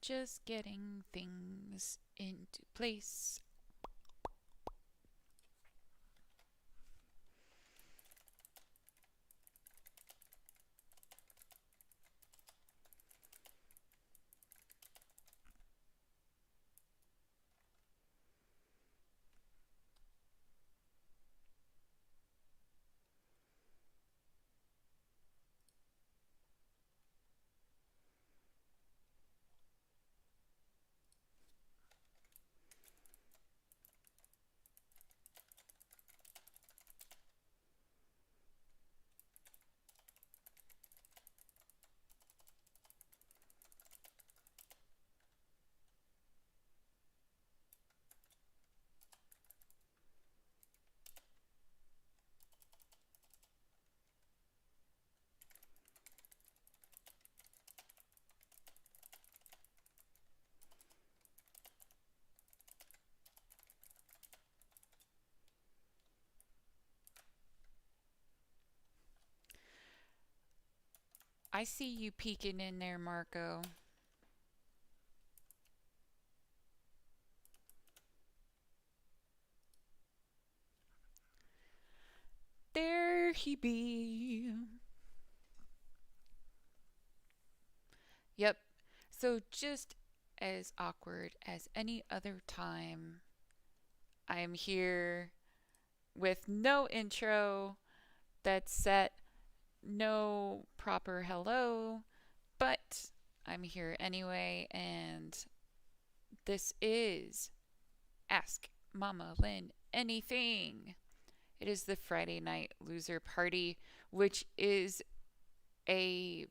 Just getting things into place. I see you peeking in there, Marco. There he be. Yep. So just as awkward as any other time, I'm here with no intro that's set, no proper hello, but I'm here anyway, and this is Ask Mama Lynn Anything. It is the Friday Night Loser Party, which is a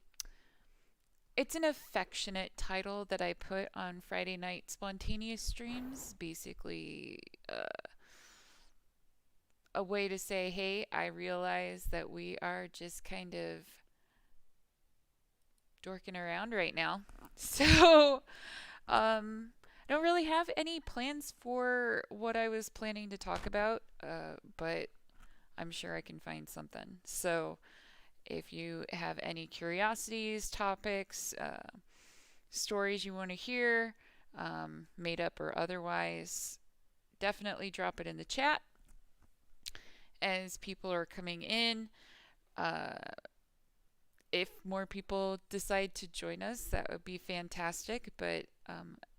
it's an affectionate title that I put on Friday night spontaneous streams. Basically, a way to say, hey, I realize that we are just kind of dorking around right now. So, I don't really have any plans for what I was planning to talk about, but I'm sure I can find something. So, if you have any curiosities, topics, stories you want to hear, made up or otherwise, definitely drop it in the chat as people are coming in. Uh, if more people decide to join us, that would be fantastic. But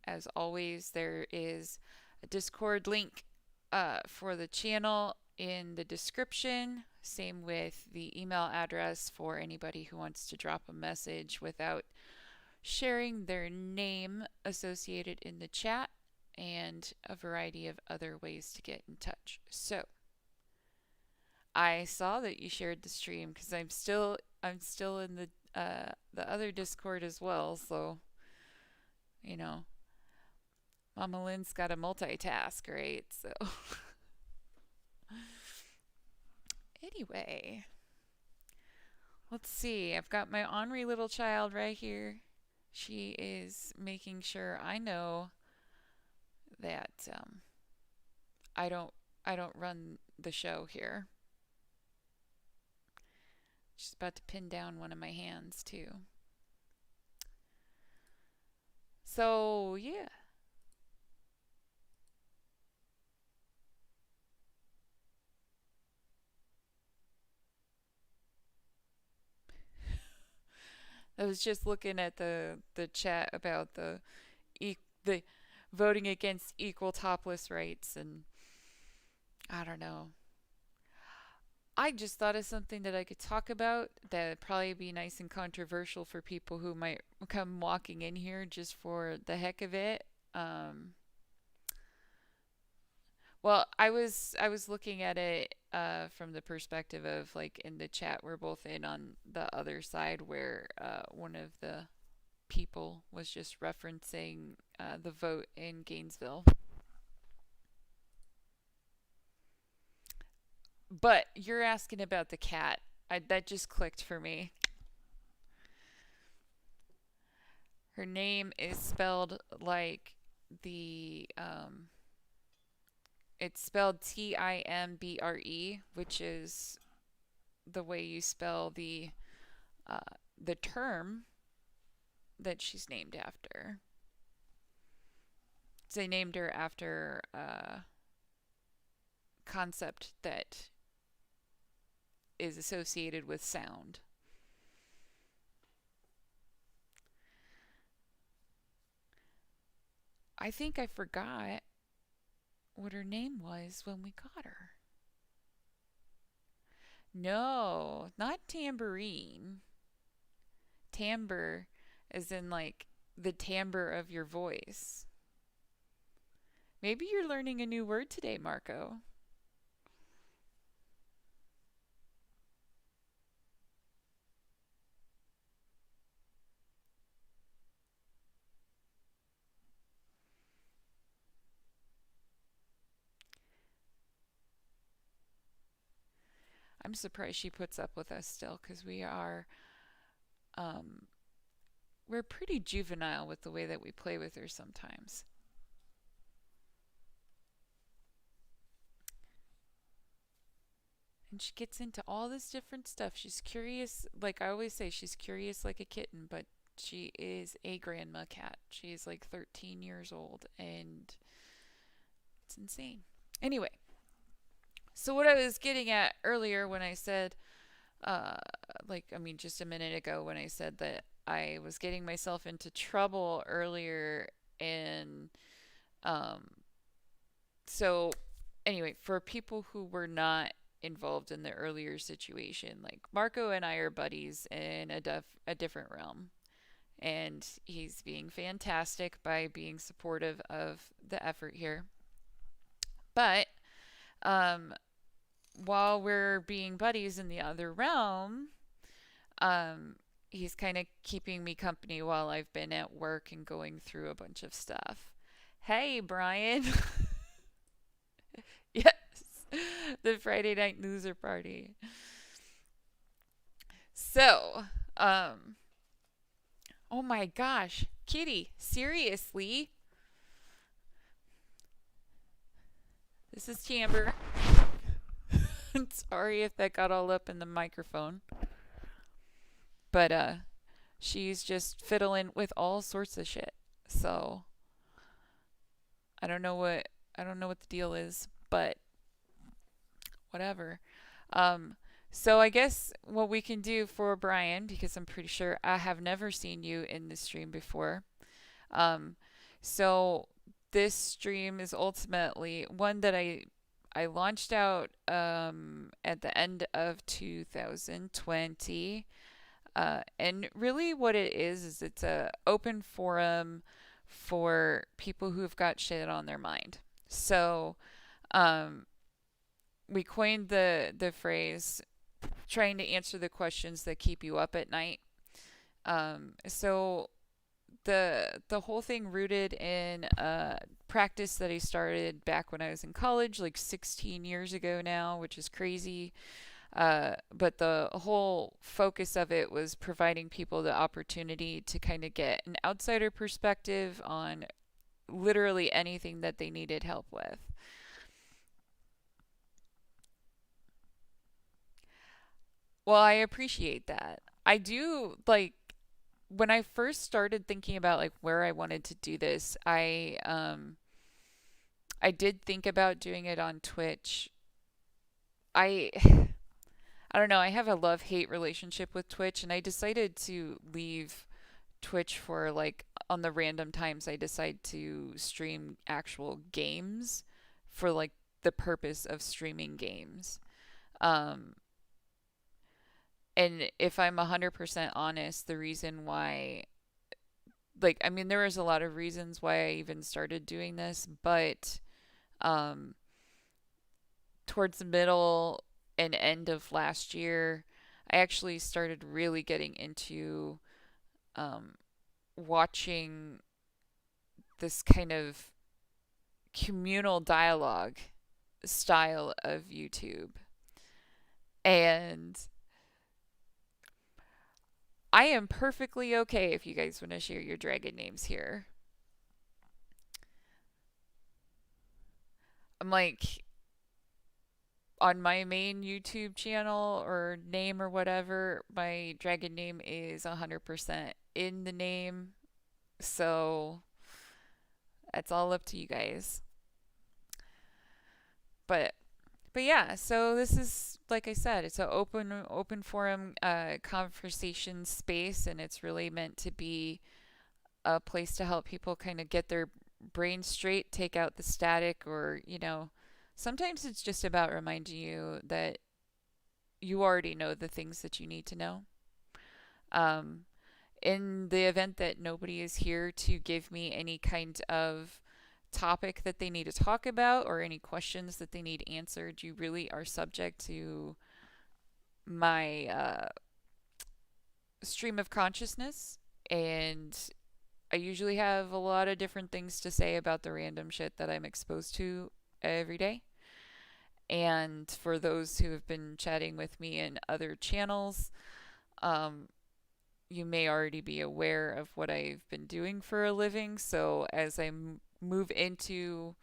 as always, there is a Discord link for the channel in the description. Same with the email address for anybody who wants to drop a message without sharing their name associated in the chat, and a variety of other ways to get in touch. So, I saw that you shared the stream because I'm still in the other Discord as well. So you know, Mama Lynn's got to multitask, right? So anyway, let's see. I've got my ornery little child right here. She is making sure I know that I don't I don't run the show here. She's about to pin down one of my hands too. So yeah. I was just looking at the chat about the voting against equal topless rights, and I don't know. I just thought of something that I could talk about that would probably be nice and controversial for people who might come walking in here just for the heck of it. Um, well, I was looking at it from the perspective of, like, in the chat we're both in on the other side, where one of the people was just referencing the vote in Gainesville. But you're asking about the cat. That just clicked for me. Her name is spelled like the it's spelled Timbre, which is the way you spell uh, the term that she's named after. They named her after a concept that is associated with sound. I think I forgot what her name was when we got her. No, not tambourine. Timbre, as in like the timbre of your voice. Maybe you're learning a new word today, Marco. I'm surprised she puts up with us still because um, we're pretty juvenile with the way that we play with her sometimes. And she gets into all this different stuff. She's curious, like I always say, she's curious like a kitten, but she is a grandma cat. She is like 13 years old, and it's insane. Anyway, so what I was getting at earlier when I said, I mean, just a minute ago when I said that I was getting myself into trouble earlier, and um, so anyway, for people who were not involved in the earlier situation, like Marco and I are buddies in a different realm, and he's being fantastic by being supportive of the effort here. But um, while we're being buddies in the other realm, um, he's kind of keeping me company while I've been at work and going through a bunch of stuff. Hey, Brian. Yes, the Friday night loser party. So, um, oh my gosh, Kitty, seriously? This is Chamber. Sorry if that got all up in the microphone. But she's just fiddling with all sorts of shit. So, I don't know what the deal is, but whatever. Um so I guess what we can do for Brian, because I'm pretty sure I have never seen you in the stream before. Um so this stream is ultimately one that I launched out at the end of 2020. And really what it is it's a open forum for people who've got shit on their mind. So, um, we coined the phrase trying to answer the questions that keep you up at night. So the whole thing rooted in practice that I started back when I was in college, like 16 years ago now, which is crazy. But the whole focus of it was providing people the opportunity to kind of get an outsider perspective on literally anything that they needed help with. Well, I appreciate that. I do like when I first started thinking about like where I wanted to do this, I did think about doing it on Twitch. I I don't know, I have a love-hate relationship with Twitch, and I decided to leave Twitch for like on the random times I decide to stream actual games for like the purpose of streaming games. Um and if I'm 100% honest, the reason why, like, I mean, there was a lot of reasons why I even started doing this, but um, towards the middle and end of last year, I actually started really getting into um, watching this kind of communal dialogue style of YouTube. And I am perfectly okay if you guys want to share your dragon names here. I'm like, on my main YouTube channel or name or whatever, my dragon name is 100% in the name. So That's all up to you guys. But yeah, so this is like I said, it's an open forum conversation space, and it's really meant to be a place to help people kind of get their brain straight, take out the static, or sometimes it's just about reminding you that you already know the things that you need to know. Um, in the event that nobody is here to give me any kind of topic that they need to talk about or any questions that they need answered, you really are subject to my stream of consciousness. And I usually have a lot of different things to say about the random shit that I'm exposed to every day. And for those who have been chatting with me in other channels, um, you may already be aware of what I've been doing for a living. So as I move into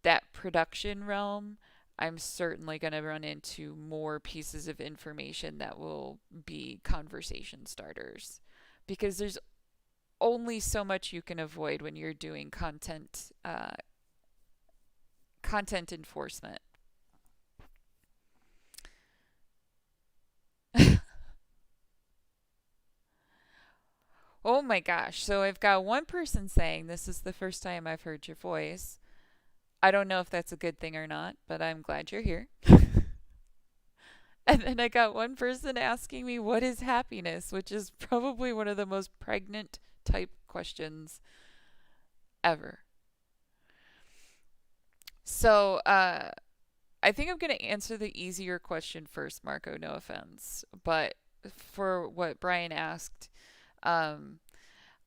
that production realm, I'm certainly going to run into more pieces of information that will be conversation starters. Because there's only so much you can avoid when you're doing content enforcement. Oh my gosh. So I've got one person saying this is the first time I've heard your voice. I don't know if that's a good thing or not, but I'm glad you're here. And then I got one person asking me what is happiness, which is probably one of the most pregnant type questions ever. So, I think I'm going to answer the easier question first, Marco, no offense. But for what Brian asked, um,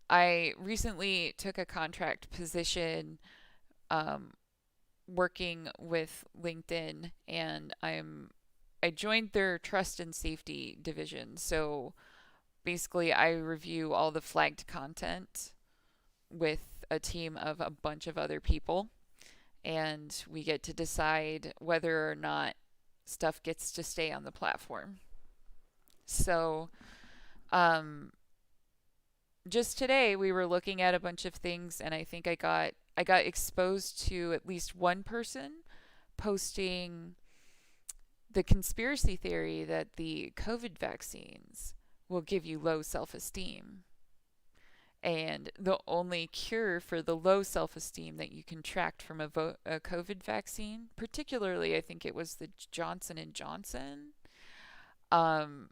I recently took a contract position um, working with LinkedIn, and I joined their trust and safety division. So basically, I review all the flagged content with a team of a bunch of other people, and we get to decide whether or not stuff gets to stay on the platform. So, um, just today we were looking at a bunch of things, and I think I got exposed to at least one person posting the conspiracy theory that the COVID vaccines will give you low self-esteem. And the only cure for the low self-esteem that you contract from a COVID vaccine, particularly I think it was the Johnson and Johnson, um,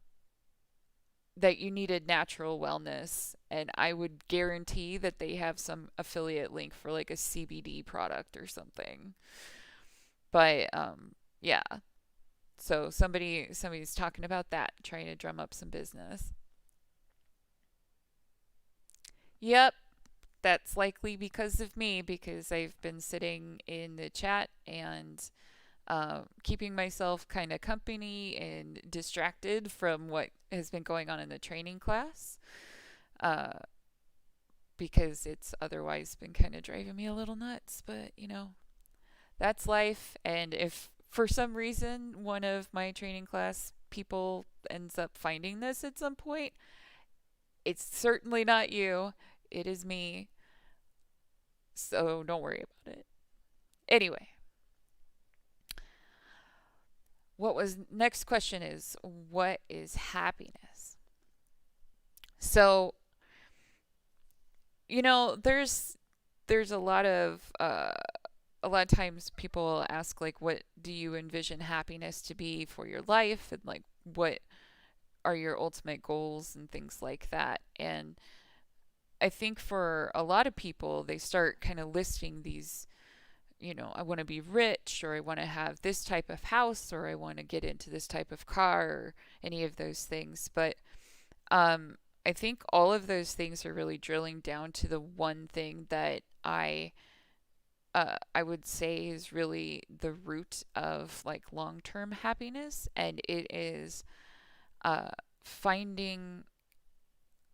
that you needed natural wellness. And I would guarantee that they have some affiliate link for like a CBD product or something. But yeah, so somebody's talking about that, trying to drum up some business. Yep, that's likely because of me, because I've been sitting in the chat and keeping myself kind of company and distracted from what has been going on in the training class, uh, because it's otherwise been kind of driving me a little nuts. But, that's life. And if for some reason one of my training class people ends up finding this at some point, it's certainly not you. It is me. So don't worry about it. Anyway, what was next question is what is happiness? So, there's a lot of times people ask like what do you envision happiness to be for your life, and like what are your ultimate goals and things like that. And I think for a lot of people, they start kind of listing these, I want to be rich, or I want to have this type of house, or I want to get into this type of car, or any of those things. But um, I think all of those things are really drilling down to the one thing that I would say is really the root of like long term happiness, and it is uh, finding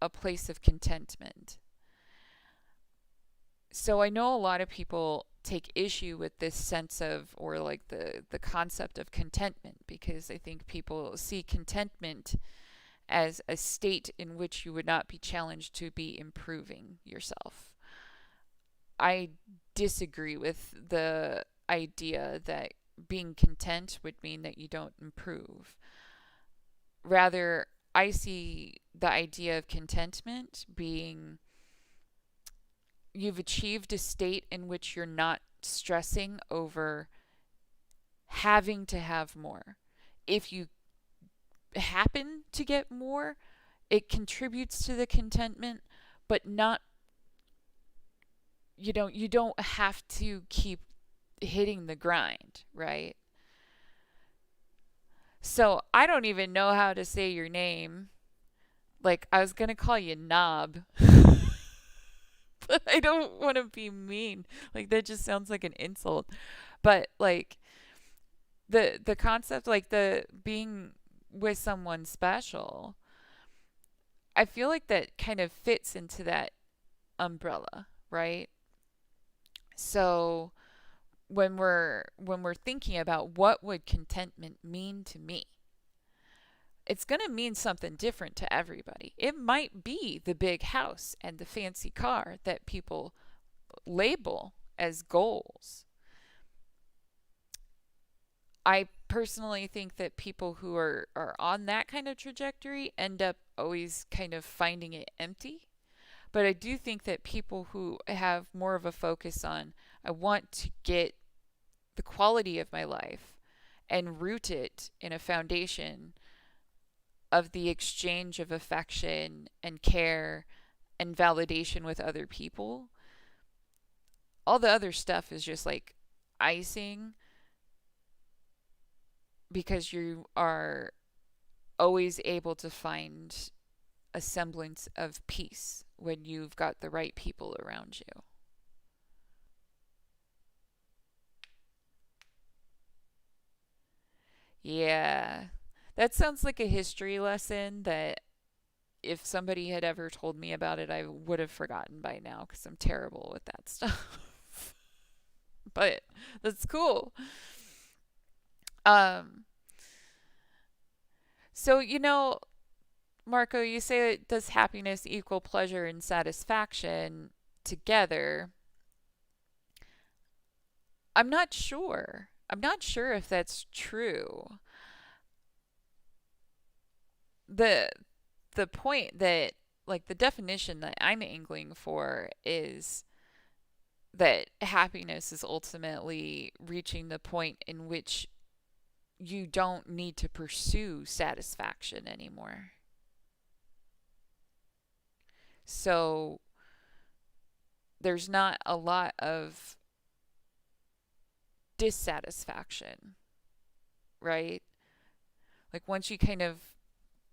a place of contentment. So I know a lot of people take issue with this sense of, or like the concept of contentment, because I think people see contentment as a state in which you would not be challenged to be improving yourself. I disagree with the idea that being content would mean that you don't improve. Rather, I see the idea of contentment being you've achieved a state in which you're not stressing over having to have more. If you happen to get more, it contributes to the contentment, but not, you don't have to keep hitting the grind, right? So I don't even know how to say your name. Like, I was going to call you Knob, but I don't want to be mean. Like, that just sounds like an insult. But, like, the concept, like, the being with someone special, I feel like that kind of fits into that umbrella, right? So when we're thinking about what would contentment mean to me, it's going to mean something different to everybody. It might be the big house and the fancy car that people label as goals. I personally think that people who are on that kind of trajectory end up always kind of finding it empty. But I do think that people who have more of a focus on, I want to get the quality of my life and root it in a foundation of the exchange of affection and care and validation with other people, all the other stuff is just like icing because you are always able to find a semblance of peace when you've got the right people around you. Yeah. That sounds like a history lesson that if somebody had ever told me about it, I would have forgotten by now because I'm terrible with that stuff. But that's cool. Um, so, Marco, you say that does happiness equal pleasure and satisfaction together? I'm not sure. I'm not sure if that's true. The the point that like the definition that I'm angling for is that happiness is ultimately reaching the point in which you don't need to pursue satisfaction anymore. So there's not a lot of dissatisfaction, right? Like once you kind of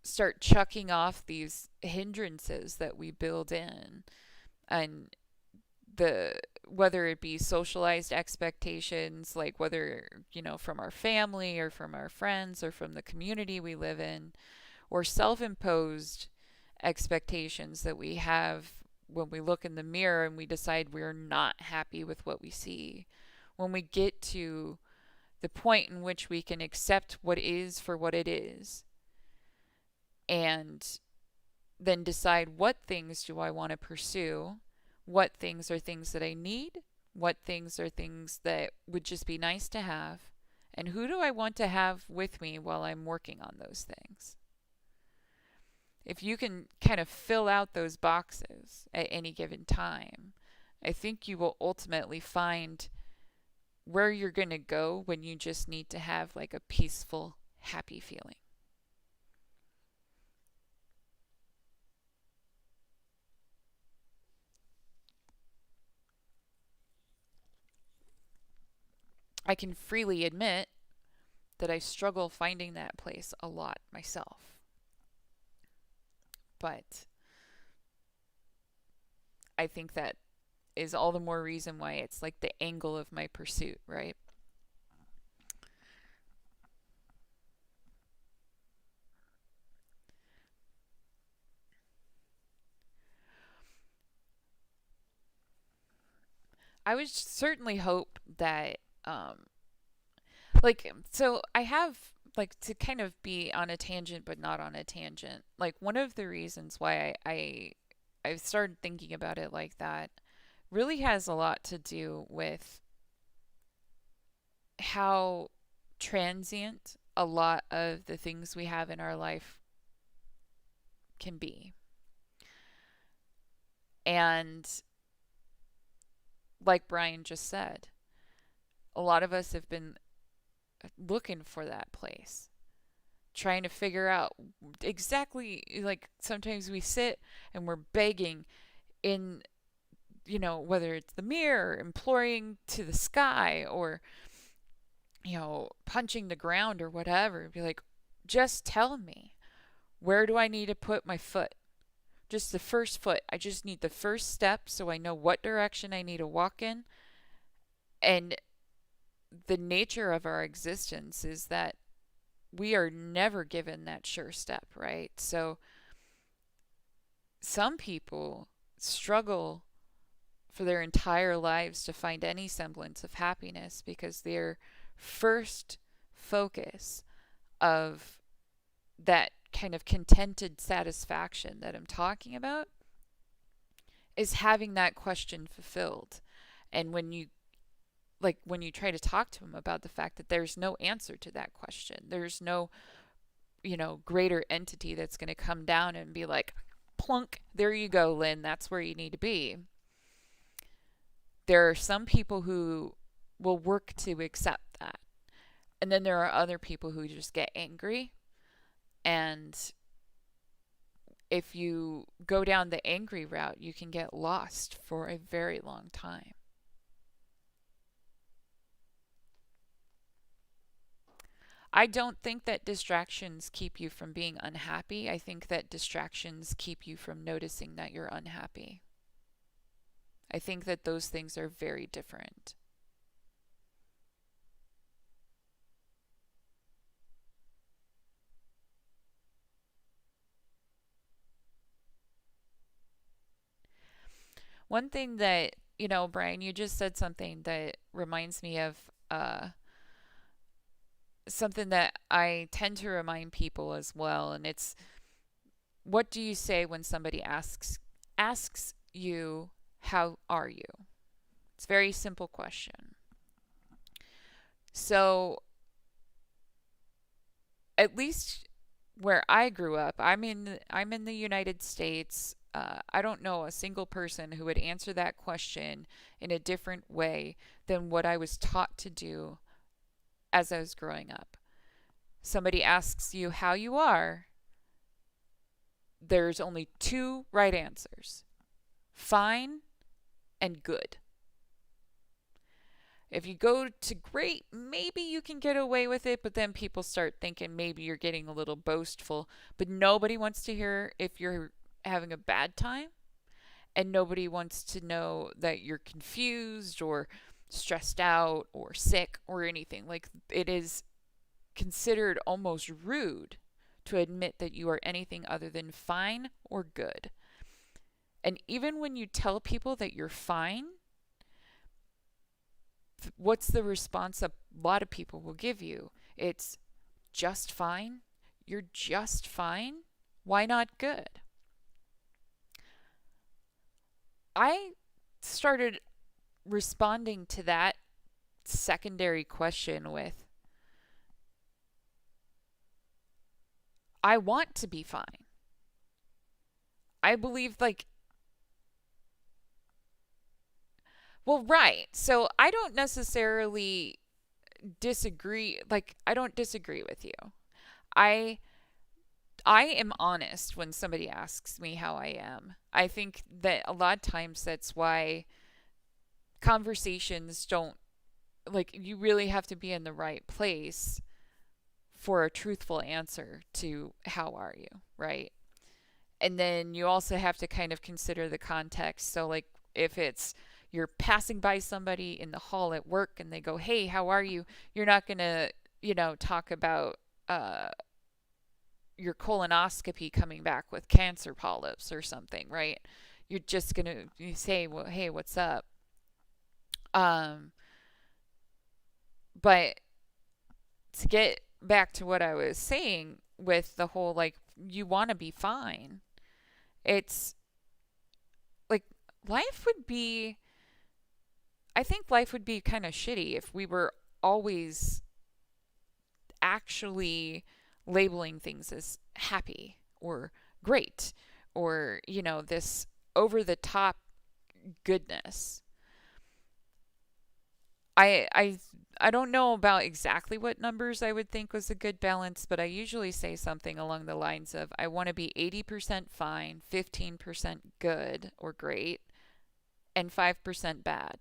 start chucking off these hindrances that we build in, and the whether it be socialized expectations, like whether from our family or from our friends or from the community we live in, or self-imposed expectations that we have when we look in the mirror and we decide we're not happy with what we see, when we get to the point in which we can accept what is for what it is and then decide what things do I want to pursue, what things are things that I need, what things are things that would just be nice to have, and who do I want to have with me while I'm working on those things. If you can kind of fill out those boxes at any given time, I think you will ultimately find where you're going to go when you just need to have like a peaceful, happy feeling. I can freely admit that I struggle finding that place a lot myself. But I think that is all the more reason why it's like the angle of my pursuit, right? I would certainly hope that, so I have, like, to kind of be on a tangent, but not on a tangent. Like, one of the reasons why I've started thinking about it like that really has a lot to do with how transient a lot of the things we have in our life can be. And like Brian just said, a lot of us have been looking for that place, trying to figure out exactly, like sometimes we sit and we're begging in, whether it's the mirror, imploring to the sky, or, punching the ground or whatever. Be like, just tell me, where do I need to put my foot? Just the first foot. I just need the first step so I know what direction I need to walk in. And the nature of our existence is that we are never given that sure step, right? So some people struggle for their entire lives to find any semblance of happiness because their first focus of that kind of contented satisfaction that I'm talking about is having that question fulfilled. And when you try to talk to them about the fact that there's no answer to that question, there's no, greater entity that's going to come down and be like, plunk, there you go, Lynn, that's where you need to be. There are some people who will work to accept that. And then there are other people who just get angry. And if you go down the angry route, you can get lost for a very long time. I don't think that distractions keep you from being unhappy. I think that distractions keep you from noticing that you're unhappy. I think that those things are very different. One thing that, Brian, you just said something that reminds me of something that I tend to remind people as well, and it's, what do you say when somebody asks you, how are you? It's a very simple question. So, at least where I grew up, I'm in the United States. I don't know a single person who would answer that question in a different way than what I was taught to do as I was growing up. Somebody asks you how you are, there's only two right answers: fine and good. If you go to great, maybe you can get away with it, but then people start thinking maybe you're getting a little boastful. But nobody wants to hear if you're having a bad time, and nobody wants to know that you're confused or stressed out or sick or anything. Like, it is considered almost rude to admit that you are anything other than fine or good. And even when you tell people that you're fine, what's the response a lot of people will give you? It's just fine. You're just fine. Why not good? I started responding to that secondary question with, I want to be fine. I believe, like, well, right. So I don't necessarily disagree. Like, I don't disagree with you. I I am honest when somebody asks me how I am. I think that a lot of times that's why conversations don't, like, you really have to be in the right place for a truthful answer to how are you, right? And then you also have to kind of consider the context. So, like, if it's you're passing by somebody in the hall at work and they go, "Hey, how are you?" You're not going to, talk about your colonoscopy coming back with cancer polyps or something, right? You're just going to say, "Well, hey, what's up?" Um, but to get back to what I was saying with the whole, like, you want to be fine, it's like life would be I think life would be kind of shitty if we were always actually labeling things as happy or great or, this over the top goodness. I I I don't know about exactly what numbers I would think was a good balance, but I usually say something along the lines of I want to be 80% fine, 15% good or great, and 5% bad.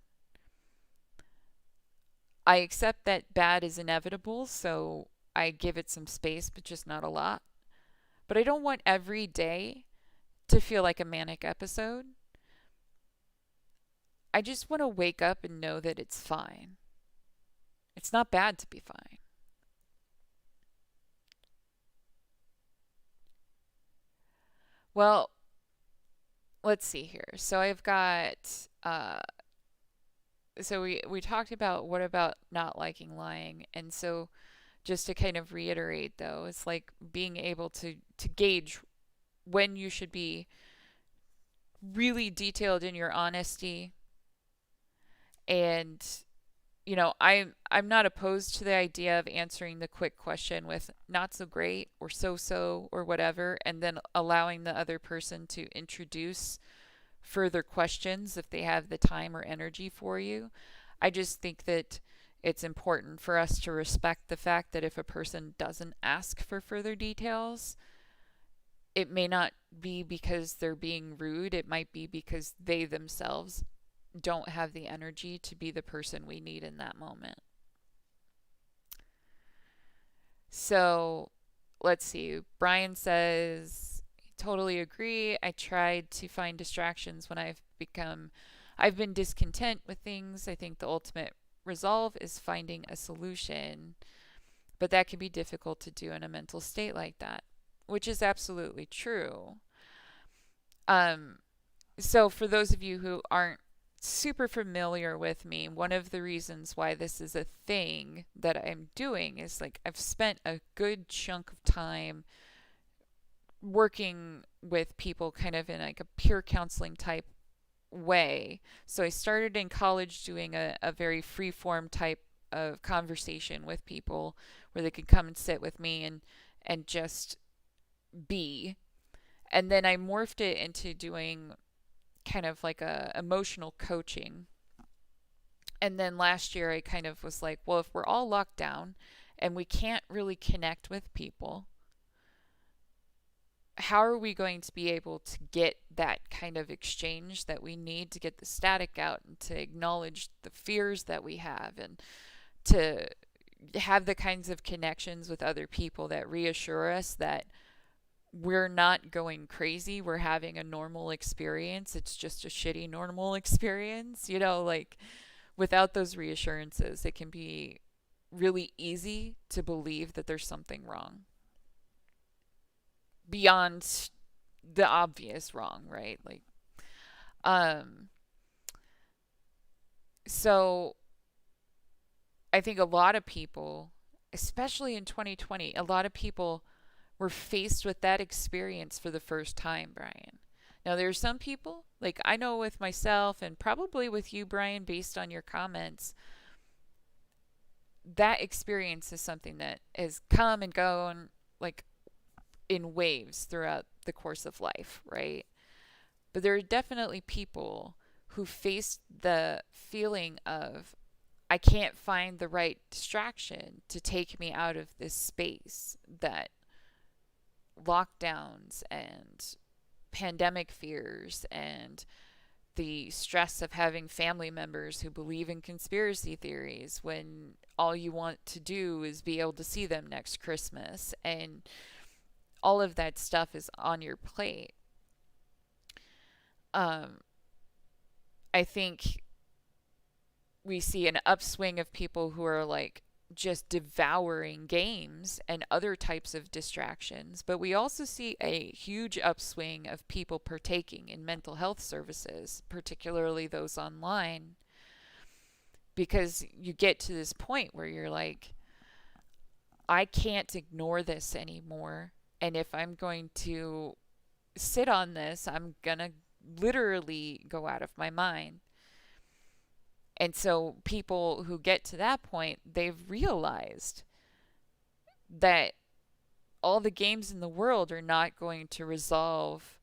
I accept that bad is inevitable, so I give it some space, but just not a lot. But I don't want every day to feel like a manic episode. I just want to wake up and know that it's fine. It's not bad to be fine. Well, let's see here. So I've got so we talked about what about not liking lying. And so just to kind of reiterate though, it's like being able to gauge when you should be really detailed in your honesty. And I'm not opposed to the idea of answering the quick question with not so great or so so or whatever, and then allowing the other person to introduce further questions if they have the time or energy for you. I just think that it's important for us to respect the fact that if a person doesn't ask for further details, it may not be because they're being rude, it might be because they themselves don't have the energy to be the person we need in that moment. So let's see. Brian says, totally agree. I tried to find distractions when I've been discontent with things. I think the ultimate resolve is finding a solution, but that can be difficult to do in a mental state like that, which is absolutely true. Um, so for those of you who aren't super familiar with me, one of the reasons why this is a thing that I'm doing is like I've spent a good chunk of time working with people kind of in like a peer counseling type way. So I started in college doing a very free form type of conversation with people where they could come and sit with me and just be. And then I morphed it into doing kind of like a emotional coaching. And then last year I kind of was like, well, if we're all locked down and we can't really connect with people, how are we going to be able to get that kind of exchange that we need to get the static out and to acknowledge the fears that we have and to have the kinds of connections with other people that reassure us that we're not going crazy. We're having a normal experience. It's just a shitty normal experience. Like without those reassurances, it can be really easy to believe that there's something wrong beyond the obvious wrong, right? Um, so I think a lot of people, especially in 2020, a lot of people were faced with that experience for the first time, Brian. Now, there are some people, like I know with myself and probably with you, Brian, based on your comments, that experience is something that has come and gone like in waves throughout the course of life, right? But there are definitely people who face the feeling of, I can't find the right distraction to take me out of this space that lockdowns and pandemic fears and the stress of having family members who believe in conspiracy theories when all you want to do is be able to see them next Christmas, and all of that stuff is on your plate. Um, I think we see an upswing of people who are like just devouring games and other types of distractions, but we also see a huge upswing of people partaking in mental health services, particularly those online, because you get to this point where you're like, I can't ignore this anymore. And if I'm going to sit on this, I'm going to literally go out of my mind. And so people who get to that point, they've realized that all the games in the world are not going to resolve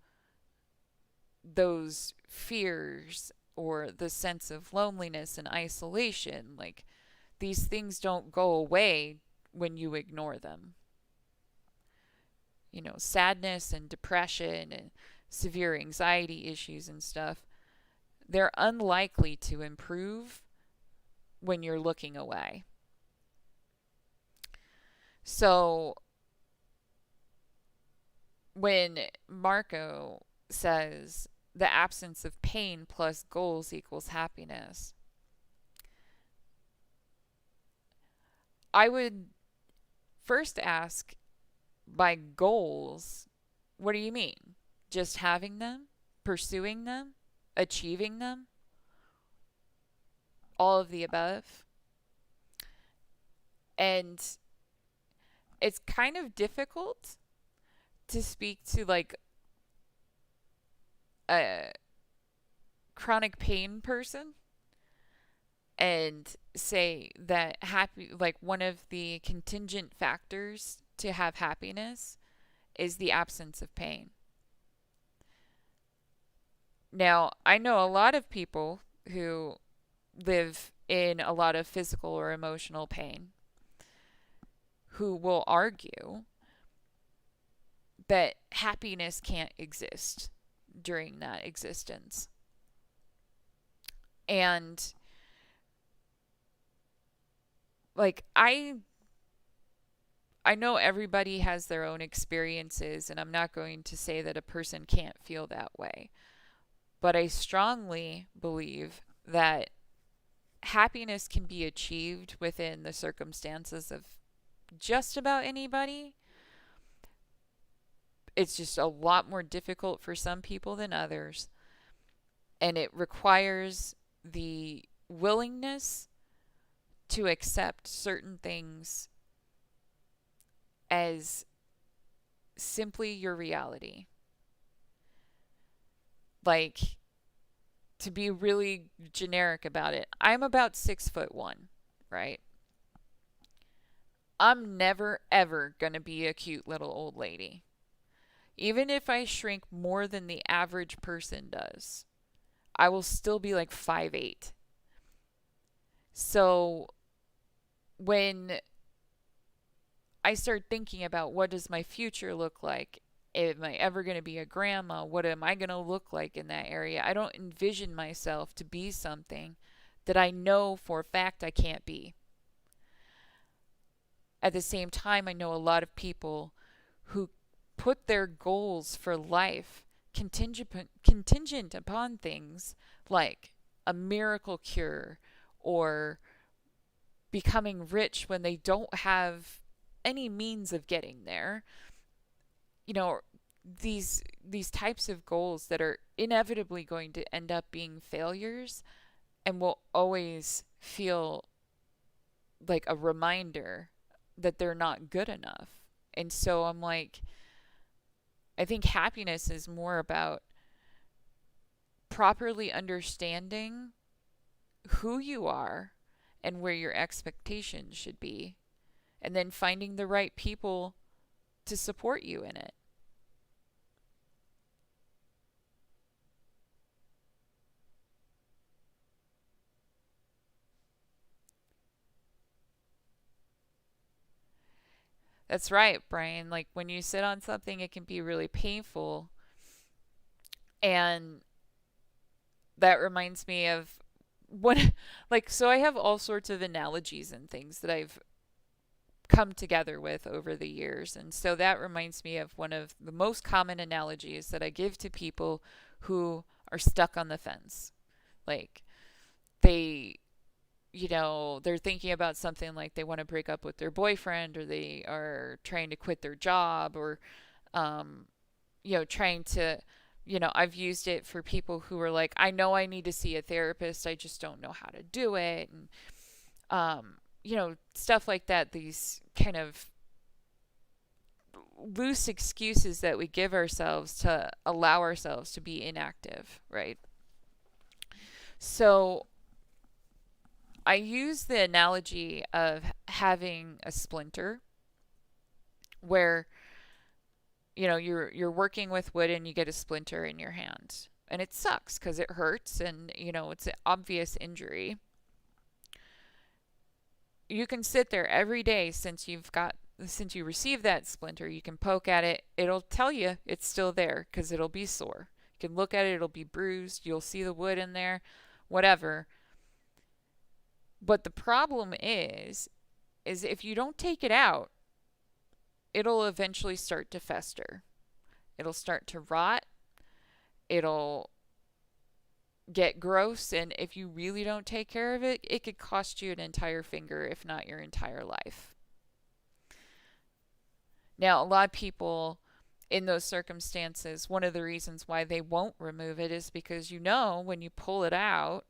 those fears or the sense of loneliness and isolation. Like, these things don't go away when you ignore them. You know, sadness and depression and severe anxiety issues and stuff, they're unlikely to improve when you're looking away. So when Marco says the absence of pain plus goals equals happiness, I would first ask, by goals, what do you mean? Just having them? Pursuing them? Achieving them? All of the above? And it's kind of difficult to speak to like a chronic pain person and say that happy, like, one of the contingent factors to have happiness is the absence of pain. Now, I know a lot of people who live in a lot of physical or emotional pain who will argue that happiness can't exist during that existence. And like, I know everybody has their own experiences, and I'm not going to say that a person can't feel that way. But I strongly believe that happiness can be achieved within the circumstances of just about anybody. It's just a lot more difficult for some people than others. And it requires the willingness to accept certain things as simply your reality. Like, to be really generic about it, I'm about 6'1", right? I'm never ever gonna be a cute little old lady. Even if I shrink more than the average person does, I will still be like 5'8". So when I start thinking about what does my future look like, am I ever going to be a grandma? What am I going to look like in that area? I don't envision myself to be something that I know for a fact I can't be. At the same time, I know a lot of people who put their goals for life contingent upon things like a miracle cure or becoming rich when they don't have any means of getting there. You know, these types of goals that are inevitably going to end up being failures and will always feel like a reminder that they're not good enough. And so I'm like, I think happiness is more about properly understanding who you are and where your expectations should be, and then finding the right people to support you in it. That's right, Brian. Like, when you sit on something, it can be really painful. And that reminds me of what, like, so I have all sorts of analogies and things that I've come together with over the years. And so that reminds me of one of the most common analogies that I give to people who are stuck on the fence. Like, they, they're thinking about something, like they want to break up with their boyfriend, or they are trying to quit their job, or, trying to, I've used it for people who are like, I know I need to see a therapist, I just don't know how to do it. And, stuff like that, these kind of loose excuses that we give ourselves to allow ourselves to be inactive, right? So I use the analogy of having a splinter where you're working with wood and you get a splinter in your hand. And it sucks because it hurts and it's an obvious injury. You can sit there every day since you received that splinter, you can poke at it. It'll tell you it's still there because it'll be sore. You can look at it, it'll be bruised. You'll see the wood in there, whatever. But the problem is if you don't take it out, it'll eventually start to fester. It'll start to rot. It'll get gross. And if you really don't take care of it, it could cost you an entire finger, if not your entire life. Now, a lot of people in those circumstances, one of the reasons why they won't remove it is because when you pull it out,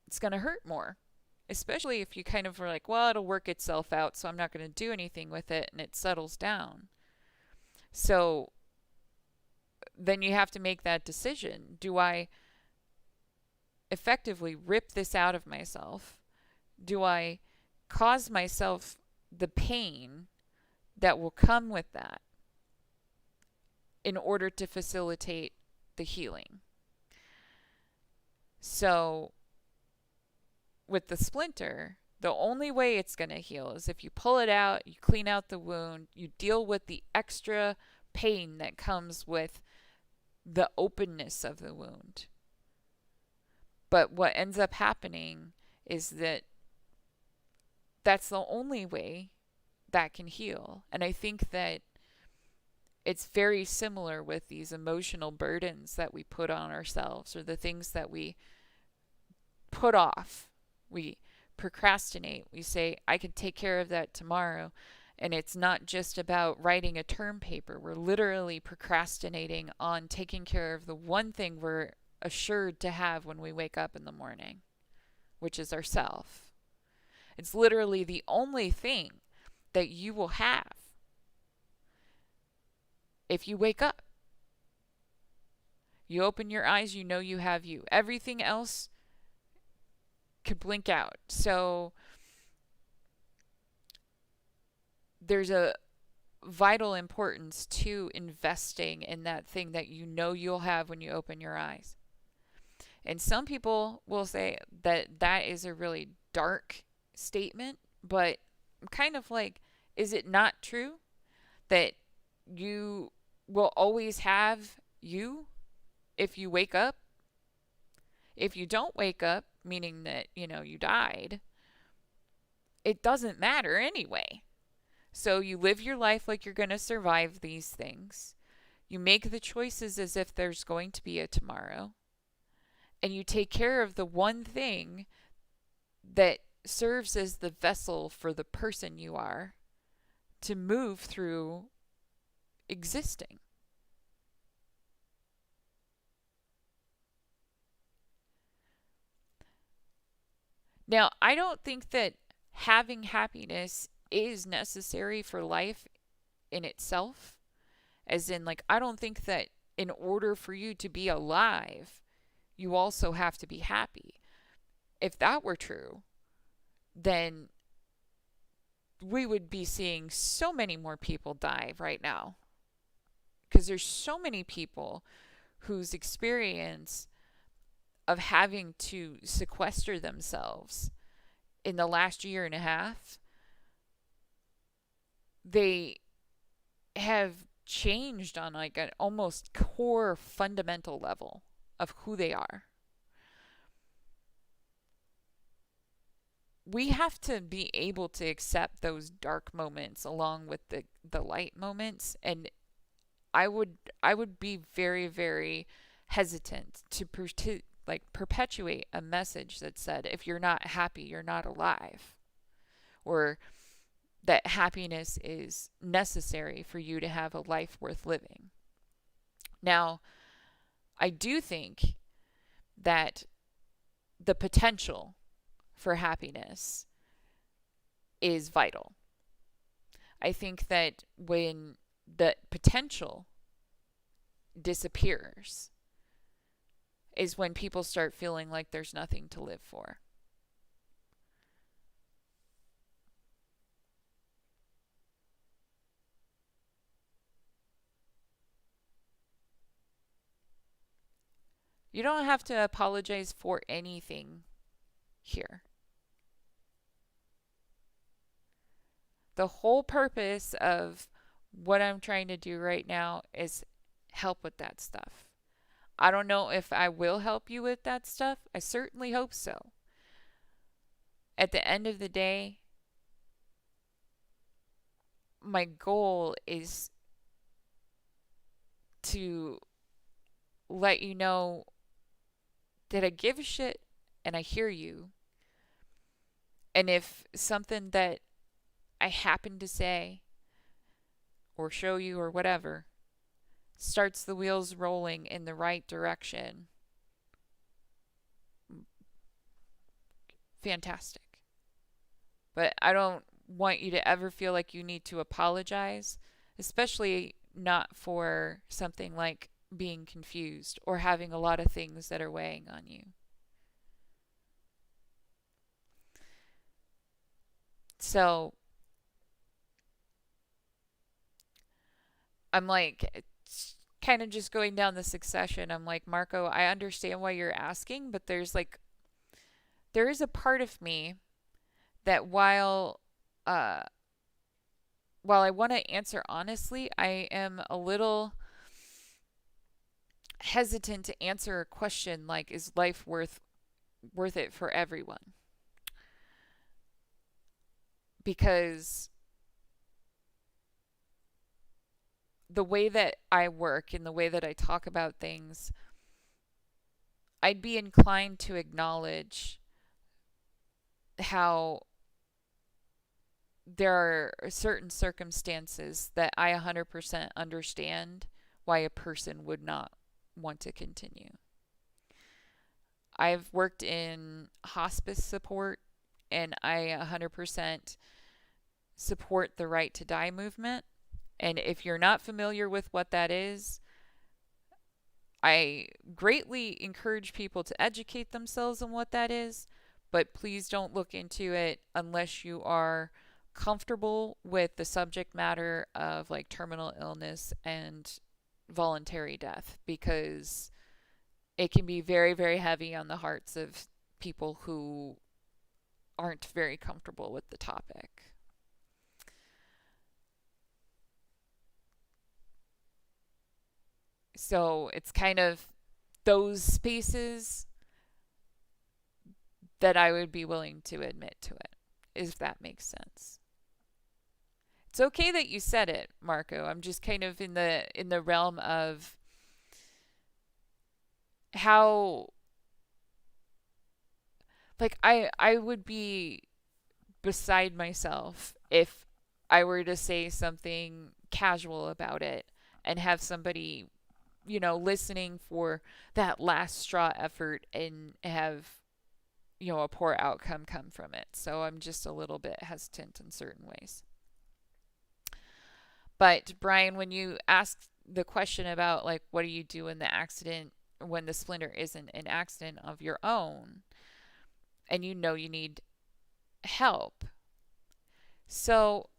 it's going to hurt more. Especially if you kind of are like, well, it'll work itself out, so I'm not going to do anything with it, and it settles down. So then you have to make that decision. Do I effectively rip this out of myself? Do I cause myself the pain that will come with that in order to facilitate the healing? So with the splinter, the only way it's going to heal is if you pull it out, you clean out the wound, you deal with the extra pain that comes with the openness of the wound. But what ends up happening is that that's the only way that can heal. And I think that it's very similar with these emotional burdens that we put on ourselves, or the things that we put off. We procrastinate. We say, I can take care of that tomorrow. And it's not just about writing a term paper. We're literally procrastinating on taking care of the one thing we're assured to have when we wake up in the morning, which is ourself. It's literally the only thing that you will have if you wake up. You open your eyes, you have you. Everything else could blink out. So there's a vital importance to investing in that thing that you'll have when you open your eyes. And some people will say that that is a really dark statement, but I'm kind of like, is it not true that you will always have you if you wake up? If you don't wake up, meaning that, you died, it doesn't matter anyway. So you live your life like you're going to survive these things. You make the choices as if there's going to be a tomorrow. And you take care of the one thing that serves as the vessel for the person you are to move through existing. Now, I don't think that having happiness is necessary for life in itself. As in, I don't think that in order for you to be alive, you also have to be happy. If that were true, then we would be seeing so many more people die right now. Because there's so many people whose experience of having to sequester themselves in the last year and a half, they have changed on an almost core fundamental level of who they are. We have to be able to accept those dark moments along with the light moments. And I would be very, very hesitant to perpetuate a message that said, if you're not happy, you're not alive. Or that happiness is necessary for you to have a life worth living. Now, I do think that the potential for happiness is vital. I think that when the potential disappears is when people start feeling like there's nothing to live for. You don't have to apologize for anything here. The whole purpose of what I'm trying to do right now is help with that stuff. I don't know if I will help you with that stuff. I certainly hope so. At the end of the day, my goal is to let you know that I give a shit and I hear you. And if something that I happen to say or show you or whatever starts the wheels rolling in the right direction, fantastic. But I don't want you to ever feel like you need to apologize, especially not for something like being confused or having a lot of things that are weighing on you. So I'm like, kind of just going down the succession. I'm like, Marco, I understand why you're asking, but there is a part of me that uh, while I want to answer honestly, I am a little hesitant to answer a question like, is life worth it for everyone? Because the way that I work and the way that I talk about things, I'd be inclined to acknowledge how there are certain circumstances that I 100% understand why a person would not want to continue. I've worked in hospice support and I 100% support the right to die movement. And if you're not familiar with what that is, I greatly encourage people to educate themselves on what that is, but please don't look into it unless you are comfortable with the subject matter of like terminal illness and voluntary death, because it can be very, very heavy on the hearts of people who aren't very comfortable with the topic. So it's kind of those spaces that I would be willing to admit to it, if that makes sense. It's okay that you said it, Marco. I'm just kind of in the realm of how, like, I would be beside myself if I were to say something casual about it and have somebody, listening for that last straw effort and have, a poor outcome come from it. So I'm just a little bit hesitant in certain ways. But Brian, when you asked the question about like what do you do in the accident when the splinter isn't an accident of your own and you need help. So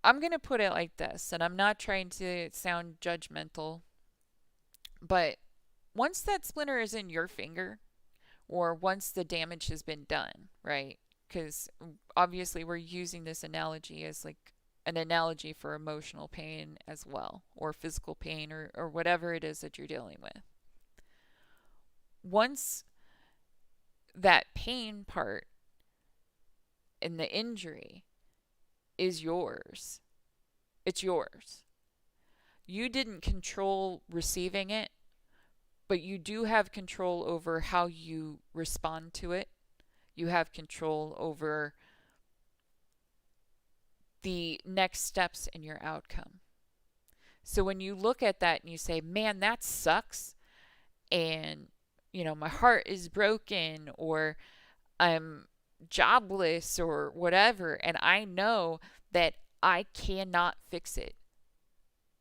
I'm going to put it like this, and I'm not trying to sound judgmental, but once that splinter is in your finger, or once the damage has been done, right? Because obviously we're using this analogy as like an analogy for emotional pain as well, or physical pain, or whatever it is that you're dealing with. Once that pain part in the injury is yours, it's yours. You didn't control receiving it, but you do have control over how you respond to it. You have control over the next steps in your outcome. So when you look at that and you say, man, that sucks, and, my heart is broken, or I'm jobless, or whatever, and I know that I cannot fix it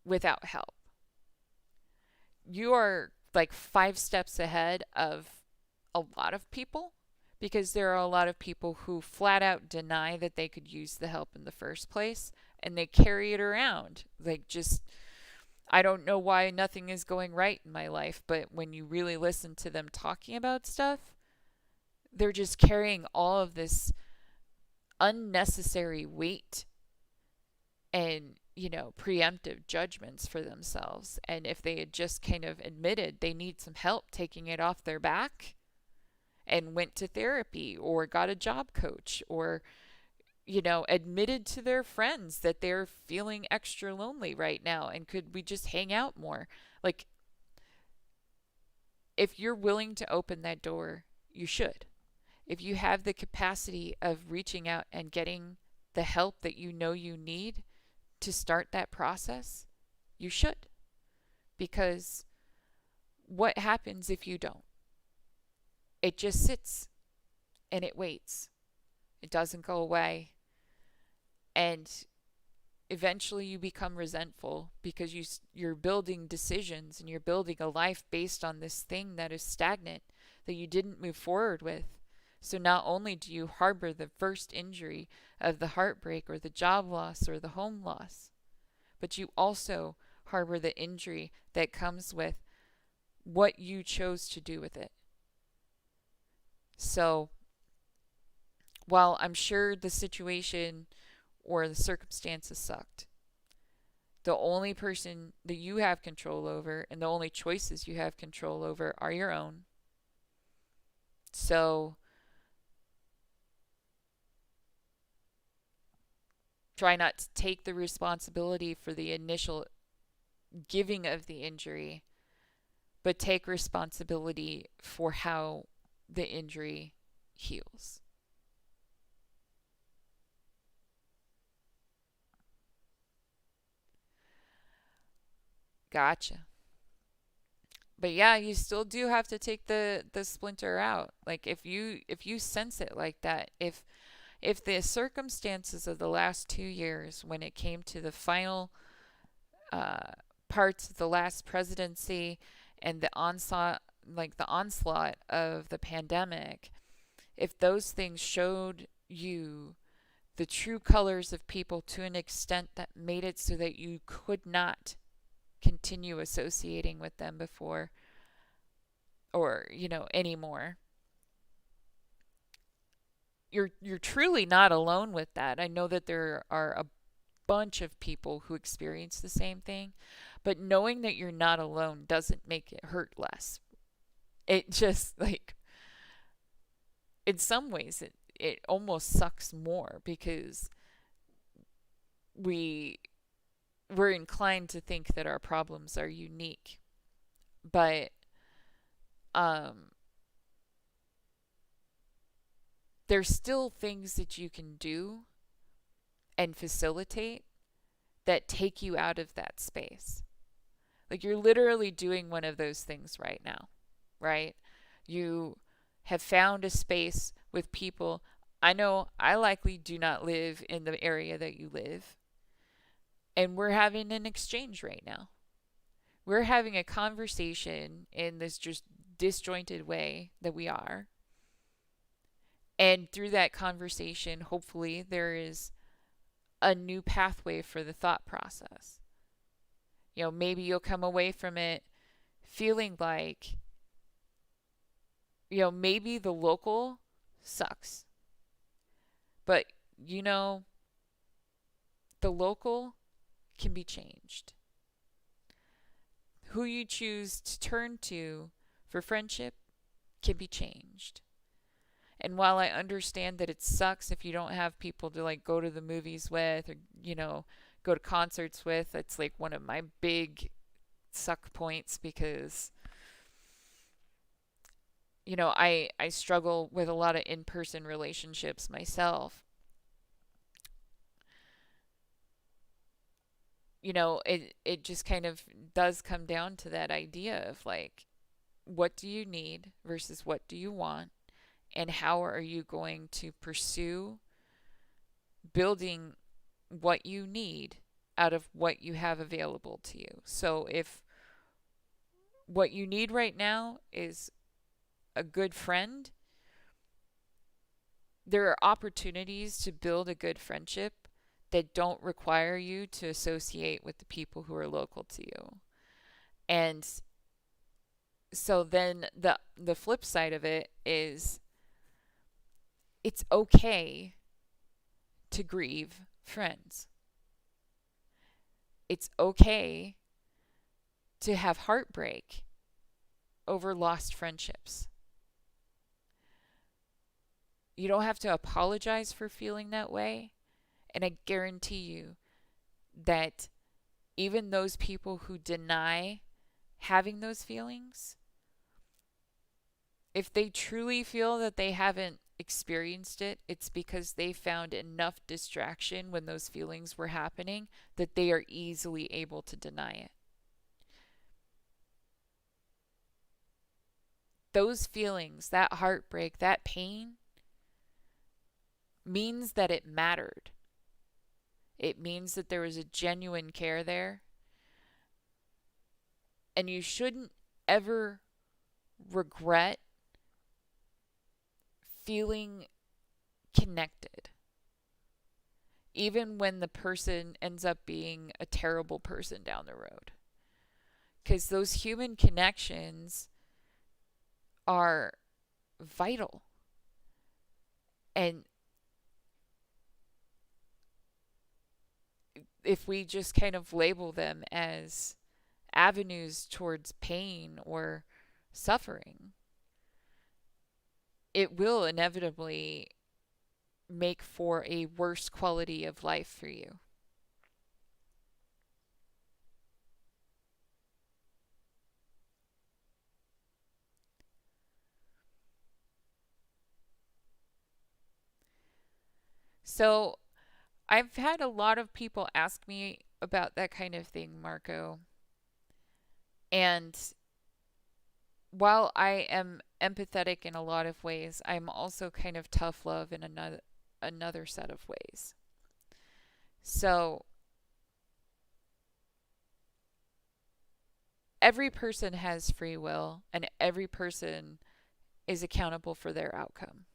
without help. You are like 5 steps ahead of a lot of people, because there are a lot of people who flat out deny that they could use the help in the first place, and they carry it around like just I don't know why nothing is going right in my life, but when you really listen to them talking about stuff, they're just carrying all of this unnecessary weight and, preemptive judgments for themselves. And if they had just kind of admitted they need some help taking it off their back and went to therapy or got a job coach or, admitted to their friends that they're feeling extra lonely right now and could we just hang out more? Like, if you're willing to open that door, you should. If you have the capacity of reaching out and getting the help that you know you need to start that process, you should. Because what happens if you don't? It just sits and it waits. It doesn't go away. And eventually you become resentful because you're building decisions and you're building a life based on this thing that is stagnant that you didn't move forward with. So not only do you harbor the first injury of the heartbreak or the job loss or the home loss, but you also harbor the injury that comes with what you chose to do with it. So while I'm sure the situation or the circumstances sucked, the only person that you have control over and the only choices you have control over are your own. So try not to take the responsibility for the initial giving of the injury, but take responsibility for how the injury heals. Gotcha. But yeah, you still do have to take the splinter out. Like if you sense it like that, if the circumstances of the last 2 years, when it came to the final uh, parts of the last presidency and the onslaught of the pandemic, if those things showed you the true colors of people to an extent that made it so that you could not continue associating with them before or anymore, you're truly not alone with that. I know that there are a bunch of people who experience the same thing, but knowing that you're not alone doesn't make it hurt less. It just, like, in some ways it almost sucks more because we we're inclined to think that our problems are unique. But um there's still things that you can do and facilitate that take you out of that space. Like, you're literally doing one of those things right now, right? You have found a space with people. I know I likely do not live in the area that you live, and we're having an exchange right now. We're having a conversation in this just disjointed way that we are. And through that conversation, hopefully, there is a new pathway for the thought process. Maybe you'll come away from it feeling like, maybe the local sucks. But, the local can be changed. Who you choose to turn to for friendship can be changed. And while I understand that it sucks if you don't have people to, like, go to the movies with or, go to concerts with, it's like one of my big suck points because, I struggle with a lot of in-person relationships myself. It just kind of does come down to that idea of, like, what do you need versus what do you want, and how are you going to pursue building what you need out of what you have available to you. So if what you need right now is a good friend, there are opportunities to build a good friendship that don't require you to associate with the people who are local to you. And so then the flip side of it is it's okay to grieve friends. It's okay to have heartbreak over lost friendships. You don't have to apologize for feeling that way. And I guarantee you that even those people who deny having those feelings, if they truly feel that they haven't experienced it, it's because they found enough distraction when those feelings were happening that they are easily able to deny it. Those feelings, that heartbreak, that pain, means that it mattered. It means that there was a genuine care there. And you shouldn't ever regret feeling connected, even when the person ends up being a terrible person down the road. Because those human connections are vital. And if we just kind of label them as avenues towards pain or suffering, it will inevitably make for a worse quality of life for you. So I've had a lot of people ask me about that kind of thing, Marco. And while I am empathetic in a lot of ways, I'm also kind of tough love in another set of ways. So every person has free will, and every person is accountable for their outcome.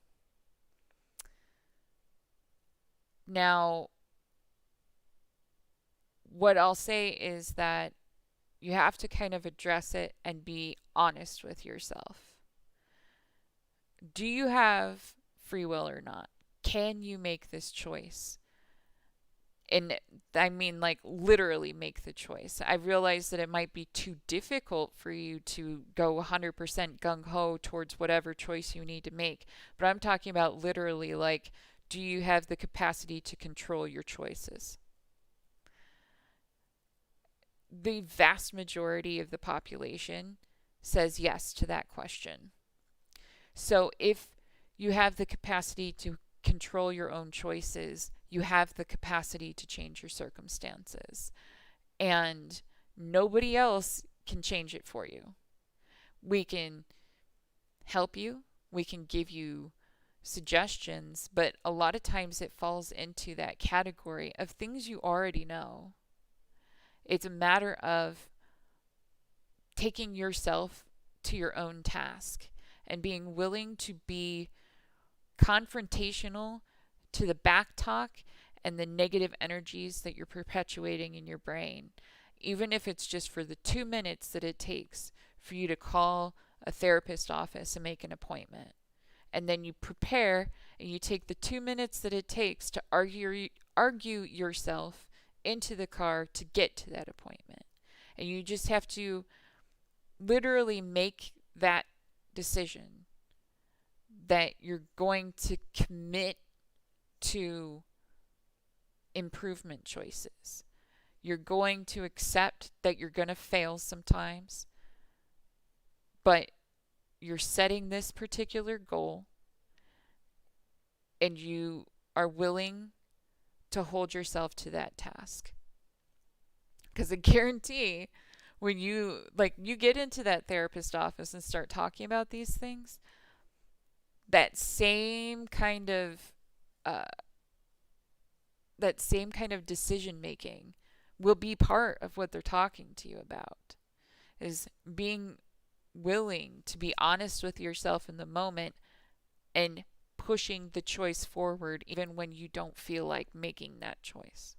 Now, what I'll say is that you have to kind of address it and be honest with yourself. Do you have free will or not? Can you make this choice? And I mean, like, literally make the choice. I realize that it might be too difficult for you to go 100% gung ho towards whatever choice you need to make. But I'm talking about literally, like, do you have the capacity to control your choices? The vast majority of the population says yes to that question. So if you have the capacity to control your own choices, you have the capacity to change your circumstances. And nobody else can change it for you. We can help you, we can give you suggestions, but a lot of times it falls into that category of things you already know. It's a matter of taking yourself to your own task and being willing to be confrontational to the back talk and the negative energies that you're perpetuating in your brain, even if it's just for the 2 minutes that it takes for you to call a therapist office and make an appointment. And then you prepare and you take the 2 minutes that it takes to argue yourself into the car to get to that appointment. And you just have to literally make that decision that you're going to commit to improvement choices. You're going to accept that you're going to fail sometimes, but you're setting this particular goal and you are willing to hold yourself to that task. Because I guarantee when you get into that therapist office and start talking about these things, that same kind of decision making will be part of what they're talking to you about, is being willing to be honest with yourself in the moment and pushing the choice forward even when you don't feel like making that choice.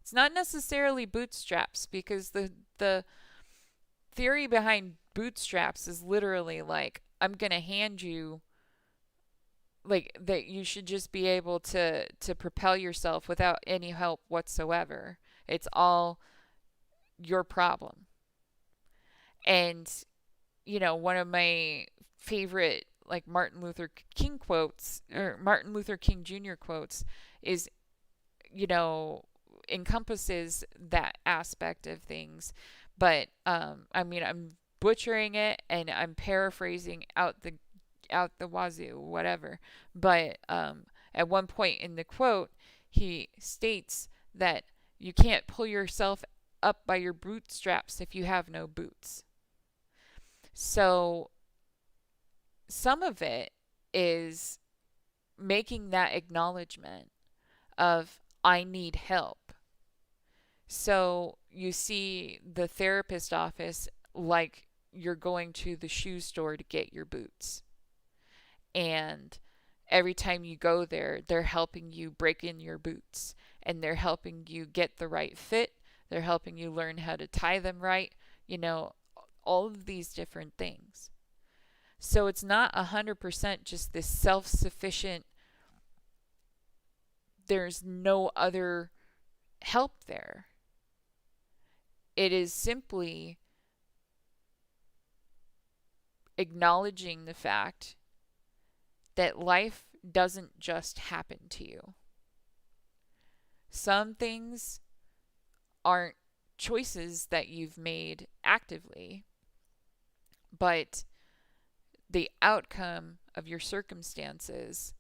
It's not necessarily bootstraps, because the theory behind bootstraps is literally like, I'm going to hand you, like, that you should just be able to propel yourself without any help whatsoever. It's all your problem. And one of my favorite, like, Martin Luther King quotes, or Martin Luther King Jr. quotes, is, you know, encompasses that aspect of things. But I mean, I'm butchering it and I'm paraphrasing out the wazoo, whatever. But at one point in the quote, he states that you can't pull yourself up by your bootstraps if you have no boots. So some of it is making that acknowledgement of, I need help. So you see the therapist office like you're going to the shoe store to get your boots. And every time you go there, they're helping you break in your boots, and they're helping you get the right fit. They're helping you learn how to tie them right, all of these different things. So it's not 100% just this self-sufficient, there's no other help there. It is simply acknowledging the fact that life doesn't just happen to you. Some things aren't choices that you've made actively, but the outcome of your circumstances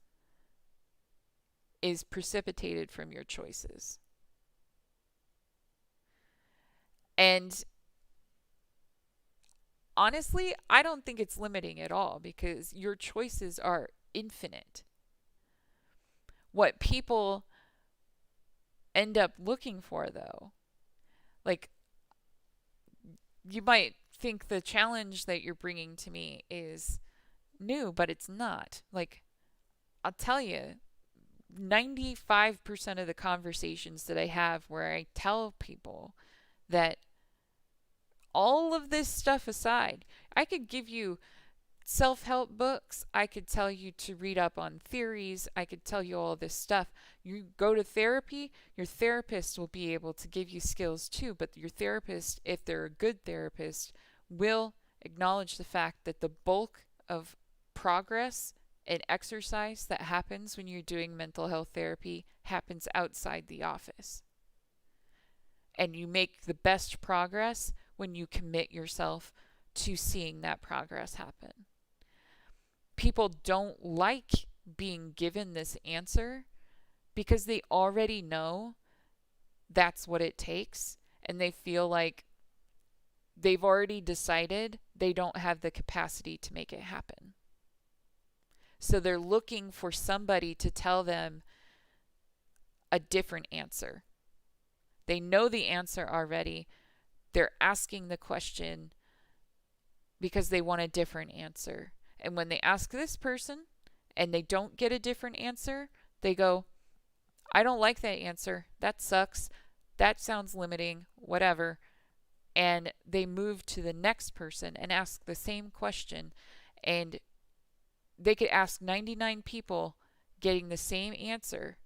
is precipitated from your choices. And honestly, I don't think it's limiting at all, because your choices are infinite. What people end up looking for, though, like, you might think the challenge that you're bringing to me is new, but it's not. Like, I'll tell you, 95% of the conversations that I have where I tell people that all of this stuff aside, I could give you self-help books, I could tell you to read up on theories, I could tell you all this stuff. You go to therapy, your therapist will be able to give you skills too, but your therapist, if they're a good therapist, will acknowledge the fact that the bulk of progress and exercise that happens when you're doing mental health therapy happens outside the office. And you make the best progress when you commit yourself to seeing that progress happen. People don't like being given this answer because they already know that's what it takes, and they feel like they've already decided they don't have the capacity to make it happen. So they're looking for somebody to tell them a different answer. They know the answer already. They're asking the question because they want a different answer. And when they ask this person and they don't get a different answer, they go, I don't like that answer. That sucks. That sounds limiting, whatever. And they move to the next person and ask the same question. And they could ask 99 people getting the same answer.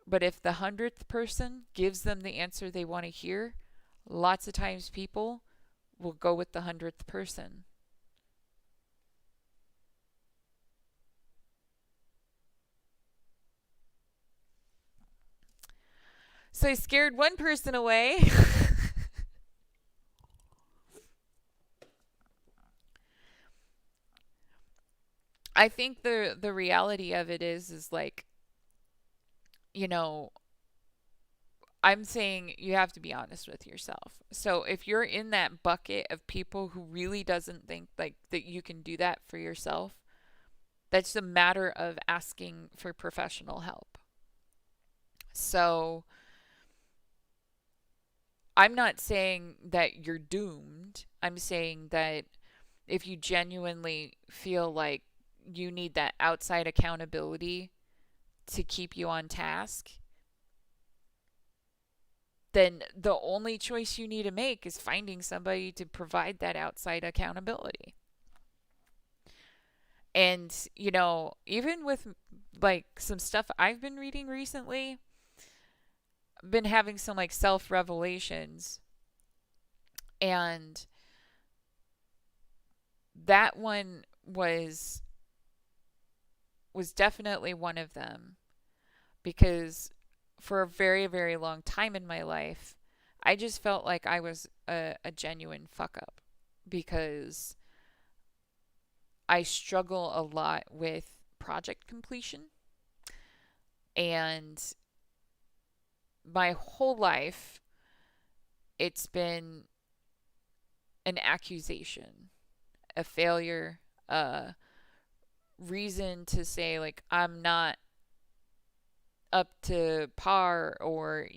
But if the 100th person gives them the answer they want to hear, lots of times people will go with the 100th person. So I scared one person away. I think the reality of it is like, I'm saying you have to be honest with yourself. So if you're in that bucket of people who really doesn't think like that you can do that for yourself, that's a matter of asking for professional help. So I'm not saying that you're doomed. I'm saying that if you genuinely feel like you need that outside accountability to keep you on task, then the only choice you need to make is finding somebody to provide that outside accountability. And, even with like some stuff I've been reading recently, I've been having some like self revelations, and that one was definitely one of them, because for a very, very long time in my life, I just felt like I was a genuine fuck up, because I struggle a lot with project completion. And my whole life, it's been an accusation, a failure, a reason to say, like, I'm not up to par, or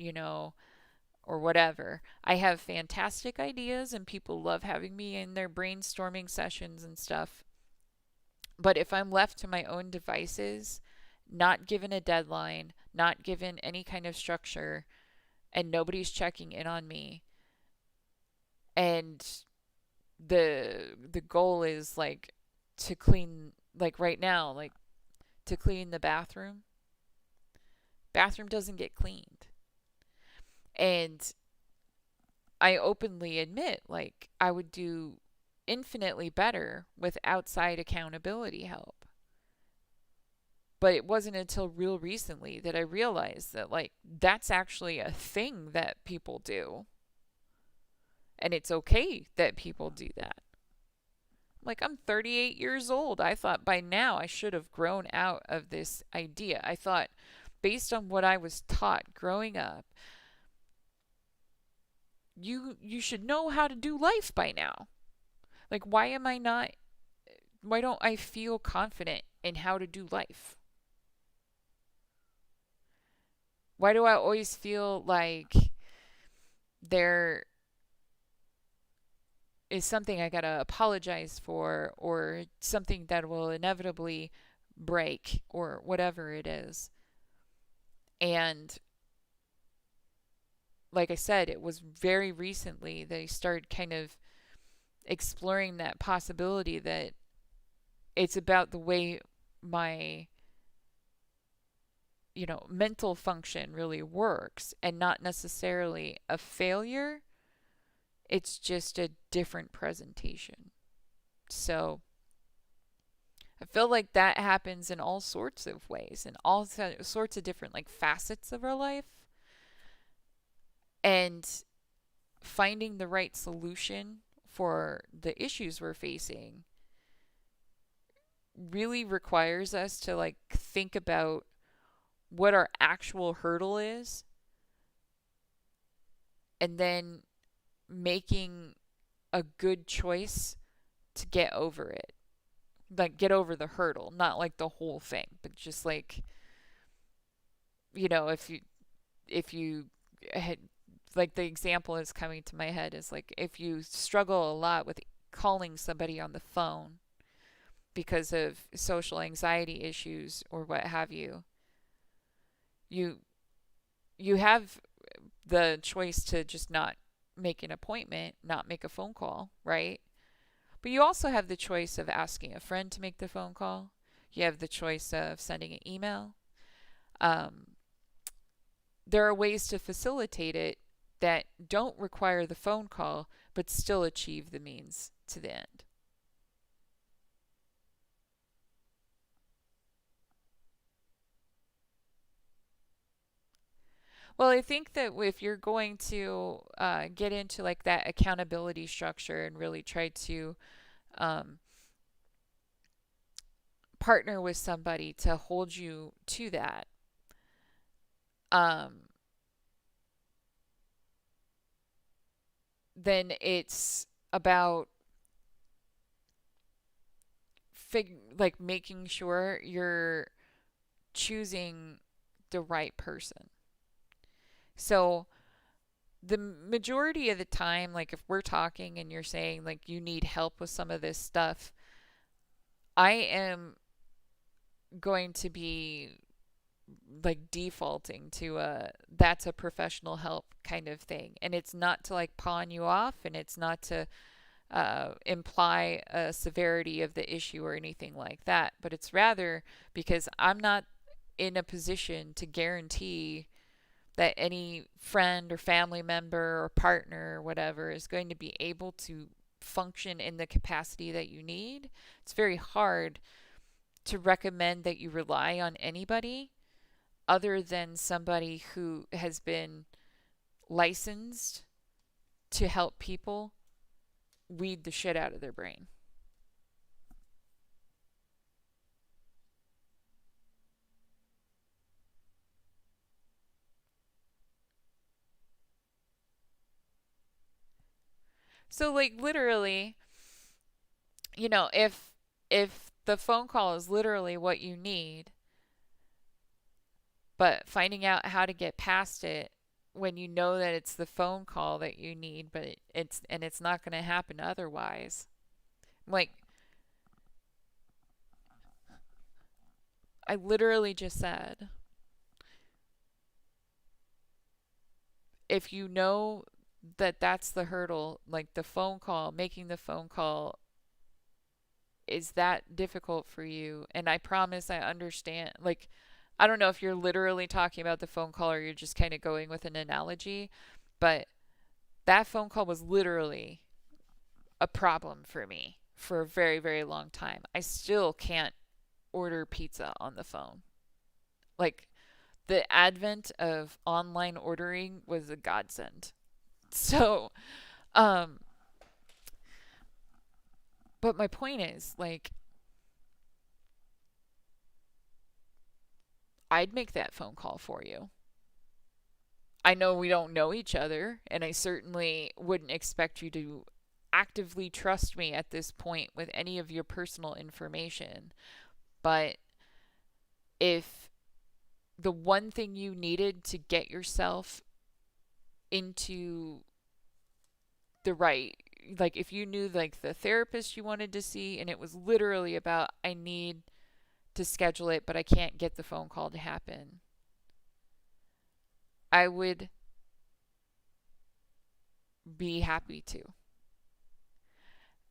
whatever. I have fantastic ideas and people love having me in their brainstorming sessions and stuff. But if I'm left to my own devices, not given a deadline, not given any kind of structure, and nobody's checking in on me, and the goal is like to clean, like right now, like to clean the bathroom doesn't get cleaned. And I openly admit, like, I would do infinitely better with outside accountability help. But it wasn't until real recently that I realized that, like, that's actually a thing that people do. And it's okay that people do that. Like, I'm 38 years old. I thought by now I should have grown out of this idea. I thought, based on what I was taught growing up, you should know how to do life by now. Like, why don't I feel confident in how to do life? Why do I always feel like there is something I gotta apologize for, or something that will inevitably break, or whatever it is? And like I said, it was very recently that I started kind of exploring that possibility that it's about the way my mental function really works, and not necessarily a failure. It's just a different presentation. So I feel like that happens in all sorts of ways, in all sorts of different like facets of our life. And finding the right solution for the issues we're facing really requires us to like think about what our actual hurdle is, and then making a good choice to get over it. Like, get over the hurdle, not like the whole thing, but just like, if you had, like, the example is coming to my head is like, if you struggle a lot with calling somebody on the phone because of social anxiety issues or what have you, you you have the choice to just not make an appointment, not make a phone call, right? But you also have the choice of asking a friend to make the phone call. You have the choice of sending an email. Um, there are ways to facilitate it that don't require the phone call, but still achieve the means to the end. Well, I think that if you're going to get into like that accountability structure and really try to um, partner with somebody to hold you to that, um, then it's about like making sure you're choosing the right person. So the majority of the time, like if we're talking and you're saying like you need help with some of this stuff, I am going to be like defaulting to a that's a professional help kind of thing. And it's not to like pawn you off, and it's not to imply a severity of the issue or anything like that, but it's rather because I'm not in a position to guarantee that any friend or family member or partner or whatever is going to be able to function in the capacity that you need. It's very hard to recommend that you rely on anybody other than somebody who has been licensed to help people weed the shit out of their brain. So like literally, if the phone call is literally what you need, but finding out how to get past it when you know that it's the phone call that you need, but it's not going to happen otherwise. Like I literally just said, if you know that that's the hurdle, like the phone call, making the phone call is that difficult for you, and I promise I understand. Like, I don't know if you're literally talking about the phone call or you're just kind of going with an analogy, but that phone call was literally a problem for me for a very, very long time. I still can't order pizza on the phone. Like, the advent of online ordering was a godsend. So, um, but my point is, like, I'd make that phone call for you. I know we don't know each other, and I certainly wouldn't expect you to actively trust me at this point with any of your personal information. But if the one thing you needed to get yourself into the right, like if you knew like the therapist you wanted to see and it was literally about I need to schedule it but I can't get the phone call to happen, I would be happy to.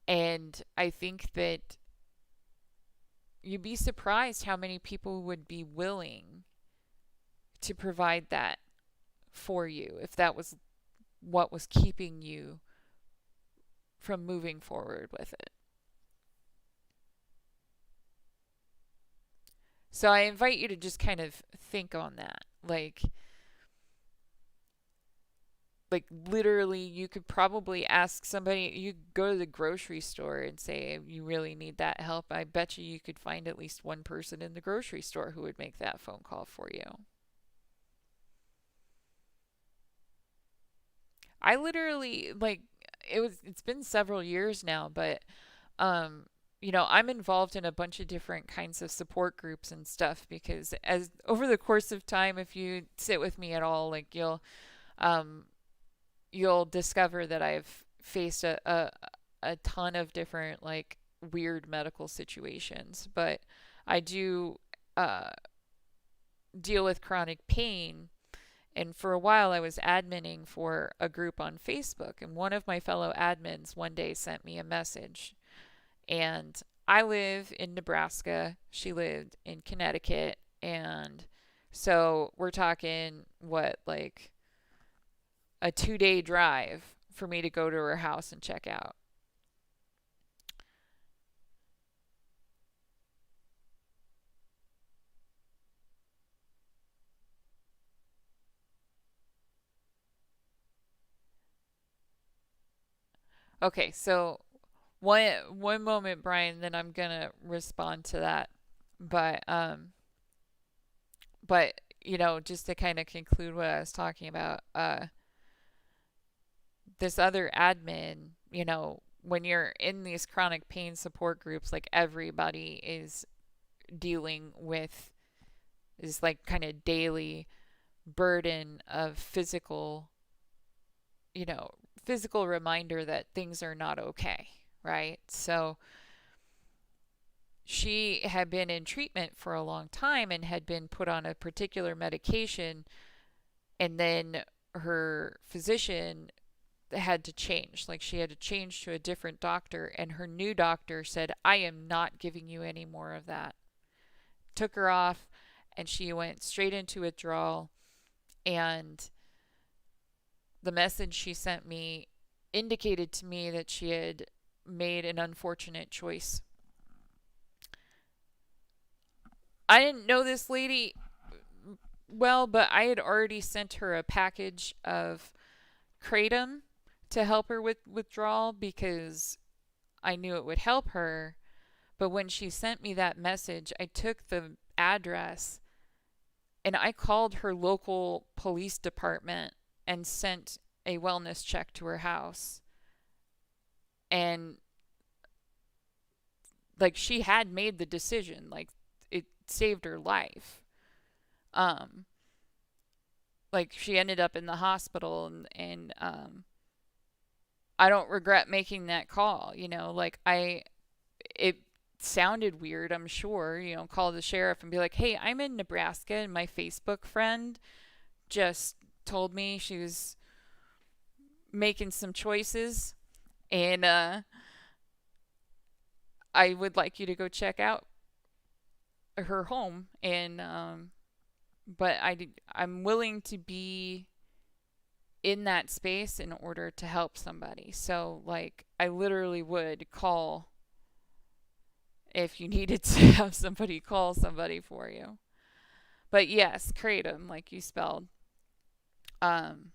And I think that you'd be surprised how many people would be willing to provide that for you if that was what was keeping you from moving forward with it. So I invite you to just kind of think on that. Like literally you could probably ask somebody, you go to the grocery store and say you really need that help. I bet you could find at least one person in the grocery store who would make that phone call for you. I literally like it's been several years now, but um I'm involved in a bunch of different kinds of support groups and stuff because as over the course of time, if you sit with me at all, like um you'll discover that I've faced a ton of different like weird medical situations, but I do uh deal with chronic pain. And for a while, I was adminning for a group on Facebook. And one of my fellow admins one day sent me a message. And I live in Nebraska. She lived in Connecticut. And so we're talking, what, like a 2 day drive for me to go to her house and check out. Okay, so one moment, Brian, then I'm gonna respond to that. But just to kind of conclude what I was talking about, this other admin, when you're in these chronic pain support groups, like everybody is dealing with this like kind of daily burden of physical you know, physical reminder that things are not okay, right? So she had been in treatment for a long time and had been put on a particular medication, and then her physician had to change. Like, she had to change to a different doctor, and her new doctor said, I am not giving you any more of that. Took her off, and she went straight into withdrawal. And the message she sent me indicated to me that she had made an unfortunate choice. I didn't know this lady well, but I had already sent her a package of kratom to help her with withdrawal because I knew it would help her. But when she sent me that message, I took the address and I called her local police department and sent a wellness check to her house. And like, she had made the decision, like, it saved her life. Um like, she ended up in the hospital, and I don't regret making that call, like, it sounded weird, I'm sure, call the sheriff and be like, "Hey, I'm in Nebraska and my Facebook friend just told me she was making some choices, and I would like you to go check out her home." And but I'm willing to be in that space in order to help somebody. So, like, I literally would call if you needed to have somebody call somebody for you. But yes, kratom, like you spelled. Um,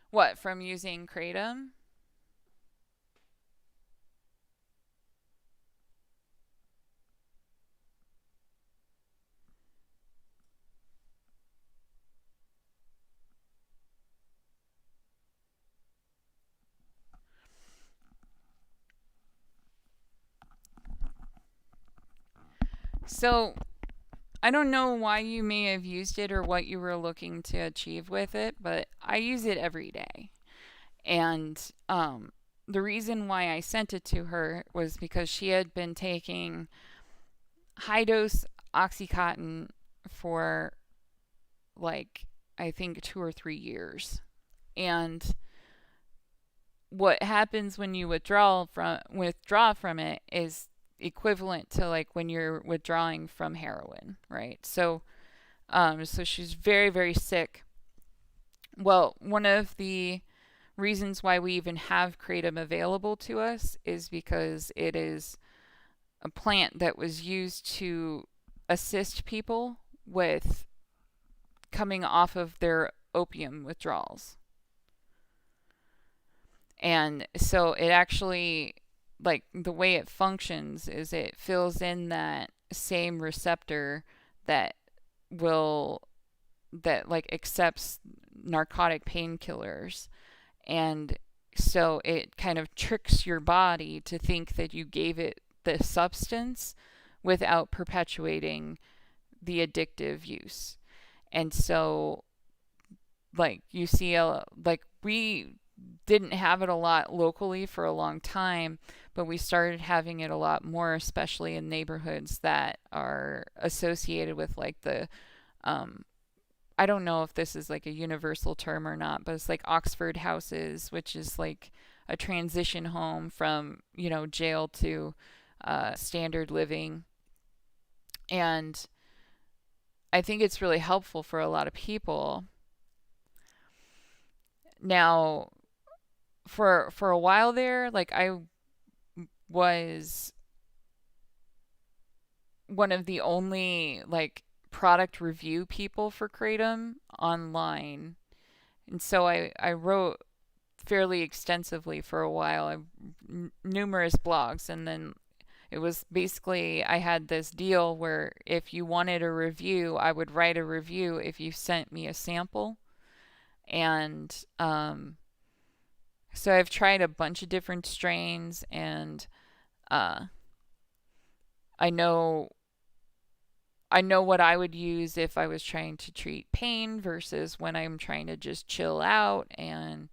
what, from using kratom? So, I don't know why you may have used it or what you were looking to achieve with it, but I use it every day. And the reason why I sent it to her was because she had been taking high dose Oxycontin for, like, I think 2 or 3 years. And what happens when you withdraw from it is equivalent to, like, when you're withdrawing from heroin, right? So she's very, very sick. Well, one of the reasons why we even have kratom available to us is because it is a plant that was used to assist people with coming off of their opium withdrawals. And so it actually, like, the way it functions is it fills in that same receptor that will, that, like, accepts narcotic painkillers. And so it kind of tricks your body to think that you gave it the substance without perpetuating the addictive use. And so, like, you see, like, we didn't have it a lot locally for a long time, but we started having it a lot more, especially in neighborhoods that are associated with, like, the I don't know if this is, like, a universal term or not, but it's like Oxford houses, which is like a transition home from, jail to standard living. And I think it's really helpful for a lot of people. Now, for a while there, like, I was one of the only, like, product review people for kratom online. And so I wrote fairly extensively for a while. Numerous blogs, and then it was basically, I had this deal where if you wanted a review, I would write a review if you sent me a sample. And so I've tried a bunch of different strains, and I know I know what I would use if I was trying to treat pain versus when I'm trying to just chill out. And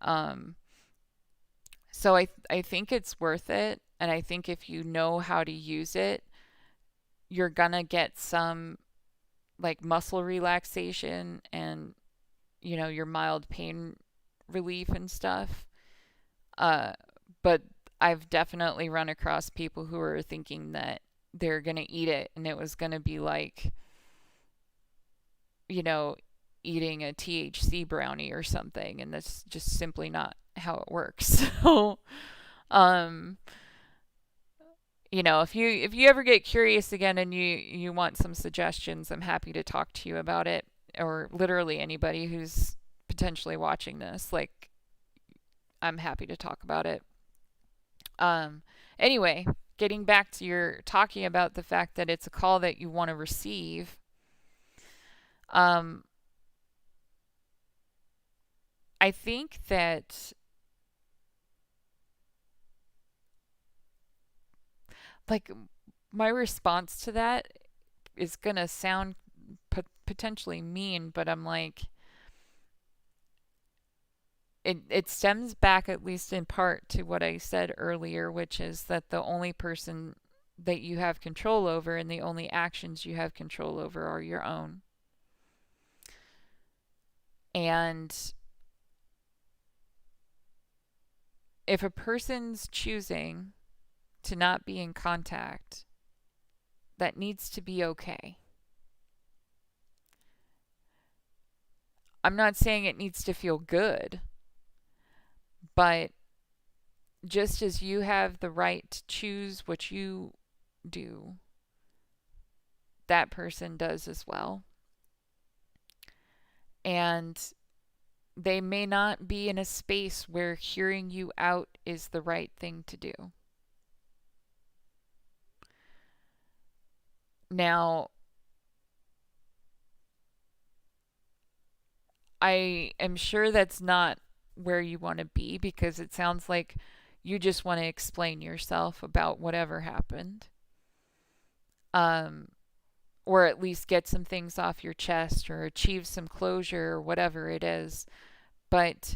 um, so I think it's worth it. And I think if you know how to use it, you're gonna get some like muscle relaxation and, your mild pain relief and stuff. Uh, but I've definitely run across people who are thinking that they're gonna eat it and it was gonna be like, you know, eating a THC brownie or something, and that's just simply not how it works. So, um, if you ever get curious again and you want some suggestions, I'm happy to talk to you about it, or literally anybody who's potentially watching this. Like, I'm happy to talk about it. Um, anyway, getting back to your talking about the fact that it's a call that you want to receive. Um, I think that, like, my response to that is gonna sound potentially mean, but I'm like, it stems back, at least in part, to what I said earlier, which is that the only person that you have control over and the only actions you have control over are your own. And if a person's choosing to not be in contact, that needs to be okay. I'm not saying it needs to feel good, but just as you have the right to choose what you do, that person does as well. And they may not be in a space where hearing you out is the right thing to do. Now, I am sure that's not where you want to be, because it sounds like you just want to explain yourself about whatever happened. Um, or at least get some things off your chest or achieve some closure or whatever it is. But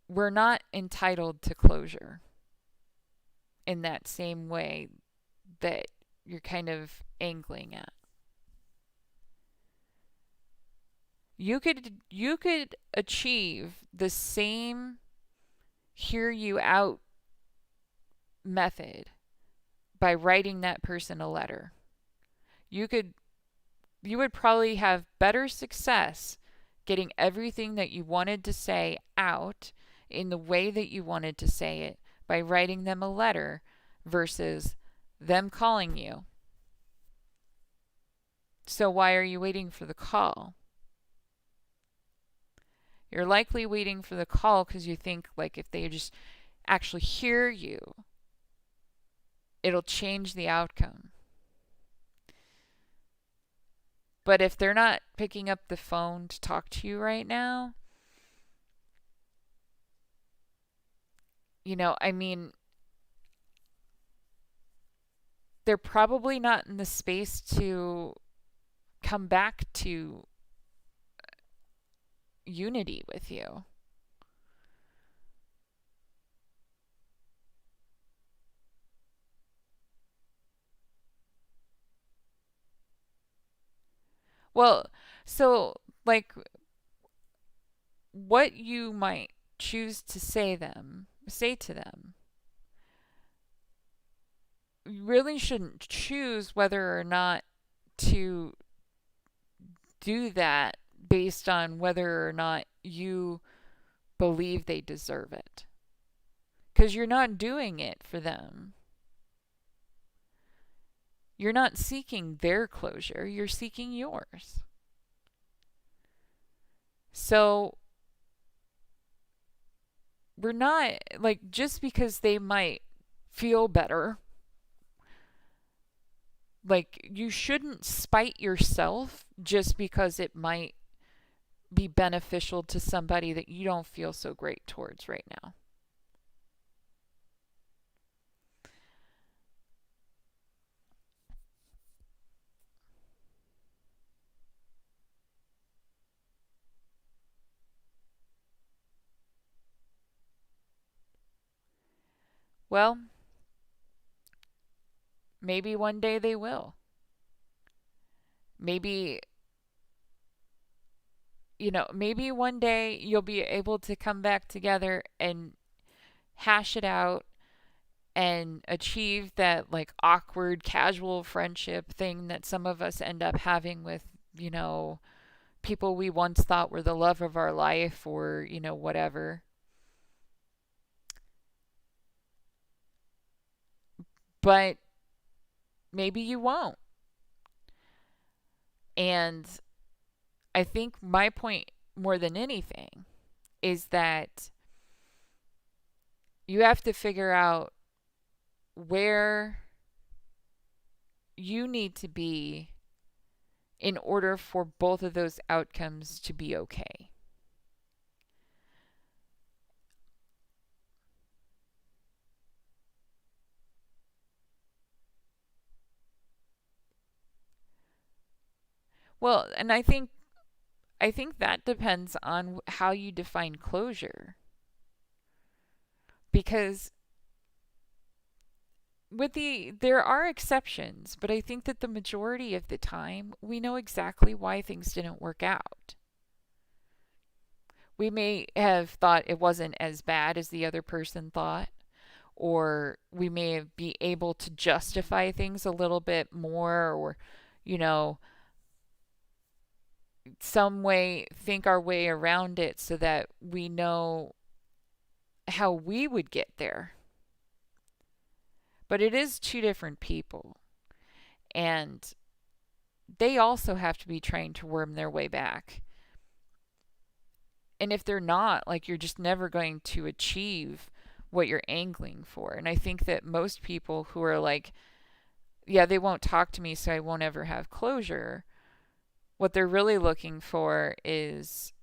we're not entitled to closure in that same way that you're kind of angling at. You could achieve the same hear you out method by writing that person a letter. You would probably have better success getting everything that you wanted to say out in the way that you wanted to say it by writing them a letter versus them calling you. So why are you waiting for the call? You're likely waiting for the call because you think, like, if they just actually hear you, it'll change the outcome. But if they're not picking up the phone to talk to you right now, I mean, they're probably not in the space to come back to unity with you. Well, so, like, what you might choose to say to them, you really shouldn't choose whether or not to do that based on whether or not you believe they deserve it. Because you're not doing it for them. You're not seeking their closure, you're seeking yours. So, we're not, like, just because they might feel better, like, you shouldn't spite yourself just because it might be beneficial to somebody that you don't feel so great towards right now. Well, maybe one day they will. Maybe, maybe one day you'll be able to come back together and hash it out and achieve that like awkward casual friendship thing that some of us end up having with, you know, people we once thought were the love of our life or, whatever. But maybe you won't. And I think my point more than anything is that you have to figure out where you need to be in order for both of those outcomes to be okay. Well, and I think that depends on how you define closure. Because there are exceptions, but I think that the majority of the time we know exactly why things didn't work out. We may have thought it wasn't as bad as the other person thought, or we may be able to justify things a little bit more, or, you know, some way think our way around it so that we know how we would get there. But it is two different people, and they also have to be trained to worm their way back. And if they're not, like, you're just never going to achieve what you're angling for. And I think that most people who are like, yeah, they won't talk to me, so I won't ever have closure, what they're really looking for is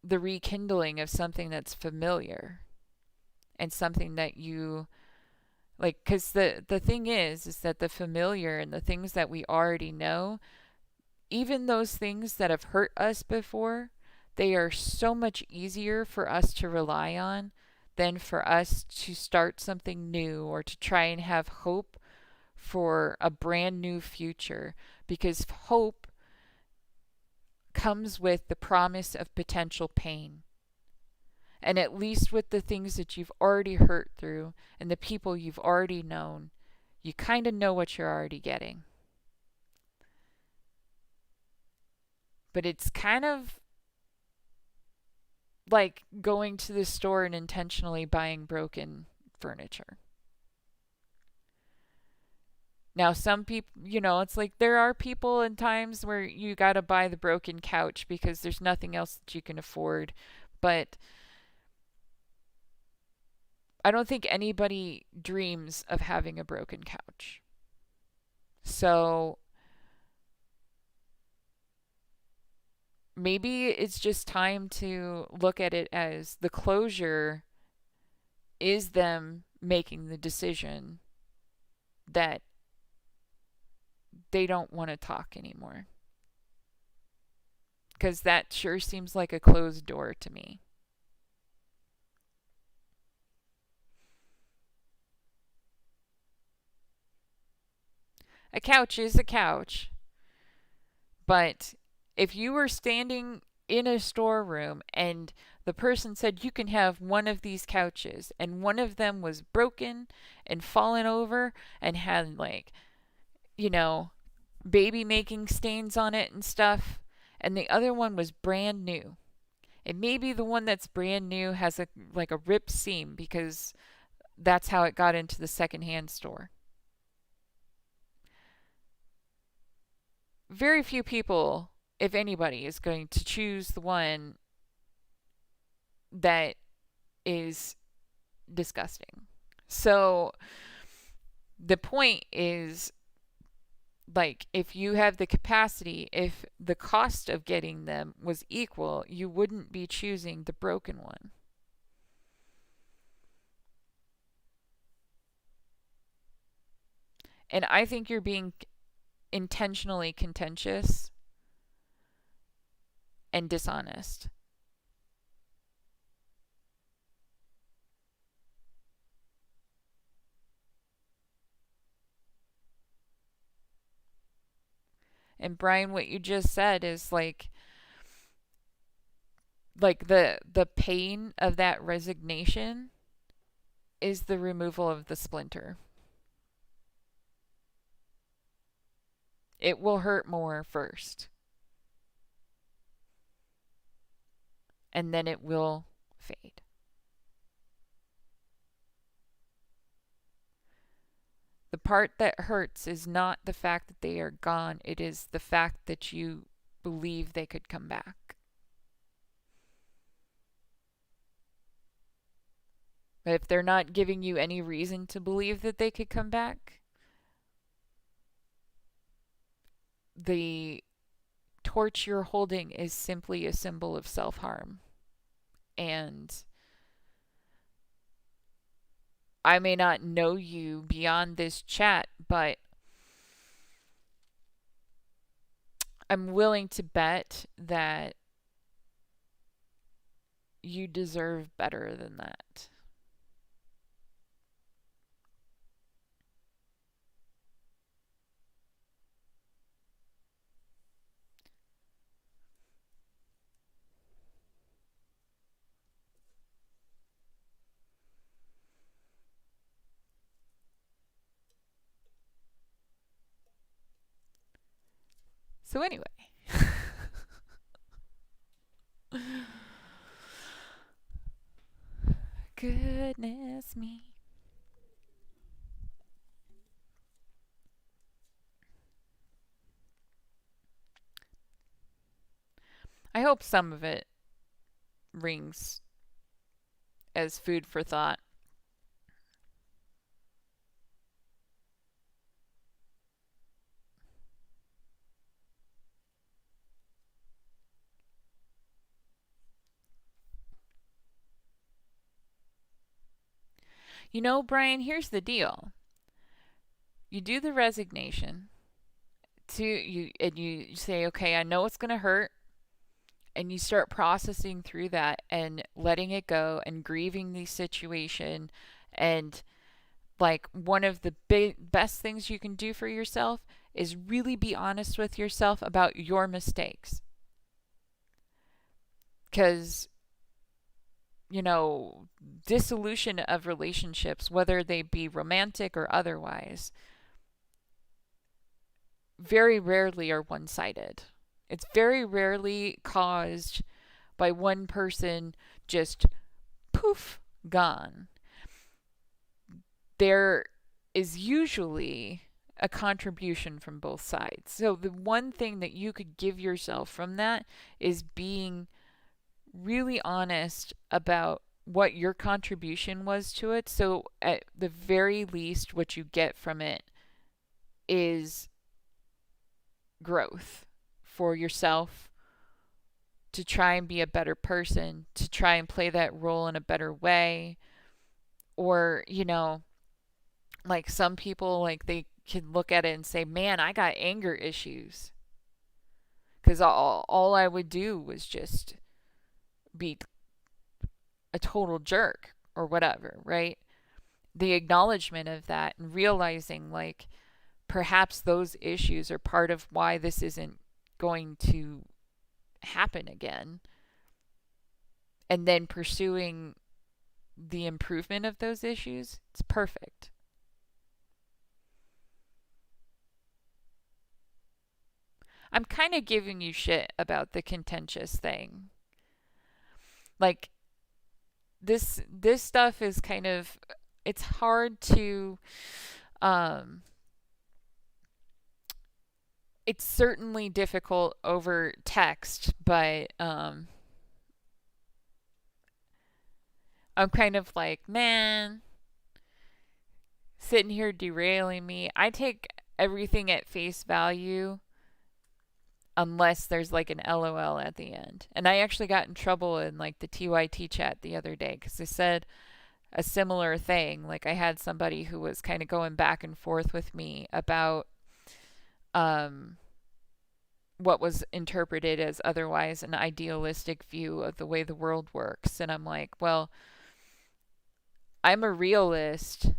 the rekindling of something that's familiar and something that you like. Because the thing is that the familiar and the things that we already know, even those things that have hurt us before, they are so much easier for us to rely on than for us to start something new or to try and have hope for a brand new future, because hope comes with the promise of potential pain. And at least with the things that you've already hurt through and the people you've already known, you kind of know what you're already getting. But it's kind of like going to the store and intentionally buying broken furniture. Now, some people, it's like there are people in times where you got to buy the broken couch because there's nothing else that you can afford. But I don't think anybody dreams of having a broken couch. So maybe it's just time to look at it as the closure is them making the decision that they don't want to talk anymore. Because that sure seems like a closed door to me. A couch is a couch, but if you were standing in a storeroom and the person said you can have one of these couches and one of them was broken and fallen over and had like, you know, baby making stains on it and stuff, and the other one was brand new. And maybe the one that's brand new has a ripped seam because that's how it got into the secondhand store. Very few people, if anybody, is going to choose the one that is disgusting. So the point is, like, if you have the capacity, if the cost of getting them was equal, you wouldn't be choosing the broken one. And I think you're being intentionally contentious and dishonest. And Brian, what you just said is like the pain of that resignation is the removal of the splinter. It will hurt more first, and then it will fade. The part that hurts is not the fact that they are gone, it is the fact that you believe they could come back. But if they're not giving you any reason to believe that they could come back, the torch you're holding is simply a symbol of self harm. And I may not know you beyond this chat, but I'm willing to bet that you deserve better than that. So, anyway. Goodness me. I hope some of it rings as food for thought. You know, Brian, here's the deal. You do the resignation and you say, okay, I know it's going to hurt, and you start processing through that and letting it go and grieving the situation. And like, one of the best things you can do for yourself is really be honest with yourself about your mistakes. Because, you know, dissolution of relationships, whether they be romantic or otherwise, very rarely are one-sided. It's very rarely caused by one person just poof, gone. There is usually a contribution from both sides. So the one thing that you could give yourself from that is being really honest about what your contribution was to it. So at the very least, what you get from it is growth for yourself, to try and be a better person, to try and play that role in a better way. Or, you know, like some people, like they can look at it and say, man, I got anger issues. Because all I would do was just be a total jerk or whatever, right? The acknowledgement of that and realizing, like, perhaps those issues are part of why this isn't going to happen again. And then pursuing the improvement of those issues, it's perfect. I'm kind of giving you shit about the contentious thing. Like, this stuff is kind of, it's hard to it's certainly difficult over text, but I'm kind of like, man, sitting here derailing me. I take everything at face value unless there's like an LOL at the end. And I actually got in trouble in like the TYT chat the other day because they said a similar thing. Like, I had somebody who was kind of going back and forth with me about what was interpreted as otherwise an idealistic view of the way the world works. And I'm like, well, I'm a realist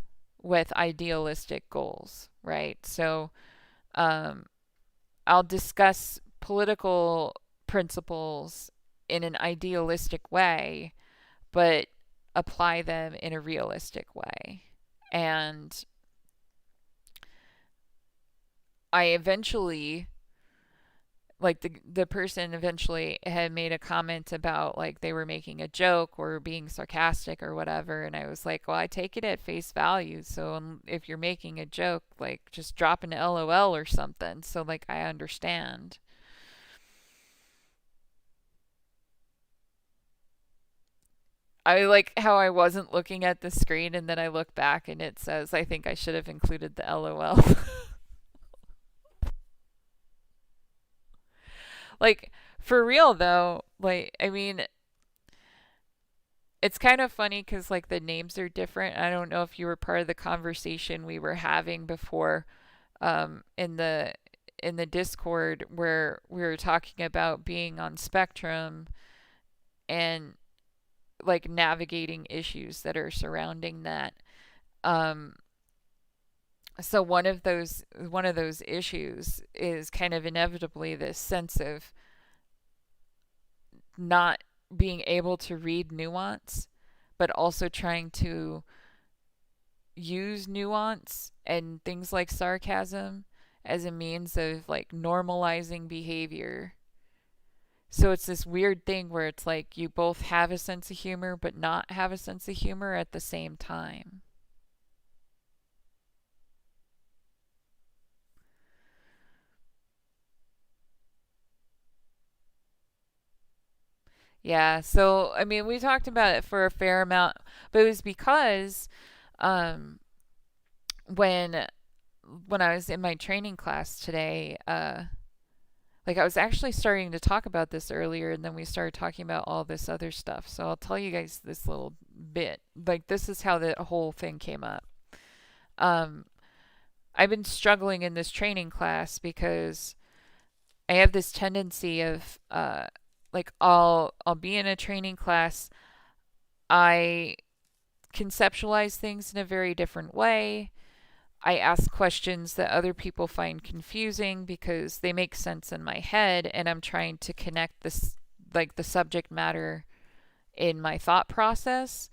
with idealistic goals, right? So I'll discuss political principles in an idealistic way, but apply them in a realistic way. And I eventually, like the person eventually had made a comment about like they were making a joke or being sarcastic or whatever, and I was like, well, I take it at face value, so if you're making a joke, like just drop an LOL or something, so like I understand. I like how I wasn't looking at the screen and then I look back and it says I think I should have included the LOL. Like for real though, like I mean, it's kind of funny cuz like the names are different. I don't know if you were part of the conversation we were having before in the Discord where we were talking about being on Spectrum and like navigating issues that are surrounding that. Um, so one of those issues is kind of inevitably this sense of not being able to read nuance, but also trying to use nuance and things like sarcasm as a means of like normalizing behavior. So it's this weird thing where it's like you both have a sense of humor but not have a sense of humor at the same time. Yeah, so I mean, we talked about it for a fair amount, but it was because um, when I was in my training class today, like I was actually starting to talk about this earlier, and then we started talking about all this other stuff. So I'll tell you guys this little bit. Like this is how the whole thing came up. Um, I've been struggling in this training class because I have this tendency of like I'll be in a training class. I conceptualize things in a very different way. I ask questions that other people find confusing because they make sense in my head and I'm trying to connect this like the subject matter in my thought process,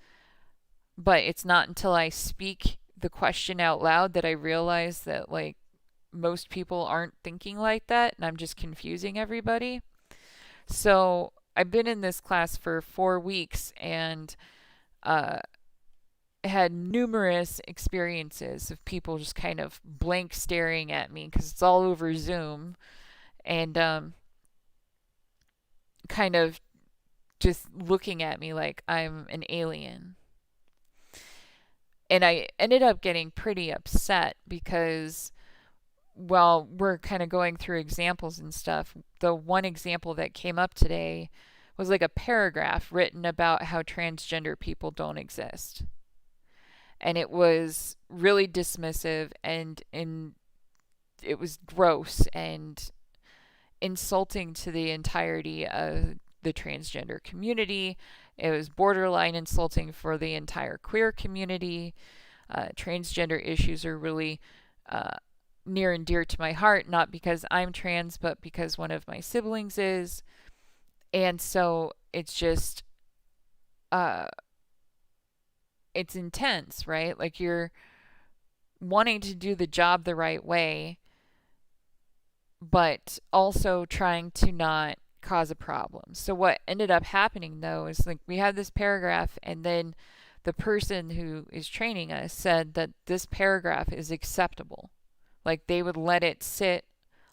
but it's not until I speak the question out loud that I realize that like most people aren't thinking like that and I'm just confusing everybody. So, I've been in this class for 4 weeks and uh had numerous experiences of people just kind of blank staring at me because it's all over Zoom and kind of just looking at me like I'm an alien. And I ended up getting pretty upset because while we're kind of going through examples and stuff, the one example that came up today was like a paragraph written about how transgender people don't exist. And it was really dismissive and it was gross and insulting to the entirety of the transgender community. It was borderline insulting for the entire queer community. Transgender issues are really uh, near and dear to my heart, not because I'm trans, but because one of my siblings is. And so it's just, uh, it's intense, right? Like you're wanting to do the job the right way, but also trying to not cause a problem. So what ended up happening though is like we had this paragraph and then the person who is training us said that this paragraph is acceptable. Like they would let it sit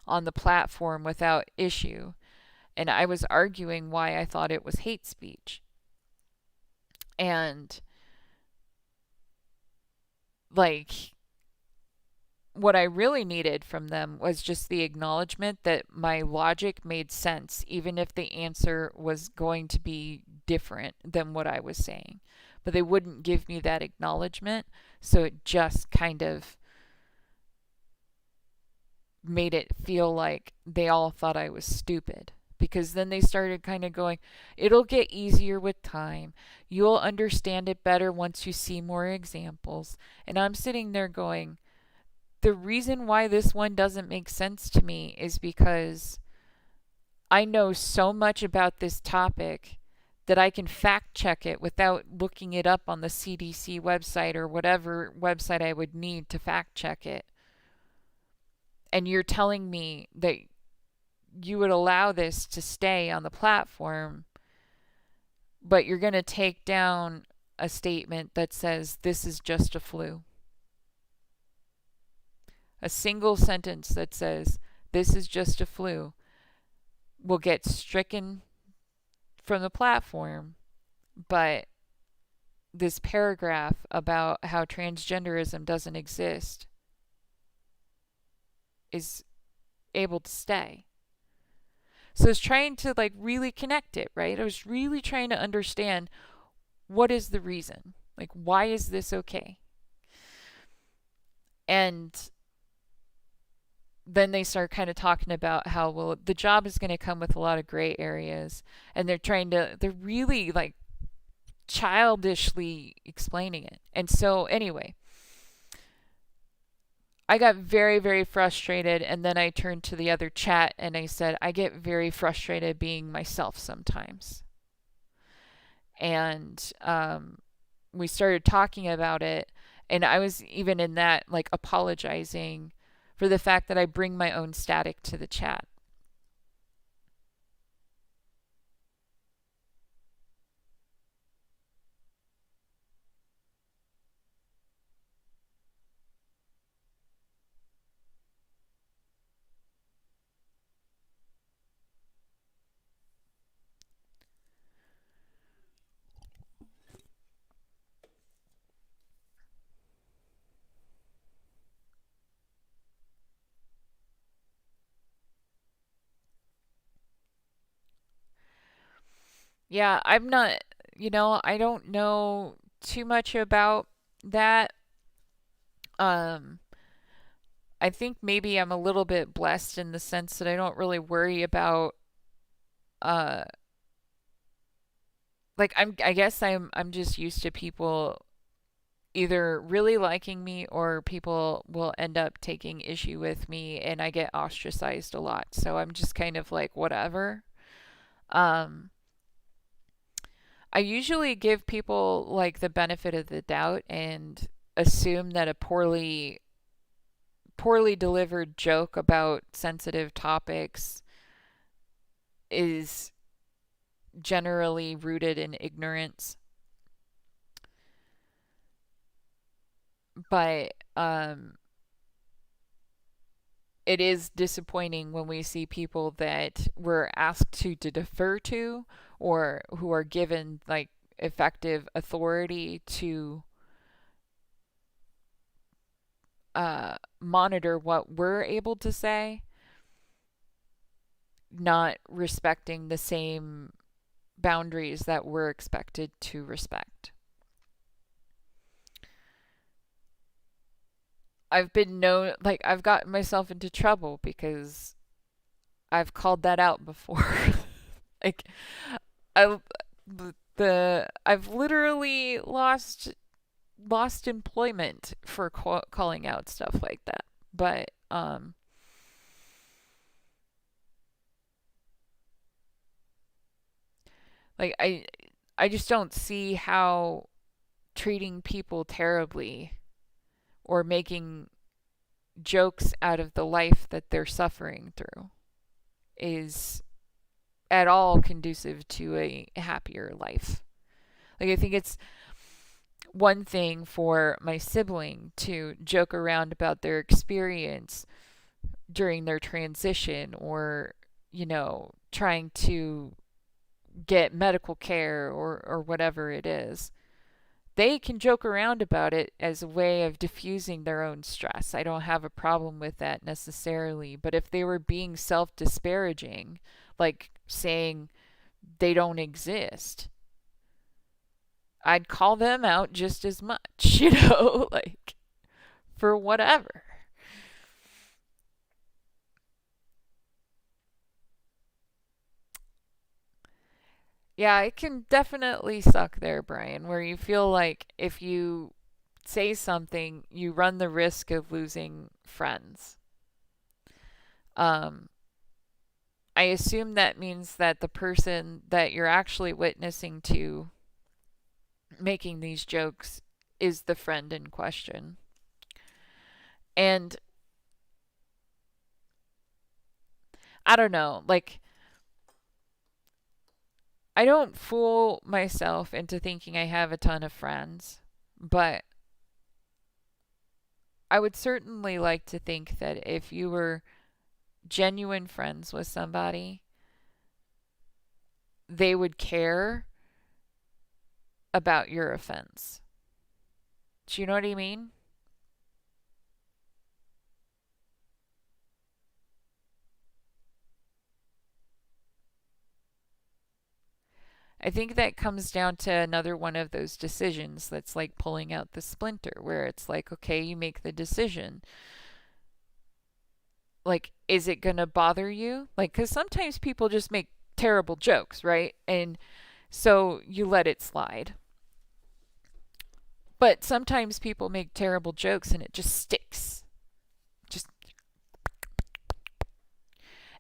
on the platform without issue. And I was arguing why I thought it was hate speech. And like what I really needed from them was just the acknowledgement that my logic made sense, even if the answer was going to be different than what I was saying. But they wouldn't give me that acknowledgement, so it just kind of made it feel like they all thought I was stupid. Because then they started kind of going, it'll get easier with time. You'll understand it better once you see more examples. And I'm sitting there going, the reason why this one doesn't make sense to me is because I know so much about this topic that I can fact check it without looking it up on the CDC website or whatever website I would need to fact check it. And you're telling me that you would allow this to stay on the platform, but you're going to take down a statement that says this is just a flu. A single sentence that says this is just a flu will get stricken from the platform, but this paragraph about how transgenderism doesn't exist is able to stay. So I was trying to like really connect it, right? I was really trying to understand what is the reason? Like, why is this okay? And then they start kind of talking about how, well, the job is going to come with a lot of gray areas. And they're really like childishly explaining it. And so, anyway, I got very, very frustrated. And then I turned to the other chat and I said, I get very frustrated being myself sometimes. And we started talking about it. And I was even in that, like, apologizing for the fact that I bring my own static to the chat. Yeah, I'm not, I don't know too much about that. Um, I think maybe I'm a little bit blessed in the sense that I don't really worry about, uh, like I guess I'm just used to people either really liking me or people will end up taking issue with me and I get ostracized a lot. So I'm just kind of like whatever. Um, I usually give people like the benefit of the doubt and assume that a poorly delivered joke about sensitive topics is generally rooted in ignorance. But it is disappointing when we see people that we're asked to defer to or who are given like effective authority to monitor what we're able to say, not respecting the same boundaries that we're expected to respect. I've been known, like, I've gotten myself into trouble because I've called that out before. Like, I, I've literally lost employment for calling out stuff like that. But like I just don't see how treating people terribly or making jokes out of the life that they're suffering through is at all conducive to a happier life. Like, I think it's one thing for my sibling to joke around about their experience during their transition or, trying to get medical care or whatever it is. They can joke around about it as a way of diffusing their own stress. I don't have a problem with that necessarily. But if they were being self disparaging, like saying they don't exist, I'd call them out just as much, like for whatever. Yeah, it can definitely suck there, Brian, where you feel like if you say something, you run the risk of losing friends. Um, I assume that means that the person that you're actually witnessing to making these jokes is the friend in question. And I don't know, like, I don't fool myself into thinking I have a ton of friends, but I would certainly like to think that if you were genuine friends with somebody, they would care about your offense. Do you know what I mean? I think that comes down to another one of those decisions that's like pulling out the splinter, where it's like, okay, you make the decision. Like, is it going to bother you? Like, because sometimes people just make terrible jokes, right? And so you let it slide. But sometimes people make terrible jokes and it just sticks. Just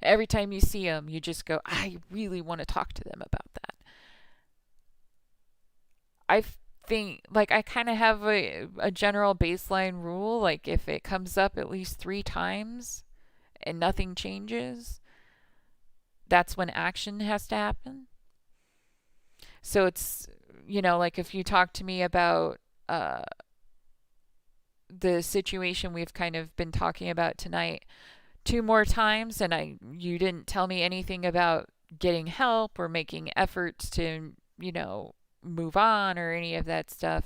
every time you see them, you just go, I really want to talk to them about that. I think, like, I kind of have a general baseline rule. Like, if it comes up at least 3 times and nothing changes, that's when action has to happen. So it's, like if you talk to me about uh, the situation we've kind of been talking about tonight 2 more times, and you didn't tell me anything about getting help or making efforts to, move on or any of that stuff.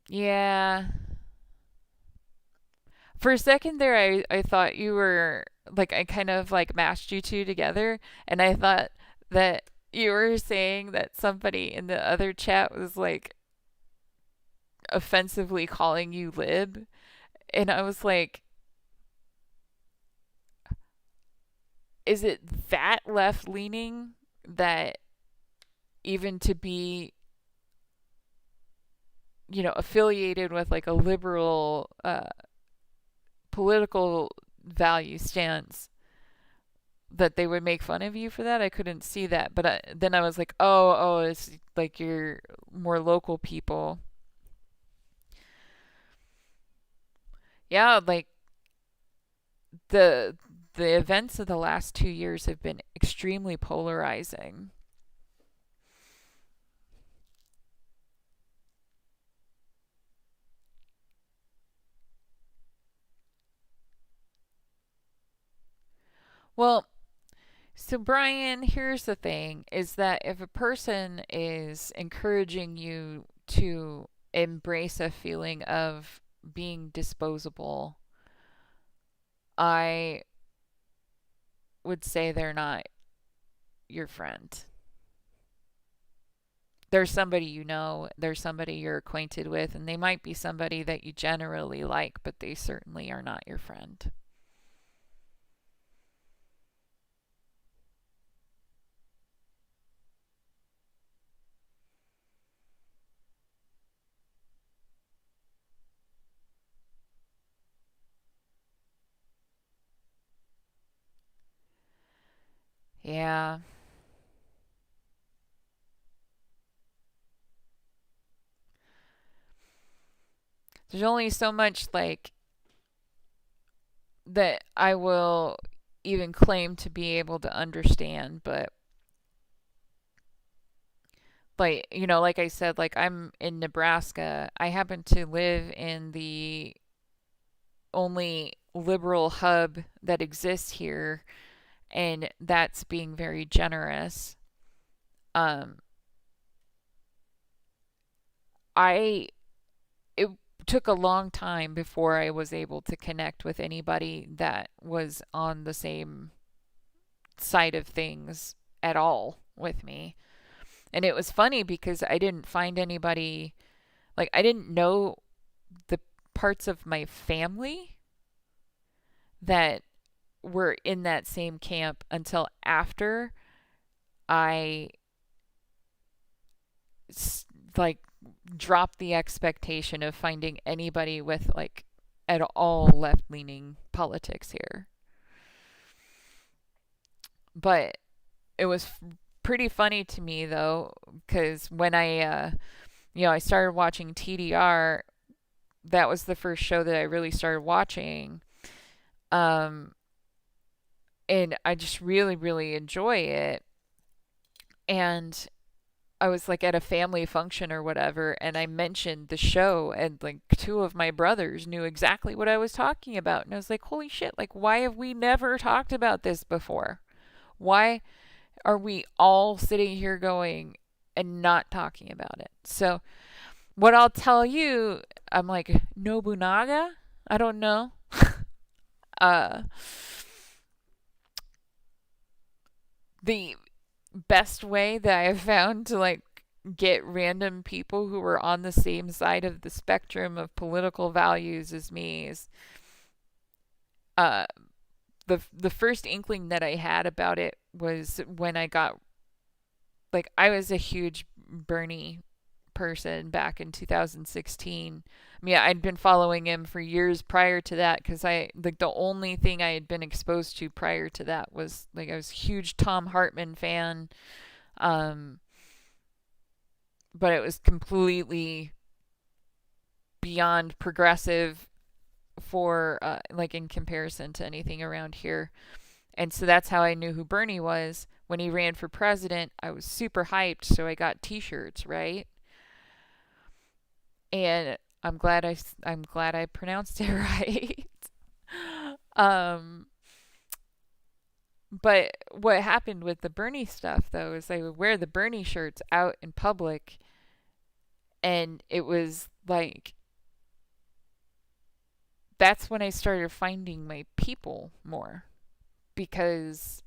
Yeah. For a second there, I thought you were like, I kind of like mashed you two together, and I thought that you were saying that somebody in the other chat was like offensively calling you lib. And I was like, is it that left leaning that even to be, affiliated with like a liberal political value stance, that they would make fun of you for that? I couldn't see that. But then I was like, oh, it's like you're more local people. Yeah, like the the events of the last 2 years have been extremely polarizing. Well, so Brian, here's the thing, is that if a person is encouraging you to embrace a feeling of being disposable, I would say they're not your friend. There's somebody there's somebody you're acquainted with, and they might be somebody that you generally like, but they certainly are not your friend. Yeah. There's only so much like that I will even claim to be able to understand, but like, like I said, like I'm in Nebraska. I happen to live in the only liberal hub that exists here, and that's being very generous. Um, I it took a long time before I was able to connect with anybody that was on the same side of things at all with me. And it was funny because I didn't find anybody, like, I didn't know the parts of my family that were in that same camp until after I like dropped the expectation of finding anybody with like at all left-leaning politics here. But it was pretty funny to me though, because when I started watching TDR, that was the first show that I really started watching. Um, and I just really, really enjoy it. And I was like at a family function or whatever, and I mentioned the show, and like two of my brothers knew exactly what I was talking about. And I was like, holy shit, like, why have we never talked about this before? Why are we all sitting here going and not talking about it? So, what I'll tell you, I'm like, Nobunaga? I don't know. uh, the best way that I have found to like get random people who are on the same side of the spectrum of political values as me is uh the first inkling that I had about it was when I got like I was a huge Bernie person back in 2016. I mean, I'd been following him for years prior to that because I like the only thing I had been exposed to prior to that was like I was a huge Tom Hartman fan. Um, but it was completely beyond progressive for like in comparison to anything around here. And so that's how I knew who Bernie was. When he ran for president, I was super hyped, so I got t-shirts, right? And I'm glad I pronounced it right. um but what happened with the Bernie stuff though is I would wear the Bernie shirts out in public, and it was like that's when I started finding my people more, because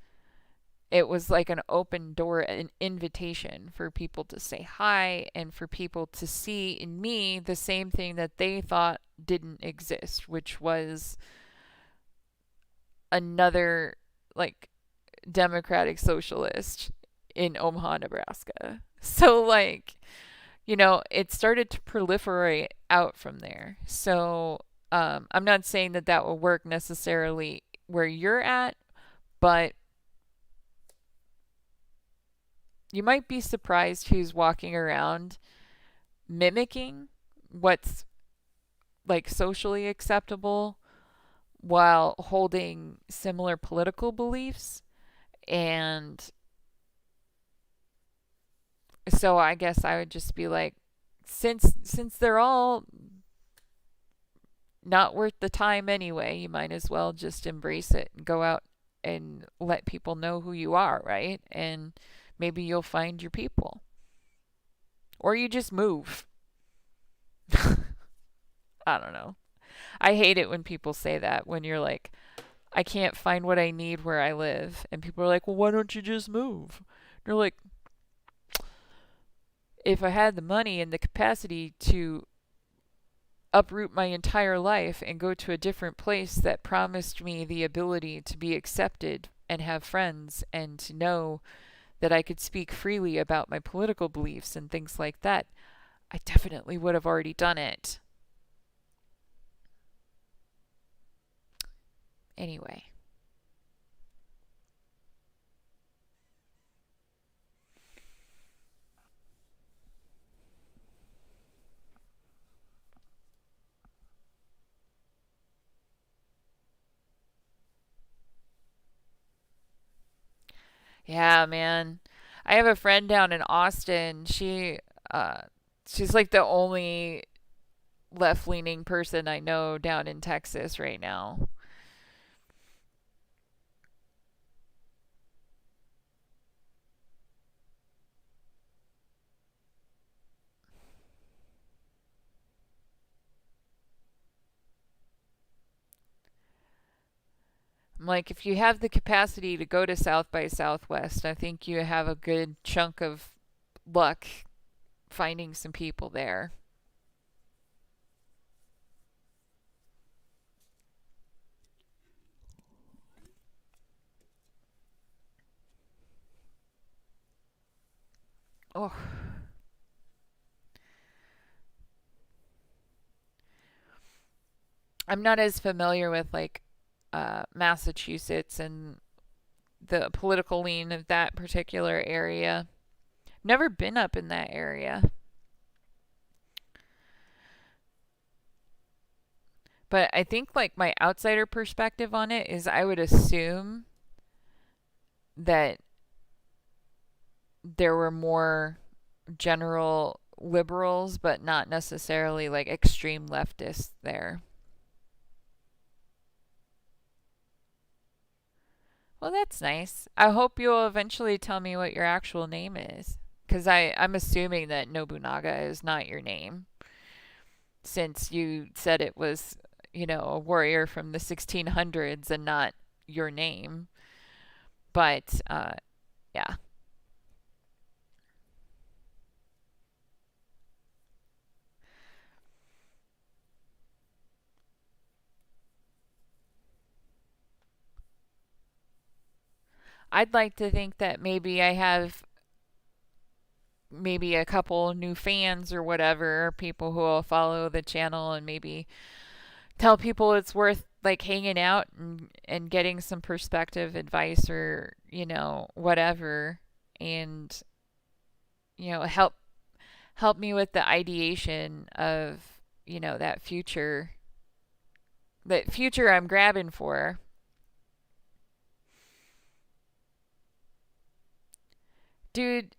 it was like an open door, an invitation for people to say hi and for people to see in me the same thing that they thought didn't exist, which was another like democratic socialist in Omaha, Nebraska. So like, it started to proliferate out from there. So I'm not saying that that will work necessarily where you're at, but you might be surprised who's walking around mimicking what's like socially acceptable while holding similar political beliefs. And so I guess I would just be like, since they're all not worth the time anyway, you might as well just embrace it and go out and let people know who you are, right? And maybe you'll find your people. Or you just move. I don't know. I hate it when people say that, when you're like, I can't find what I need where I live. And people are like, well, why don't you just move? And you're like, if I had the money and the capacity to uproot my entire life and go to a different place that promised me the ability to be accepted and have friends and to know that I could speak freely about my political beliefs and things like that, I definitely would have already done it. Anyway. Yeah, man. I have a friend down in Austin. Uh she's like the only left-leaning person I know down in Texas right now. I'm like, if you have the capacity to go to South by Southwest, I think you have a good chunk of luck finding some people there. Oh, I'm not as familiar with like Massachusetts and the political lean of that particular area. Never been up in that area. But I think like my outsider perspective on it is I would assume that there were more general liberals, but not necessarily like extreme leftists there. Well, that's nice. I hope you'll eventually tell me what your actual name is. Because I'm assuming that Nobunaga is not your name, since you said it was, a warrior from the 1600s and not your name. But, yeah. I'd like to think that maybe I have maybe a couple new fans or whatever, people who will follow the channel and maybe tell people it's worth like hanging out and getting some perspective advice or, whatever and help me with the ideation of, that future I'm grabbing for. Dude,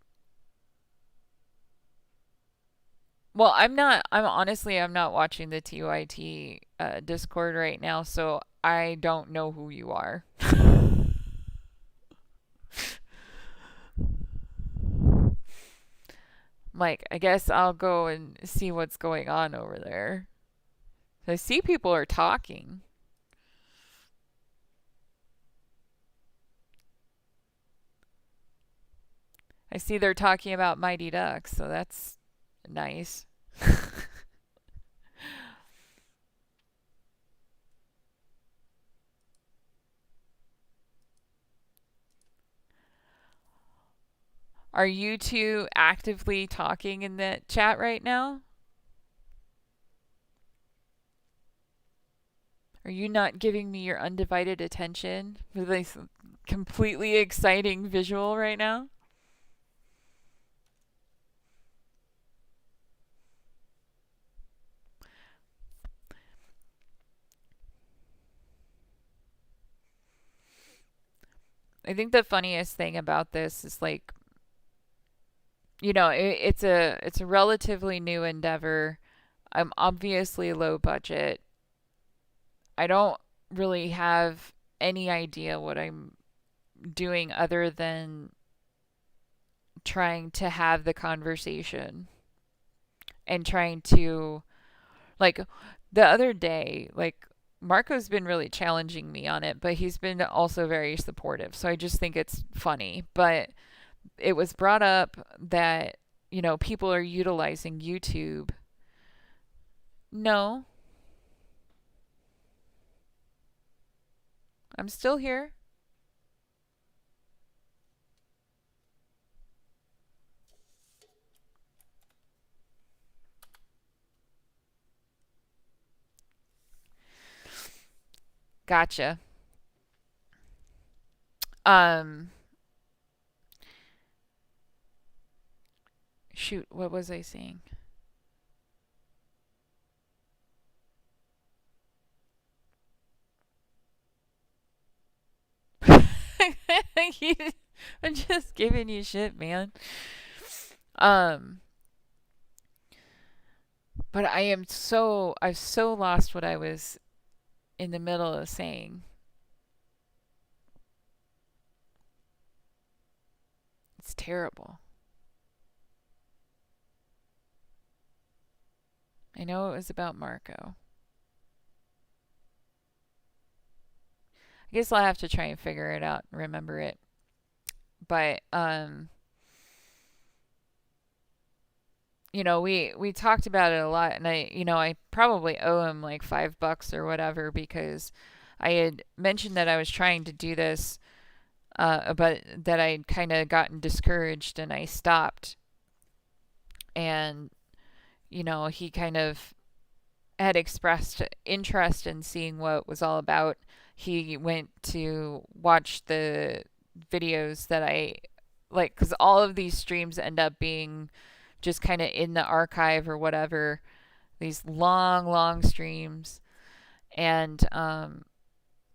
well, I'm not watching the TYT Discord right now, so I don't know who you are. Like, I guess I'll go and see what's going on over there. I see people are talking. I see they're talking about Mighty Ducks, so that's nice. Are you two actively talking in the chat right now? Are you not giving me your undivided attention for this completely exciting visual right now? I think the funniest thing about this is like, it's a relatively new endeavor. I'm obviously low budget. I don't really have any idea what I'm doing other than trying to have the conversation and trying to like the other day, like Marco's been really challenging me on it, but he's been also very supportive. So I just think it's funny. But it was brought up that, people are utilizing YouTube. No, I'm still here. Gotcha. Um, shoot, what was I saying? I'm just giving you shit, man. Um, but I've so lost what I was in the middle of saying. It's terrible. I know it was about Marco. I guess I'll have to try and figure it out and remember it. But we talked about it a lot, and I probably owe him like $5 or whatever because I had mentioned that I was trying to do this, but that I'd kind of gotten discouraged and I stopped. And, he kind of had expressed interest in seeing what it was all about. He went to watch the videos that I like, because all of these streams end up being just kind of in the archive or whatever, these long, long streams. And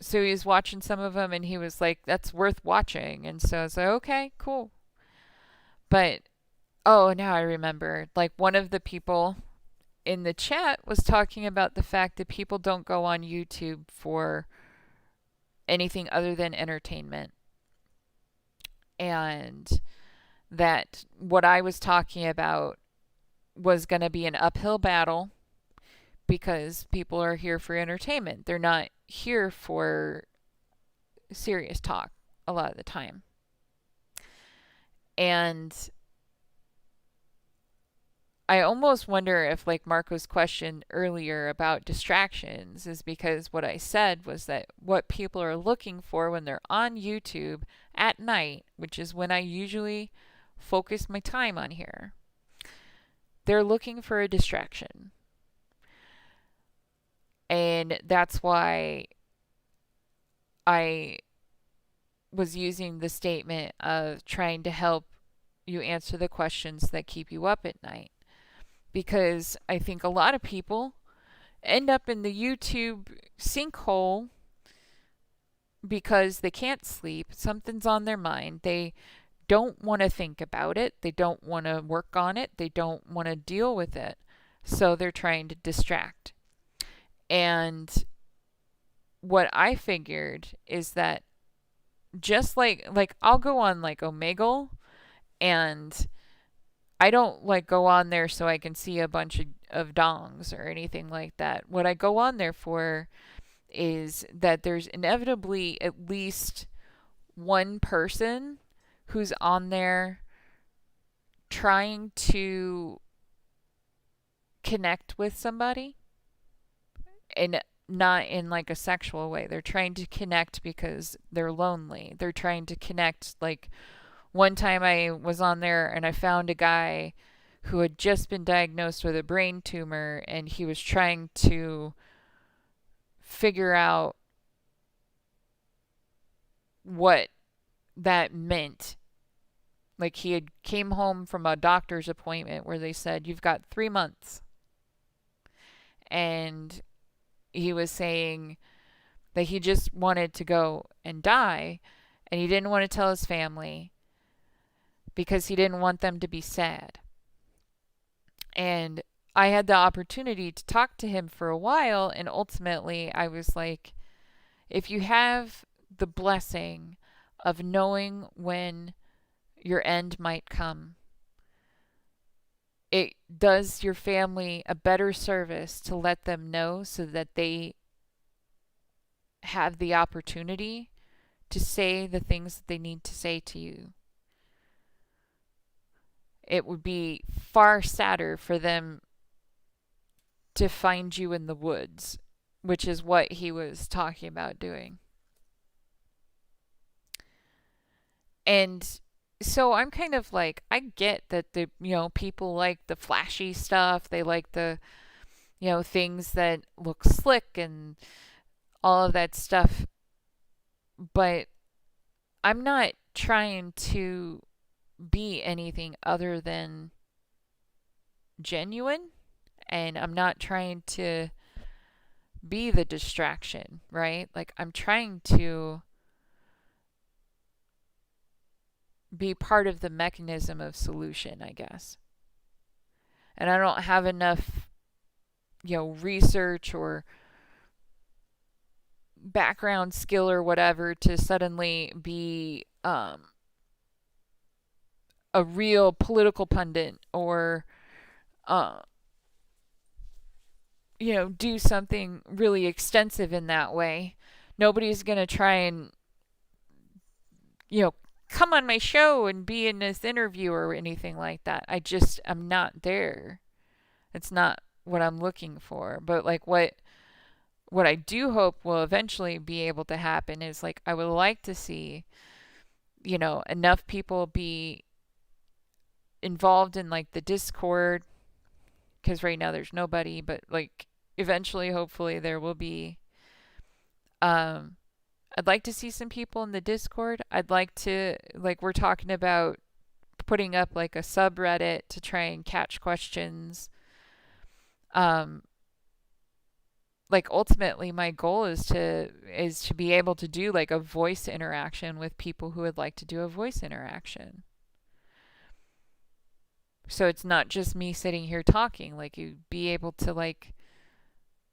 so he was watching some of them and he was like, that's worth watching. And so I was like, okay, cool. But, oh, now I remember, like, one of the people in the chat was talking about the fact that people don't go on YouTube for anything other than entertainment. And that what I was talking about was going to be an uphill battle because people are here for entertainment. They're not here for serious talk a lot of the time. And I almost wonder if, like, Marco's question earlier about distractions is because what I said was that what people are looking for when they're on YouTube at night, which is when I usually focus my time on here, they're looking for a distraction. And that's why I was using the statement of trying to help you answer the questions that keep you up at night. Because I think a lot of people end up in the YouTube sinkhole because they can't sleep. Something's on their mind. They don't want to think about it. They don't want to work on it. They don't want to deal with it. So they're trying to distract. And what I figured is that just like I'll go on like Omegle, and I don't like go on there so I can see a bunch of dongs or anything like that. What I go on there for is that there's inevitably at least one person who's on there trying to connect with somebody, and not in like a sexual way. They're trying to connect because they're lonely. They're trying to connect. Like, one time I was on there and I found a guy who had just been diagnosed with a brain tumor, and he was trying to figure out what that meant. Like, he had came home from a doctor's appointment where they said, you've got 3 months. And he was saying that he just wanted to go and die, and he didn't want to tell his family because he didn't want them to be sad. And I had the opportunity to talk to him for a while, and ultimately I was like, if you have the blessing of knowing when your end might come, it does your family a better service to let them know so that they have the opportunity to say the things that they need to say to you. It would be far sadder for them to find you in the woods, which is what he was talking about doing. And so I'm kind of like, I get that people like the flashy stuff. They like the, things that look slick and all of that stuff. But I'm not trying to be anything other than genuine, and I'm not trying to be the distraction, right? Like, I'm trying to be part of the mechanism of solution, I guess. And I don't have enough, research or background skill or whatever to suddenly be a real political pundit or do something really extensive in that way. Nobody's going to try and come on my show and be in this interview or anything like that. I'm not there. It's not what I'm looking for. But like what I do hope will eventually be able to happen is, like, I would like to see enough people be involved in like the Discord, because right now there's nobody, but like eventually, hopefully, there will be. Um, I'd like to see some people in the Discord. I'd like to, like, we're talking about putting up like a subreddit to try and catch questions. Um, like ultimately my goal is to be able to do like a voice interaction with people who would like to do a voice interaction. So it's not just me sitting here talking, like you be able to like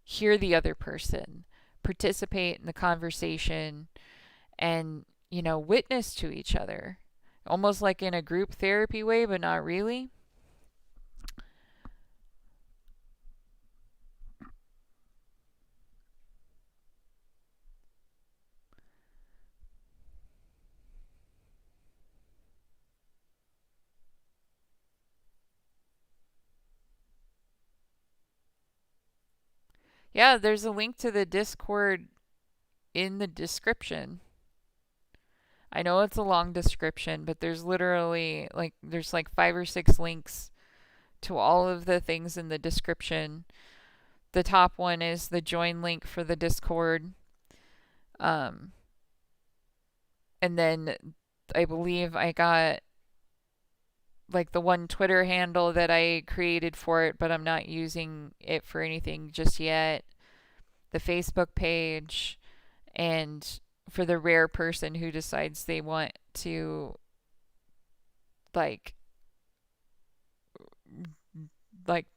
hear the other person, participate in the conversation, and witness to each other. Almost like in a group therapy way, but not really. Yeah, there's a link to the Discord in the description. I know it's a long description, but there's like 5 or 6 links to all of the things in the description. The top one is the join link for the Discord. Um, and then I believe I got like the one Twitter handle that I created for it, but I'm not using it for anything just yet. The Facebook page, and for the rare person who decides they want to like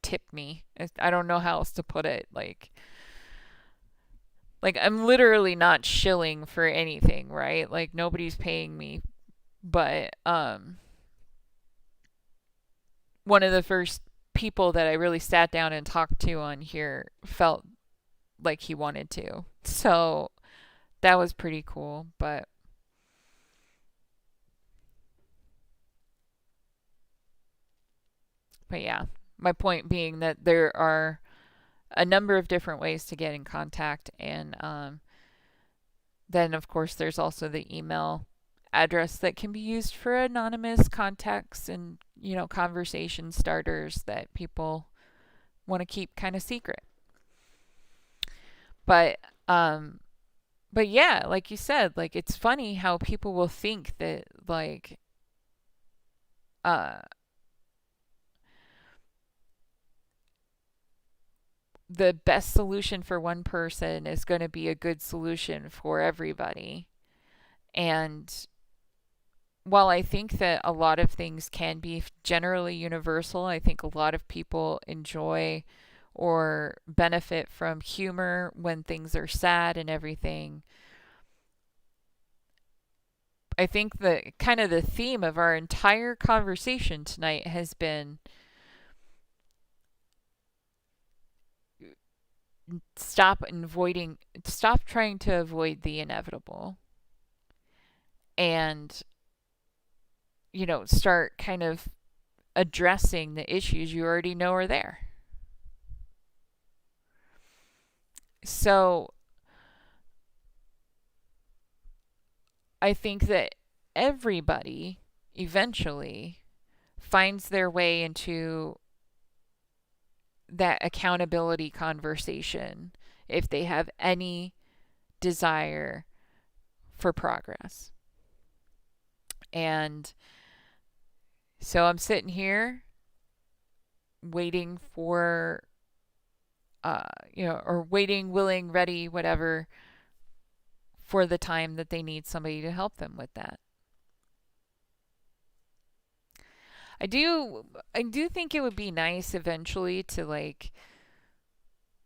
tip me. I don't know how else to put it. Like I'm literally not shilling for anything, right? Like nobody's paying me, but one of the first people that I really sat down and talked to on here felt like he wanted to. So that was pretty cool, but yeah, my point being that there are a number of different ways to get in contact, and then of course there's also the email address that can be used for anonymous contacts and conversation starters that people want to keep kind of secret. But but yeah, like you said, like it's funny how people will think that like uh the best solution for one person is going to be a good solution for everybody. And while I think that a lot of things can be generally universal, I think a lot of people enjoy or benefit from humor when things are sad and everything. I think the kind of the theme of our entire conversation tonight has been stop trying to avoid the inevitable, and start kind of addressing the issues you already know are there. So I think that everybody eventually finds their way into that accountability conversation if they have any desire for progress. And so I'm sitting here waiting for, or waiting, willing, ready, whatever, for the time that they need somebody to help them with that. I do think it would be nice eventually to like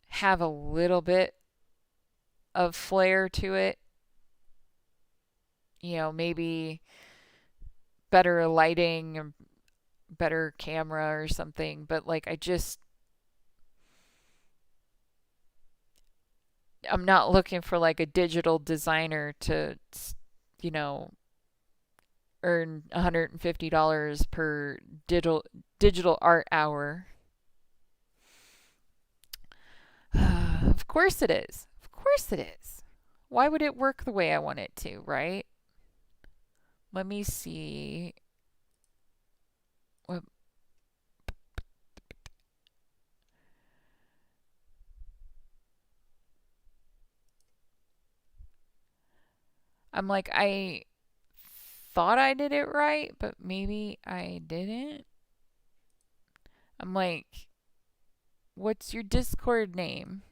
have a little bit of flair to it. Maybe better lighting or better camera or something, but like I'm not looking for like a digital designer to you know earn $150 per digital art hour. Of course it is. Of course it is. Why would it work the way I want it to, right? Let me see what I'm like, I thought I did it right, but maybe I didn't. I'm like, what's your Discord name?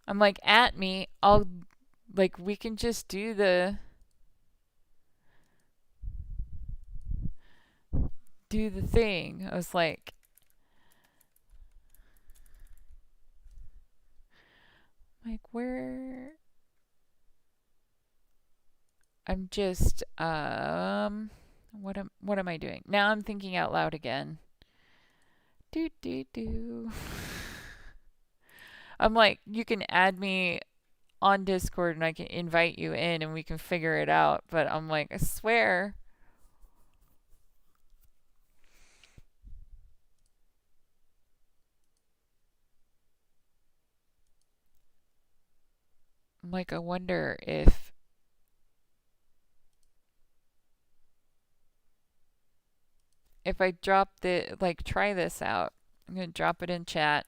I'm like, at me. I'll like we can just do the thing. I was like where I'm just what am I doing? Now I'm thinking out loud again. Do do do. I'm like, you can add me on Discord and I can invite you in and we can figure it out. But I'm like, I swear. I'm like, I wonder if I drop the like try this out. I'm gonna drop it in chat.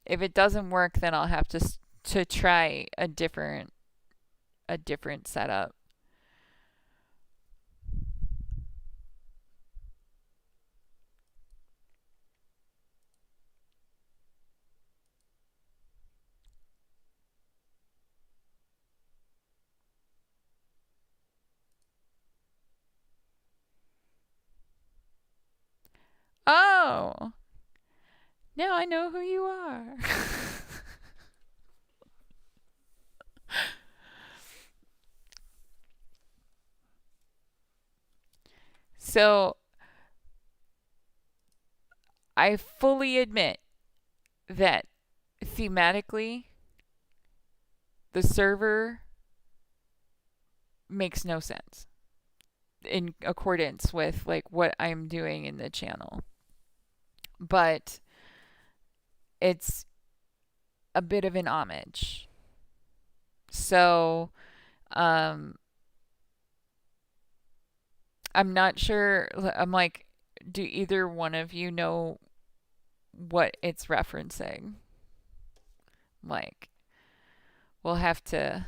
If it doesn't work, then I'll have to try a different setup. Oh, now I know who you are. So I fully admit that thematically, the server makes no sense in accordance with like what I'm doing in the channel. But it's a bit of an homage. So, um I'm not sure. I'm like, do either one of you know what it's referencing? Like, we'll have to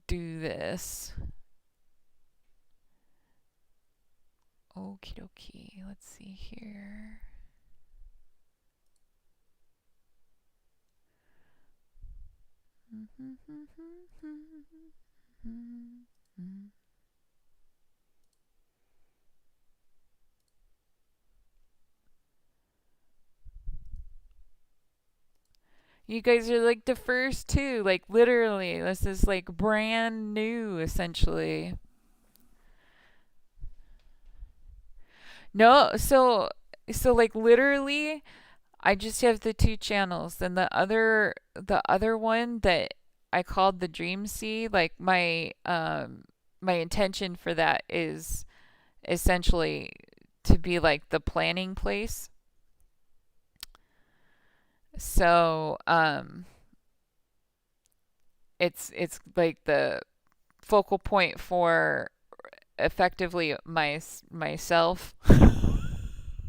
do this. Okie dokie. Let's see here. You guys are like the first two, like literally. This is like brand new, essentially. No, so like literally, I just have the two channels, and the other one that I called the Dream Sea. Like my intention for that is essentially to be like the planning place. So it's like the focal point for effectively myself.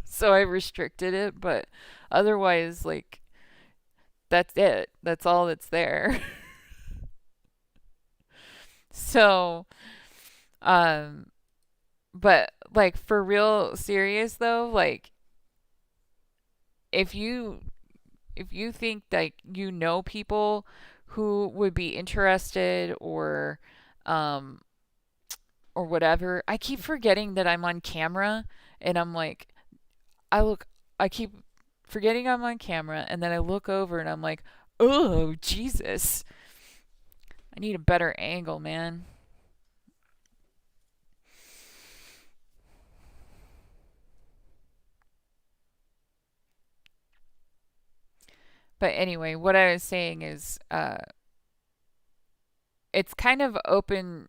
So I restricted it, but otherwise, like that's it. That's all that's there. So, um, but like for real serious though, like if you if you think like you know people who would be interested um or whatever, I keep forgetting that I'm on camera and I'm like I look I keep forgetting I'm on camera and then I look over and I'm like, "Oh, Jesus. I need a better angle, man." But anyway, what I was saying is it's kind of open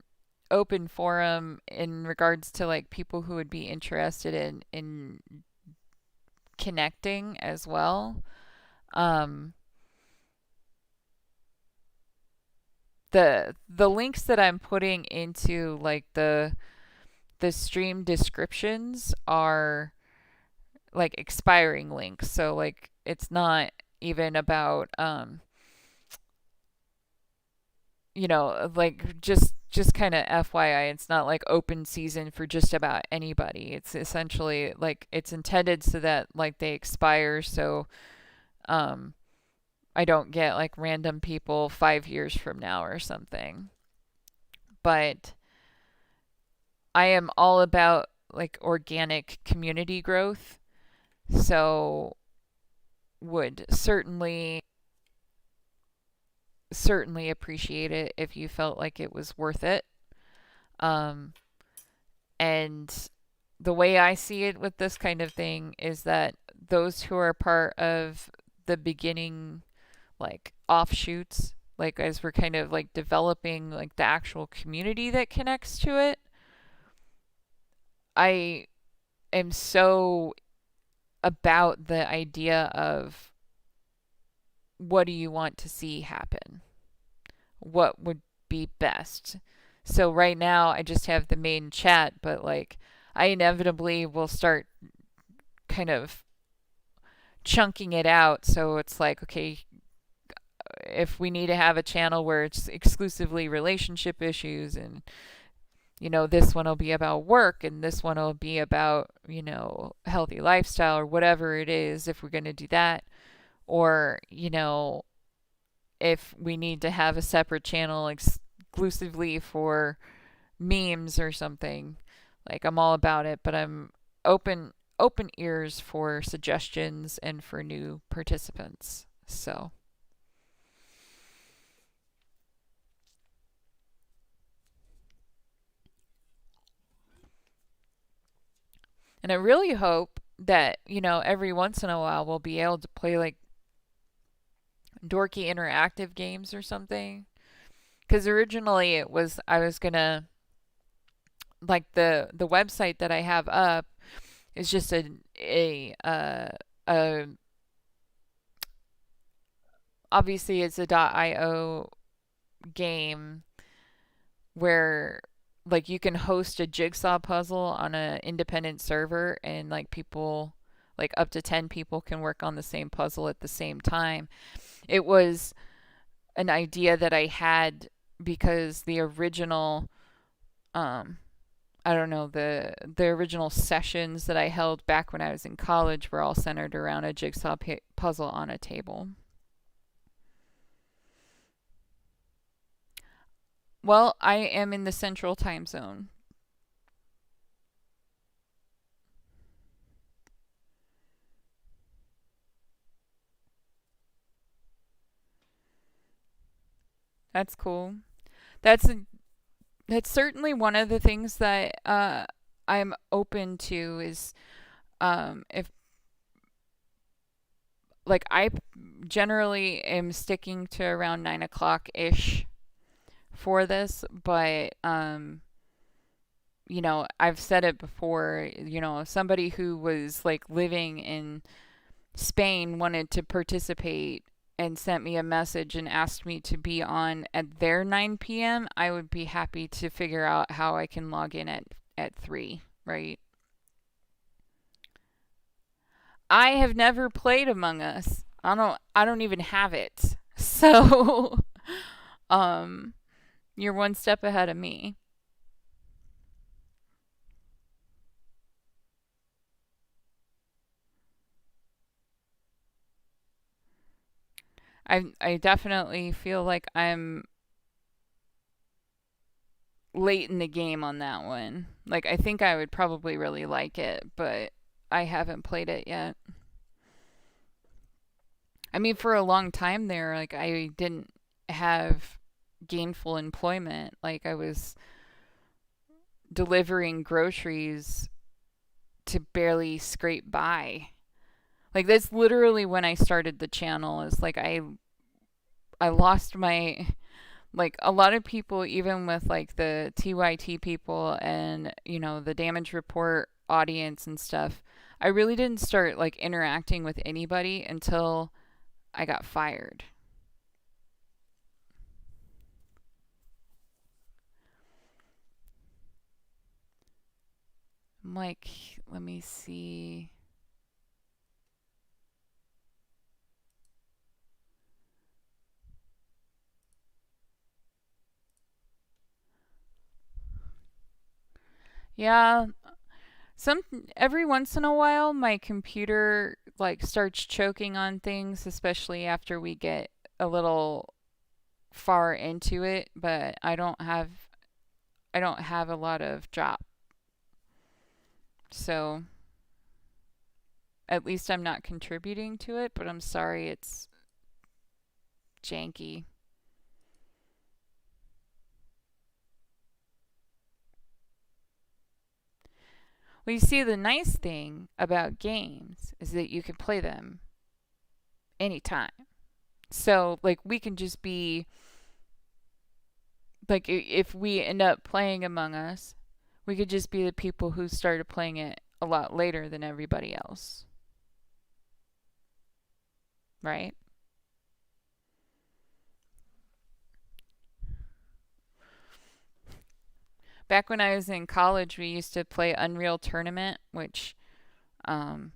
forum in regards to like people who would be interested in connecting as well. Um, the links that I'm putting into like the stream descriptions are like expiring links. So like it's not even about like just kind of FYI, it's not like open season for just about anybody. It's essentially like it's intended so that like they expire so um I don't get like random people 5 years from now or something. But I am all about like organic community growth. So would certainly appreciate it if you felt like it was worth it. Um, and the way I see it with this kind of thing is that those who are part of the beginning, like offshoots, like as we're kind of like developing like the actual community that connects to it, I am so about the idea of what do you want to see happen? What would be best? So right now I just have the main chat, but like I inevitably will start kind of chunking it out so it's like okay, if we need to have a channel where it's exclusively relationship issues and this one will be about work and this one will be about healthy lifestyle or whatever it is if we're going to do that, or if we need to have a separate channel exclusively for memes or something. Like I'm all about it, but I'm open ears for suggestions and for new participants. So, and I really hope that, every once in a while we'll be able to play like dorky interactive games or something. Because originally it was, I was gonna, like the website that I have up is just a obviously it's a .io game where like you can host a jigsaw puzzle on an independent server and like people like up to 10 people can work on the same puzzle at the same time. It was an idea that I had because the original um I don't know, the original sessions that I held back when I was in college were all centered around a jigsaw puzzle on a table. Well, I am in the central time zone. That's cool. That's that's certainly one of the things that I'm open to is if like I generally am sticking to around 9 o'clock ish for this, but I've said it before, somebody who was like living in Spain wanted to participate and sent me a message and asked me to be on at their 9 p.m., I would be happy to figure out how I can log in at 3, right? I have never played Among Us. I don't even have it. So, um you're one step ahead of me. I definitely feel like I'm late in the game on that one. Like I think I would probably really like it, but I haven't played it yet. I mean, for a long time there, like I didn't have gainful employment. Like I was delivering groceries to barely scrape by. Like that's literally when I started the channel. Is like I lost my like a lot of people, even with like the TYT people and the damage report audience and stuff. I really didn't start like interacting with anybody until I got fired. I'm like, let me see. Yeah, some every once in a while my computer like starts choking on things, especially after we get a little far into it, but I don't have a lot of drop. So, at least I'm not contributing to it, but I'm sorry it's janky. Well, you see, the nice thing about games is that you can play them anytime. So, like, we can just be, like, if we end up playing Among Us, we could just be the people who started playing it a lot later than everybody else, right? Back when I was in college, we used to play Unreal Tournament, which, um,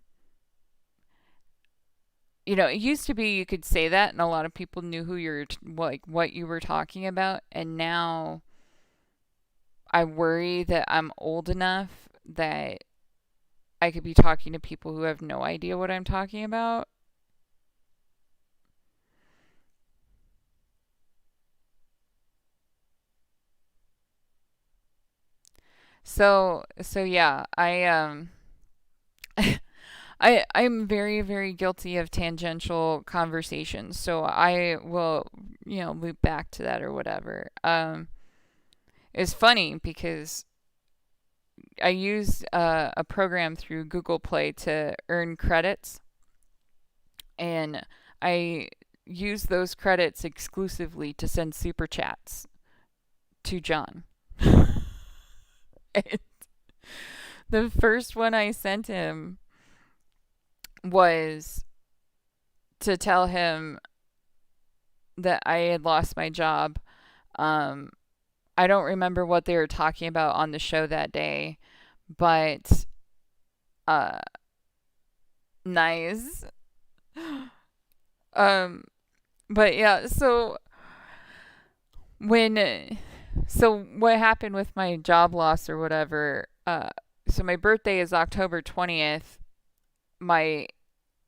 it used to be you could say that, and a lot of people knew who you're like what you were talking about. And now I worry that I'm old enough that I could be talking to people who have no idea what I'm talking about. So yeah, I'm very very guilty of tangential conversations. So I will loop back to that or whatever. It's funny because I use a program through Google Play to earn credits, and I use those credits exclusively to send super chats to John. And the first one I sent him was to tell him that I had lost my job. Um, I don't remember what they were talking about on the show that day, but uh, nice. Um, but yeah, when so what happened with my job loss or whatever? So my birthday is October 20th. My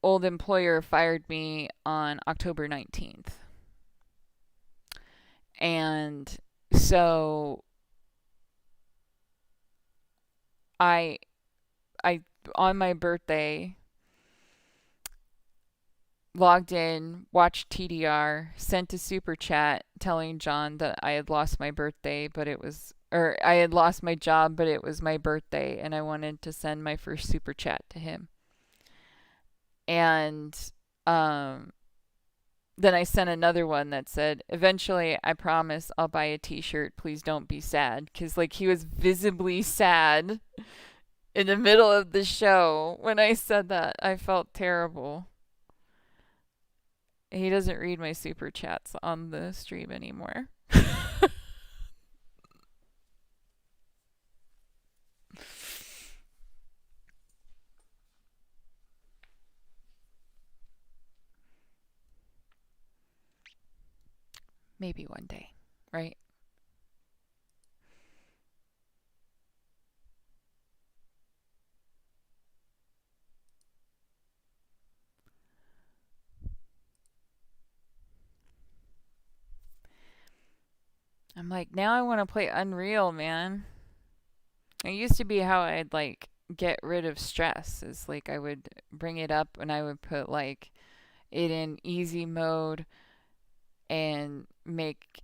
old employer fired me on October 19th. And so I I on my birthday logged in, watched TDR, sent a super chat telling John that I had lost my birthday, but it was or I had lost my job, but it was my birthday and I wanted to send my first super chat to him. And um then I sent another one that said, "Eventually, I promise I'll buy a t-shirt. Please don't be sad." Cuz like he was visibly sad in the middle of the show when I said that. I felt terrible. He doesn't read my super chats on the stream anymore. Maybe one day, right? I'm like, now I want to play Unreal, man. It used to be how I'd like get rid of stress. Is like I would bring it up and I would put like it in easy mode and make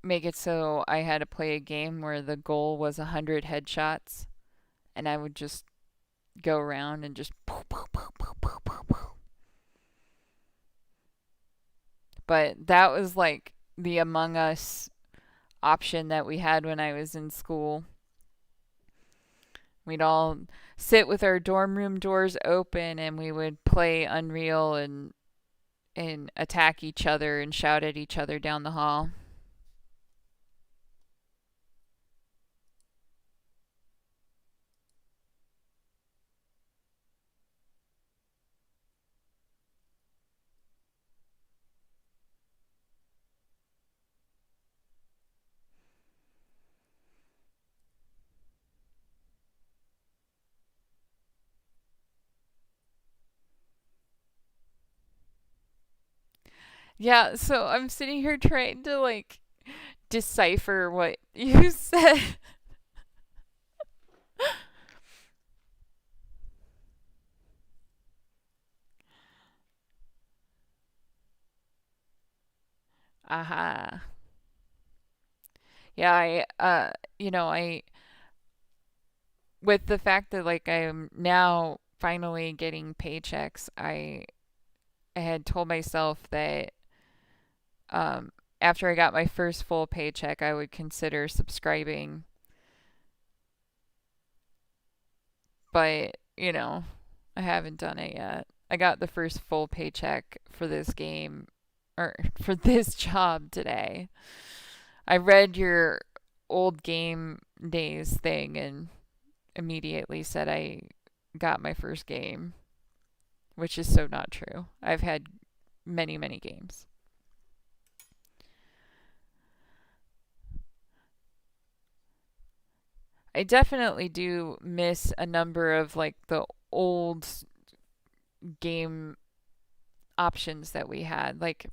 it so I had to play a game where the goal was 100 headshots, and I would just go around and just poo, poo, poo, poo, poo, poo, poo. but that was like the Among Us option that we had when I was in school. We'd all sit with our dorm room doors open and we would play Unreal and attack each other and shout at each other down the hall. Yeah, so I'm sitting here trying to like decipher what you said. Aha. Yeah, I with the fact that like I'm now finally getting paychecks, I had told myself that um after I got my first full paycheck, I would consider subscribing, but I haven't done it yet. I got the first full paycheck for this game or for this job today. I read your old game days thing and immediately said I got my first game, which is so not true. I've had many, many games. I definitely do miss a number of like the old game options that we had. Like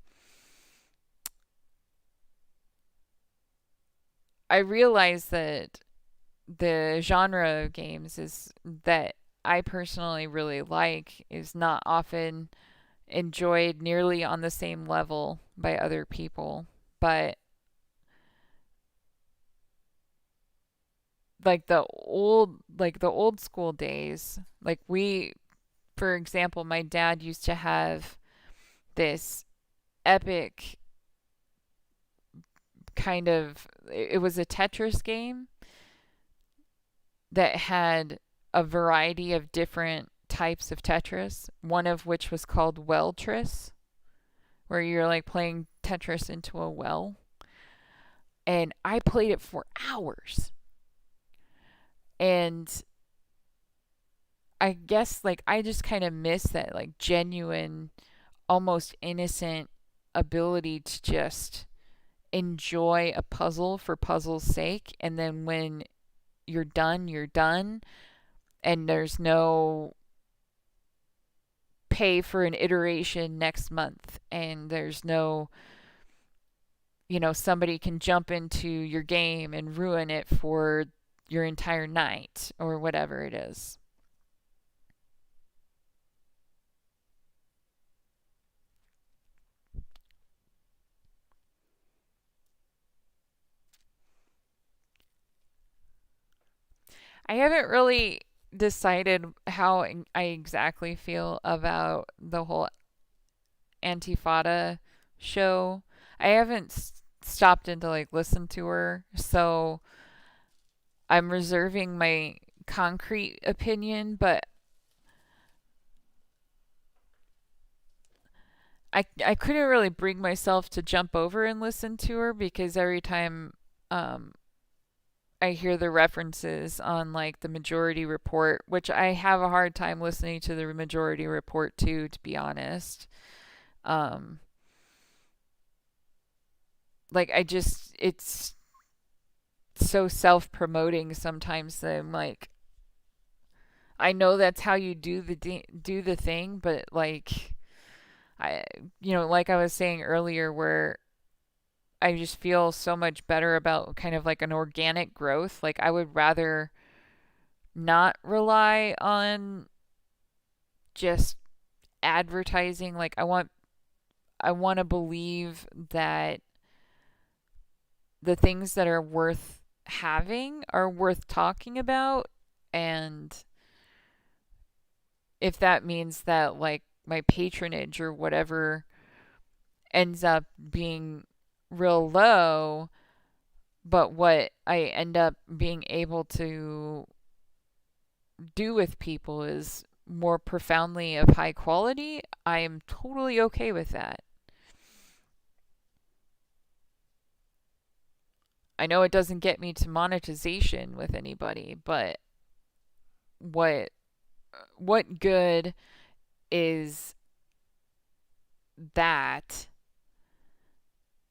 I realize that the genre of games is that I personally really like is not often enjoyed nearly on the same level by other people. But like the old school days, like we for example, my dad used to have this epic kind of it was a Tetris game that had a variety of different types of Tetris, one of which was called Welltris, where you're like playing Tetris into a well. And I played it for hours. And I guess like I just kind of miss that like genuine, almost innocent ability to just enjoy a puzzle for puzzle's sake. And then when you're done, you're done. And there's no pay for an iteration next month. And there's no, somebody can jump into your game and ruin it for your entire night or whatever it is. I haven't really decided how I exactly feel about the whole Antifada show. I haven't stopped in to like listen to her, so I'm reserving my concrete opinion, but I couldn't really bring myself to jump over and listen to her because every time um I hear the references on like the Majority Report, which I have a hard time listening to the Majority Report too, to be honest. Um, like it's so self-promoting sometimes that I'm like, I know that's how you do the thing, but like I, like I was saying earlier, where I just feel so much better about kind of like an organic growth. Like I would rather not rely on just advertising. Like I want to believe that the things that are worth having are worth talking about, and if that means that like my patronage or whatever ends up being real low, but what I end up being able to do with people is more profoundly of high quality, I am totally okay with that. I know it doesn't get me to monetization with anybody, but what what good is that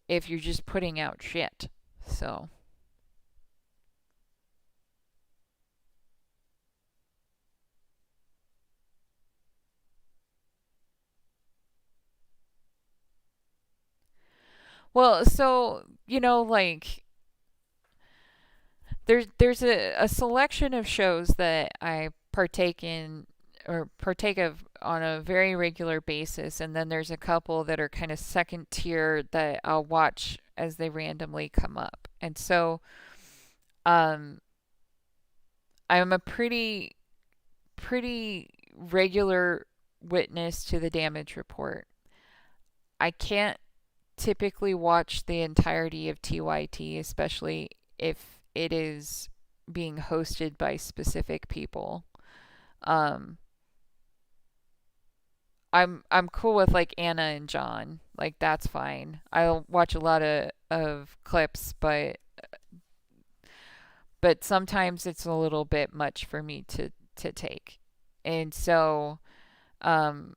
if you're just putting out shit? So, well, so like there's a selection of shows that I partake in or partake of on a very regular basis, and then there's a couple that are kind of second tier that I'll watch as they randomly come up. And so um I'm a pretty regular witness to the damage report. I can't typically watch the entirety of TYT, especially if it is being hosted by specific people. Um, I'm cool with like Anna and John. Like that's fine. I'll watch a lot of clips, but sometimes it's a little bit much for me to take. And so um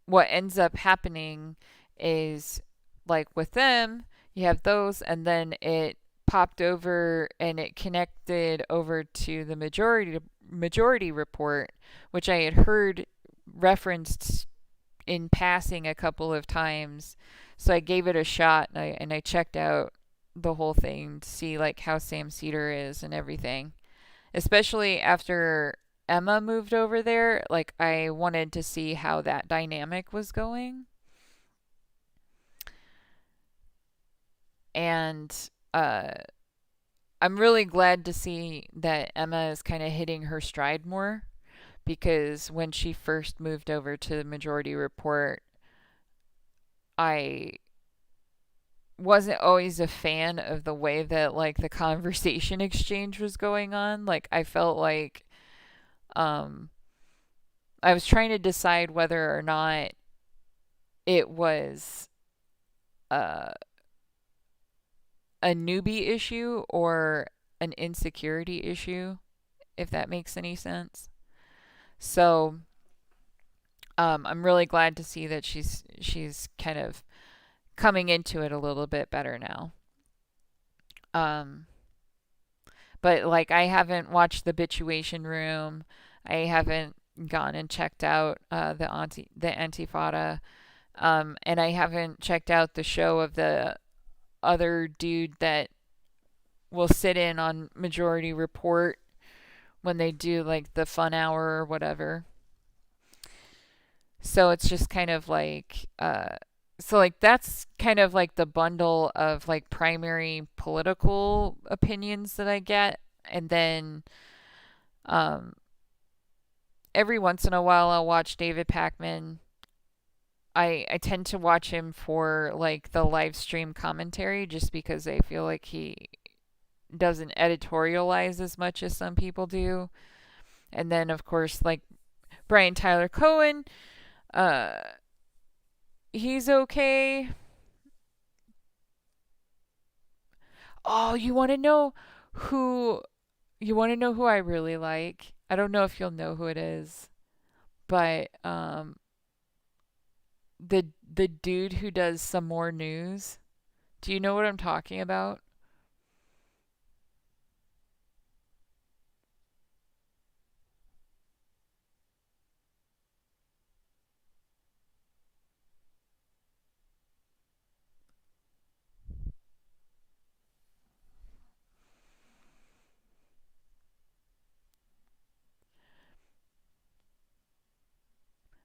what ends up happening is like with them, you have those, and then it popped over and it connected over to the majority report, which I had heard referenced in passing a couple of times. So I gave it a shot, and I checked out the whole thing to see like how Sam Cedar is and everything. Especially after Emma moved over there, like I wanted to see how that dynamic was going. And uh I'm really glad to see that Emma is kind of hitting her stride more, because when she first moved over to the Majority Report, I wasn't always a fan of the way that like the conversation exchange was going on. Like I felt like um I was trying to decide whether or not it was uh, a newbie issue or an insecurity issue, if that makes any sense. So I'm really glad to see that she's kind of coming into it a little bit better now. Um, but like I haven't watched the Bituation Room. I haven't gone and checked out the Antifada, and I haven't checked out the show of the other dude that will sit in on Majority Report when they do like the fun hour or whatever. So it's just kind of like so like that's kind of like the bundle of like primary political opinions that I get. And then um every once in a while I'll watch David Packman. I tend to watch him for like the live stream commentary, just because I feel like he doesn't editorialize as much as some people do. And then of course like Brian Tyler Cohen, uh he's okay. Oh, who you want to know who I really like? I don't know if you'll know who it is, but the dude who does some more news. Do you know what I'm talking about?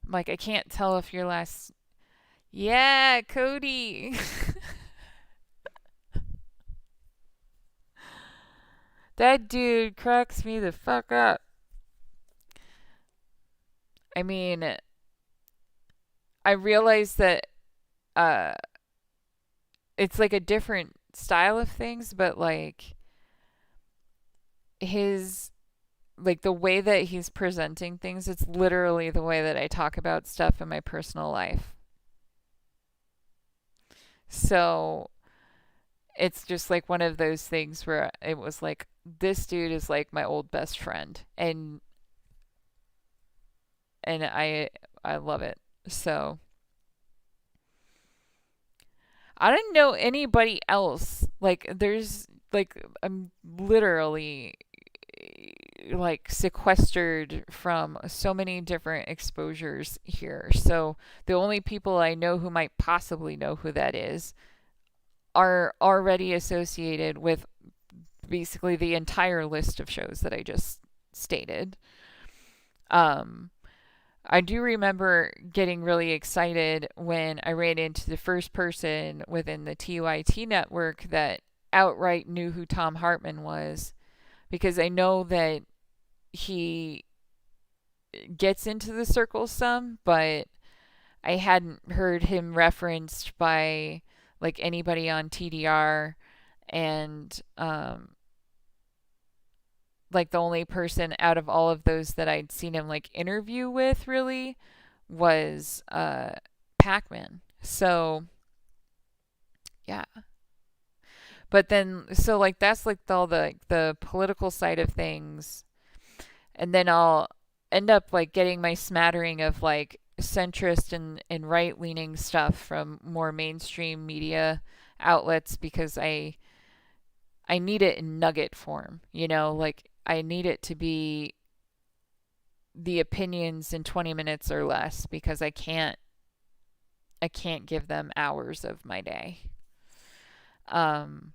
I'm like, I can't tell if your last. Yeah, Cody. That dude cracks me the fuck up. I mean, I realize that uh it's like a different style of things, but like his like the way that he's presenting things, it's literally the way that I talk about stuff in my personal life. So it's just like one of those things where it was like this dude is like my old best friend, and I love it. So I didn't know anybody else. Like there's like I'm literally like sequestered from so many different exposures here. So the only people I know who might possibly know who that is are already associated with basically the entire list of shows that I just stated. Um, I do remember getting really excited when I ran into the first person within the TYT network that outright knew who Tom Hartman was, because I know that he gets into the circle some, but I hadn't heard him referenced by like anybody on TDR, and like the only person out of all of those that I'd seen him like interview with really was Pac-Man. So yeah. But then so like that's like all the political side of things, and then I'll end up like getting my smattering of like centrist and right leaning stuff from more mainstream media outlets, because I need it in nugget form, like I need it to be the opinions in 20 minutes or less, because I can't give them hours of my day. Um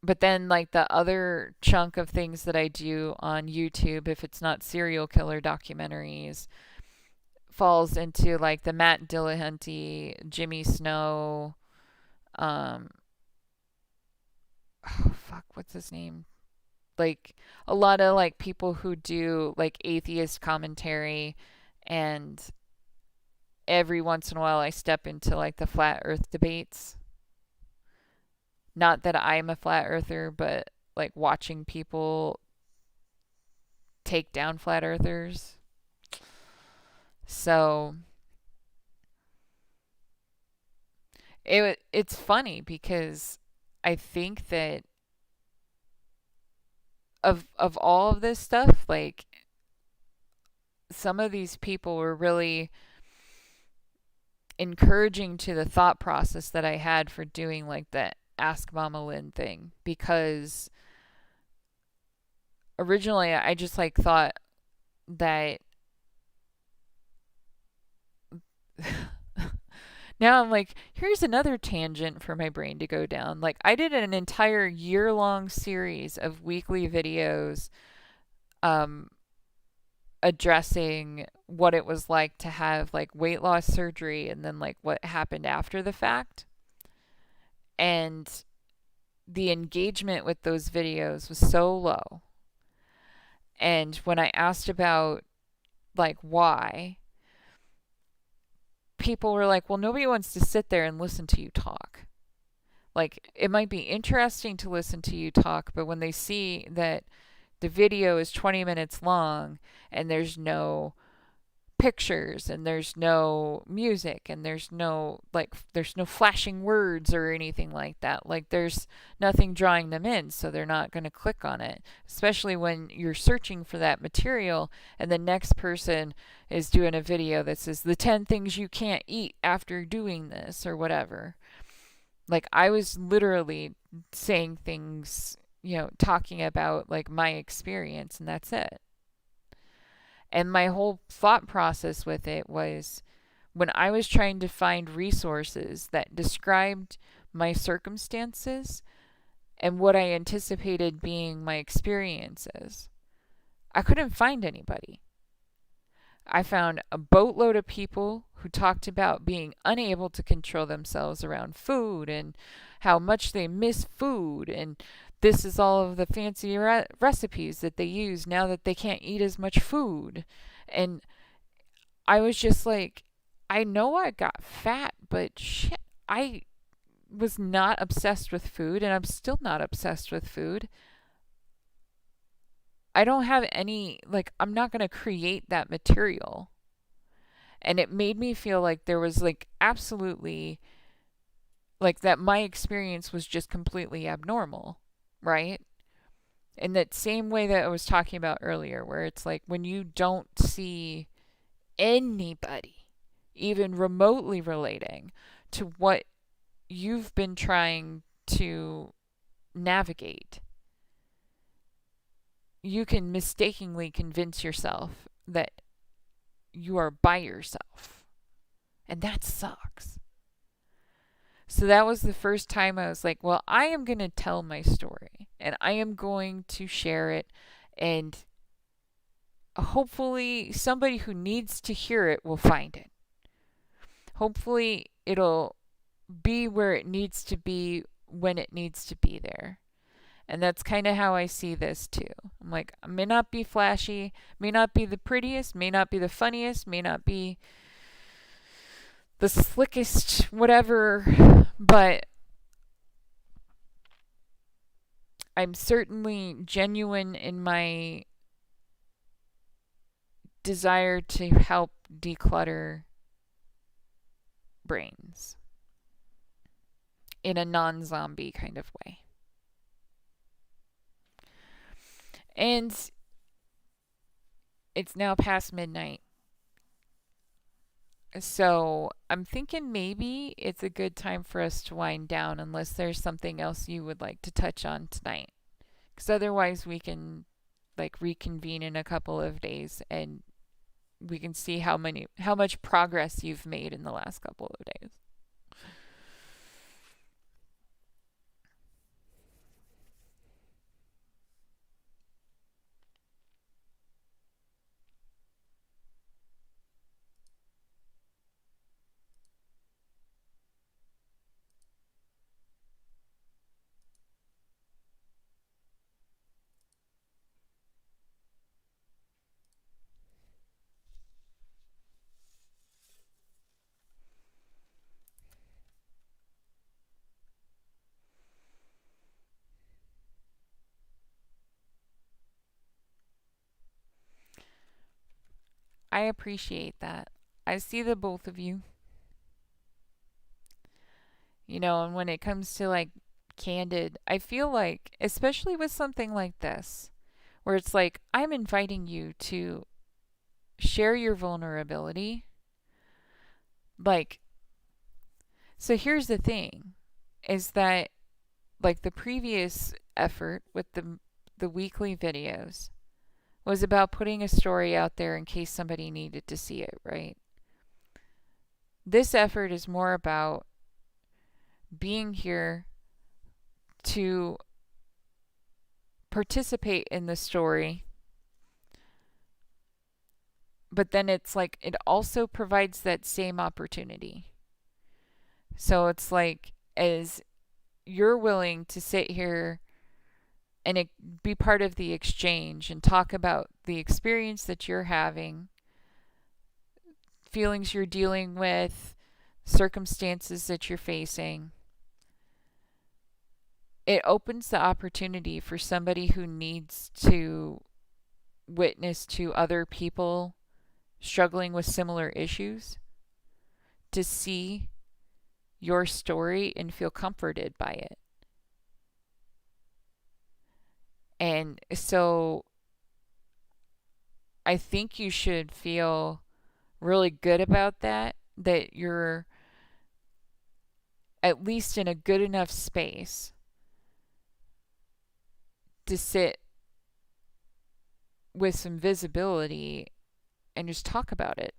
but then like the other chunk of things that I do on YouTube, if it's not serial killer documentaries, falls into like the Matt Dillahunty, Jimmy Snow, um oh fuck, what's his name? Like a lot of like people who do like atheist commentary, and every once in a while I step into like the flat earth debates. Not that I'm a flat earther, but like watching people take down flat earthers. So it's funny because I think that of all of this stuff, like some of these people were really encouraging to the thought process that I had for doing like the Ask Mama Lynn thing, because originally I just like thought that now I'm like, here's another tangent for my brain to go down. Like I did an entire year-long series of weekly videos um addressing what it was like to have like weight loss surgery, and then like what happened after the fact. And the engagement with those videos was so low. And when I asked about like why, people were like, well, nobody wants to sit there and listen to you talk. Like it might be interesting to listen to you talk, but when they see that the video is 20 minutes long and there's pictures and there's no music and there's no flashing words or anything like that, like there's nothing drawing them in, so they're not going to click on it, especially when you're searching for that material and the next person is doing a video that says the 10 things you can't eat after doing this or whatever. Like I was literally saying things, talking about like my experience, and that's it. And my whole thought process with it was, when I was trying to find resources that described my circumstances and what I anticipated being my experiences, I couldn't find anybody. I found a boatload of people who talked about being unable to control themselves around food and how much they miss food, and this is all of the fancy recipes that they use now that they can't eat as much food. And I was just like, I know I got fat, but shit, I was not obsessed with food, and I'm still not obsessed with food. I don't have any, like, I'm not going to create that material. And it made me feel like there was, like, absolutely, like, that my experience was just completely abnormal, right? In that same way that I was talking about earlier, where it's like when you don't see anybody even remotely relating to what you've been trying to navigate, you can mistakenly convince yourself that you are by yourself. And that sucks. So that was the first time I was like, well, I am going to tell my story and I am going to share it. And hopefully, somebody who needs to hear it will find it. Hopefully, it'll be where it needs to be when it needs to be there. And that's kind of how I see this too. I'm like, I may not be flashy, may not be the prettiest, may not be the funniest, may not be the slickest, whatever, but I'm certainly genuine in my desire to help declutter brains in a non zombie kind of way. And it's now past midnight. So I'm thinking maybe it's a good time for us to wind down unless there's something else you would like to touch on tonight. Because otherwise we can like reconvene in a couple of days and we can see how much progress you've made in the last couple of days. I appreciate that. I see the both of you. And when it comes to like candid, I feel like, especially with something like this, where it's like, I'm inviting you to share your vulnerability. Like, so here's the thing is that, like, the previous effort with the weekly videos was about putting a story out there in case somebody needed to see it, right? This effort is more about being here to participate in the story, but then it's like it also provides that same opportunity. So it's like, as you're willing to sit here and be part of the exchange and talk about the experience that you're having, feelings you're dealing with, circumstances that you're facing, it opens the opportunity for somebody who needs to witness to other people struggling with similar issues to see your story and feel comforted by it. And so I think you should feel really good about that you're at least in a good enough space to sit with some visibility and just talk about it.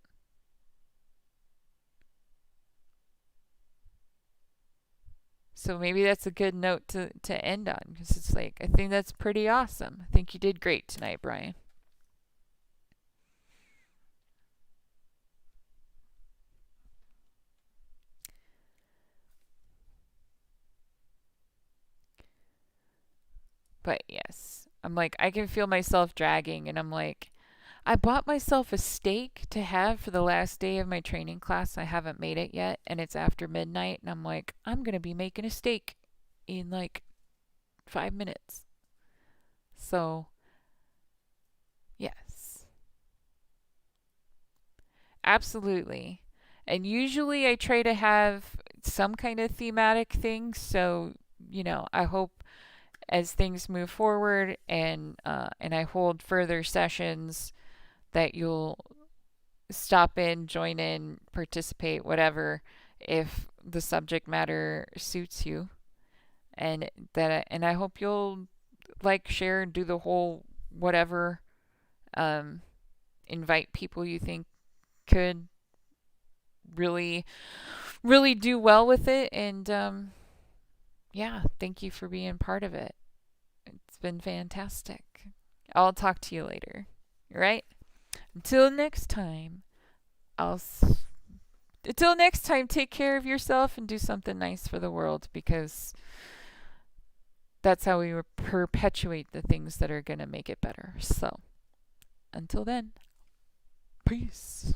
So maybe that's a good note to end on, because it's like, I think that's pretty awesome. I think you did great tonight, Brian. But yes, I'm like, I can feel myself dragging, and I'm like, I bought myself a steak to have for the last day of my training class. I haven't made it yet, and it's after midnight, and I'm like, I'm going to be making a steak in like 5 minutes. So, yes, absolutely. And usually I try to have some kind of thematic thing. So, I hope as things move forward and I hold further sessions that you'll stop in, join in, participate, whatever, if the subject matter suits you, and I hope you'll like, share, do the whole whatever, um, invite people you think could really really do well with it, and yeah, thank you for being part of it. It's been fantastic. I'll talk to you later. All right? Until next time, I'll until next time, take care of yourself and do something nice for the world, because that's how we perpetuate the things that are going to make it better. So, until then, peace.